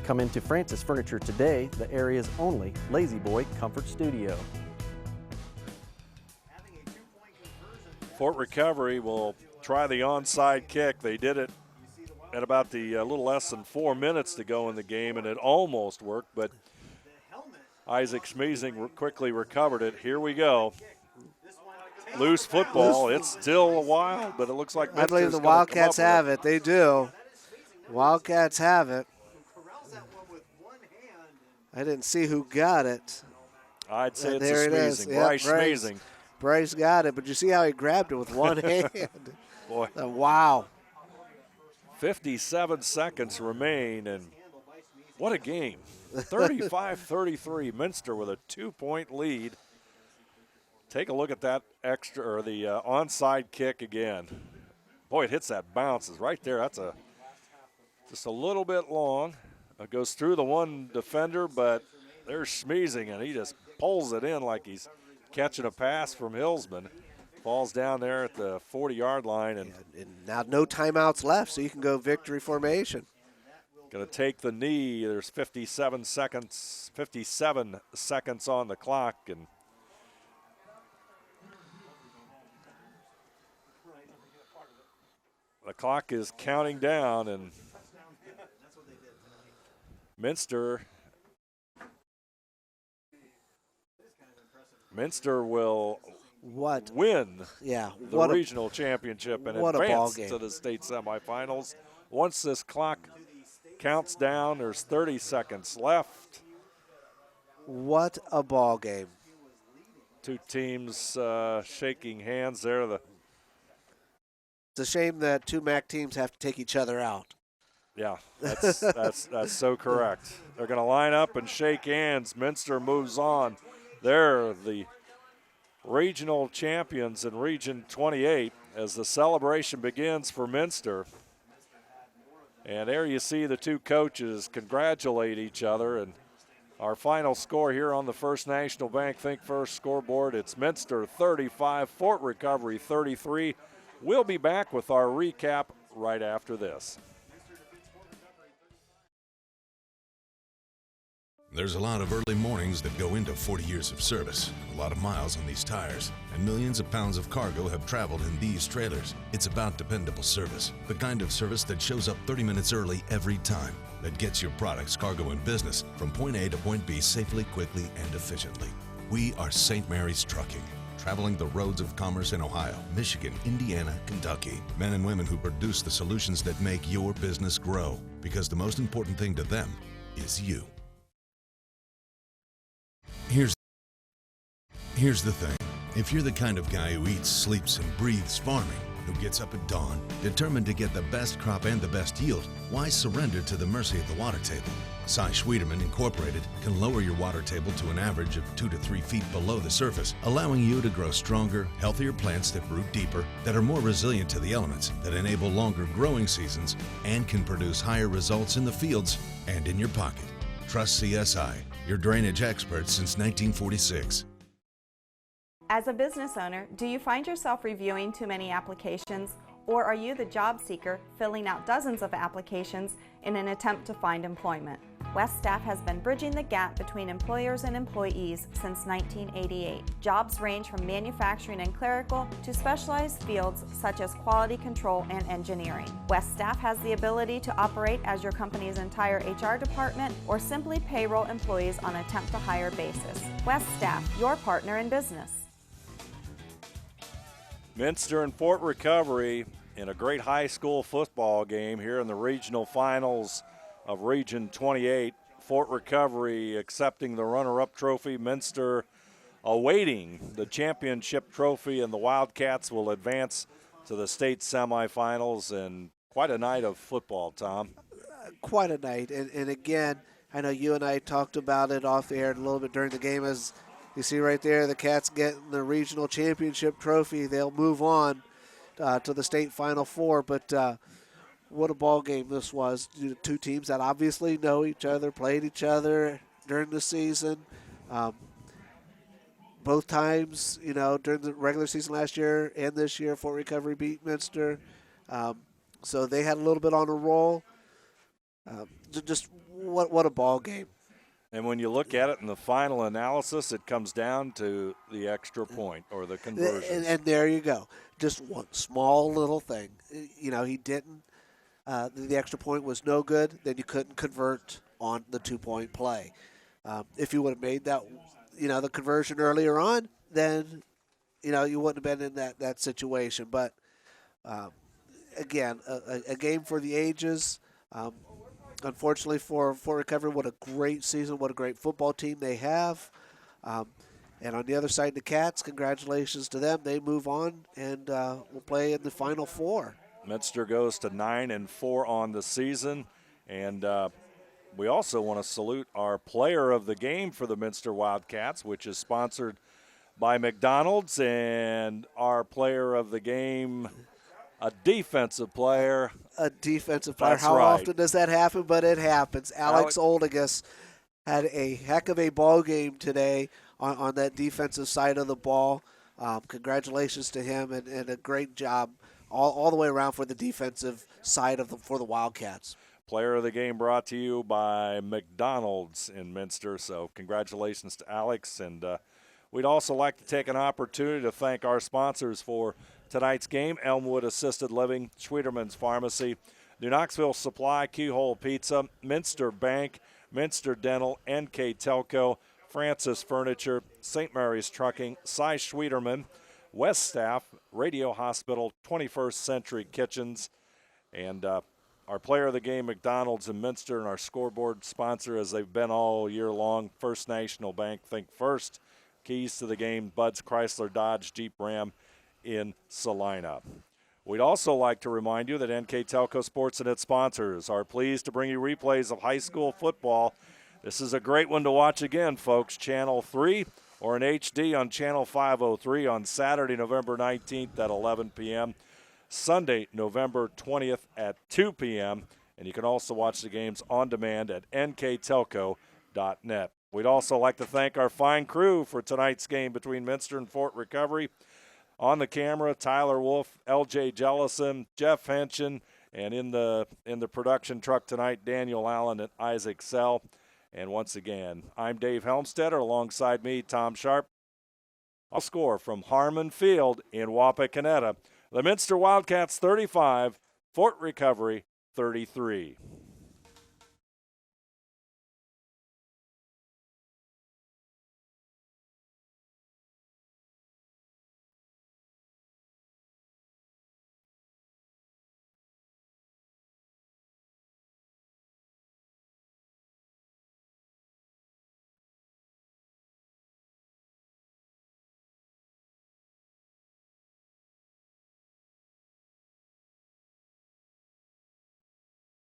S11: Come into Francis Furniture today, the area's only Lazy Boy Comfort Studio.
S2: Fort Recovery will try the onside kick. They did it at about the little less than 4 minutes to go in the game, and it almost worked, but Isaac Schmeezing quickly recovered it. Here we go. Loose football. It's still a while, but it looks like
S3: I believe the Wildcats have it. They do. Wildcats have it. I didn't see who got it.
S2: I'd say it's
S3: there
S2: a
S3: it is.
S2: Schmeezing. Bryce Schmeezing.
S3: Bryce got it, but you see how he grabbed it with one hand?
S2: Boy.
S3: Wow.
S2: 57 seconds remain, and what a game. 35-33, Minster with a 2-point lead. Take a look at that extra, or the onside kick again. Boy, it hits that bounce. It's right there. That's just a little bit long. It goes through the one defender, but there's Schmeezing, and he just pulls it in like he's catching a pass from Hillsman. Falls down there at the 40-yard line. And
S3: now no timeouts left, so you can go victory formation.
S2: Going to take the knee. There's 57 seconds on the clock. And the clock is counting down, and Minster will win the regional championship and advance to the state semifinals. Once this clock counts down, there's 30 seconds left.
S3: What a ball game.
S2: Two teams shaking hands there.
S3: It's a shame that two MAC teams have to take each other out.
S2: Yeah, that's so correct. They're going to line up and shake hands. Minster moves on. They're the regional champions in Region 28 as the celebration begins for Minster. And there you see the two coaches congratulate each other. And our final score here on the First National Bank Think First scoreboard, it's Minster 35, Fort Recovery 33. We'll be back with our recap right after this.
S12: There's a lot of early mornings that go into 40 years of service, a lot of miles on these tires, and millions of pounds of cargo have traveled in these trailers. It's about dependable service, the kind of service that shows up 30 minutes early every time, that gets your products, cargo, and business from point A to point B safely, quickly, and efficiently. We are St. Mary's Trucking, traveling the roads of commerce in Ohio, Michigan, Indiana, Kentucky. Men and women who produce the solutions that make your business grow, because the most important thing to them is you. Here's the thing. If you're the kind of guy who eats, sleeps, and breathes farming, who gets up at dawn, determined to get the best crop and the best yield, why surrender to the mercy of the water table? Cy Schwieterman Incorporated can lower your water table to an average of 2 to 3 feet below the surface, allowing you to grow stronger, healthier plants that root deeper, that are more resilient to the elements, that enable longer growing seasons, and can produce higher results in the fields and in your pocket. Trust CSI, your drainage experts since 1946.
S13: As a business owner, do you find yourself reviewing too many applications, or are you the job seeker filling out dozens of applications in an attempt to find employment? West staff has been bridging the gap between employers and employees since 1988. Jobs range from manufacturing and clerical to specialized fields such as quality control and engineering. West staff has the ability to operate as your company's entire HR department or simply payroll employees on a temp to hire basis. West staff, your partner in business.
S2: Minster and Fort Recovery in a great high school football game here in the regional finals of Region 28. Fort Recovery accepting the runner-up trophy. Minster awaiting the championship trophy, and the Wildcats will advance to the state semifinals. And quite a night of football, Tom.
S3: Quite a night. And again, I know you and I talked about it off the air a little bit during the game. As you see right there, the Cats getting the regional championship trophy. They'll move on to the state Final Four. But what a ball game this was. Two teams that obviously know each other, played each other during the season. Both times, during the regular season last year and this year, Fort Recovery beat Minster. So they had a little bit on a roll. Just what a ball game.
S2: And when you look at it in the final analysis, it comes down to the extra point or the conversion.
S3: And there you go. Just one small little thing. He didn't. The extra point was no good. Then you couldn't convert on the 2-point play. If you would have made that, the conversion earlier on, then, you wouldn't have been in that situation. But, again, a game for the ages. Unfortunately for Fort Recovery, what a great season, what a great football team they have. And on the other side, the Cats, congratulations to them. They move on and will play in the Final Four.
S2: Minster goes to 9-4 on the season. And we also want to salute our player of the game for the Minster Wildcats, which is sponsored by McDonald's. And our player of the game, a defensive player.
S3: A defensive player.
S2: That's
S3: How
S2: right.
S3: often does that happen? But it happens. Alex Oldigus had a heck of a ball game today on that defensive side of the ball. Congratulations to him and a great job all the way around for the defensive side for the Wildcats.
S2: Player of the game brought to you by McDonald's in Minster. So congratulations to Alex. And we'd also like to take an opportunity to thank our sponsors for tonight's game: Elmwood Assisted Living, Schwieterman's Pharmacy, New Knoxville Supply, Keyhole Pizza, Minster Bank, Minster Dental, NKTelco, Francis Furniture, St. Mary's Trucking, Cy Schwieterman, West Staff, Radio Hospital, 21st Century Kitchens, and our player of the game, McDonald's in Minster, and our scoreboard sponsor, as they've been all year long, First National Bank. Think first. Keys to the game, Bud's Chrysler Dodge Jeep Ram in Salina. We'd also like to remind you that NKTelco Sports and its sponsors are pleased to bring you replays of high school football. This is a great one to watch again, folks. Channel 3 or in HD on Channel 503 on Saturday, November 19th at 11 p.m., Sunday, November 20th at 2 p.m., and you can also watch the games on demand at nktelco.net. We'd also like to thank our fine crew for tonight's game between Minster and Fort Recovery. On the camera, Tyler Wolf, L.J. Jellison, Jeff Henshin, and in the production truck tonight, Daniel Allen and Isaac Sell. And once again, I'm Dave Helmstetter. Alongside me, Tom Sharp. I'll score from Harmon Field in Wapakoneta. The Minster Wildcats 35, Fort Recovery 33.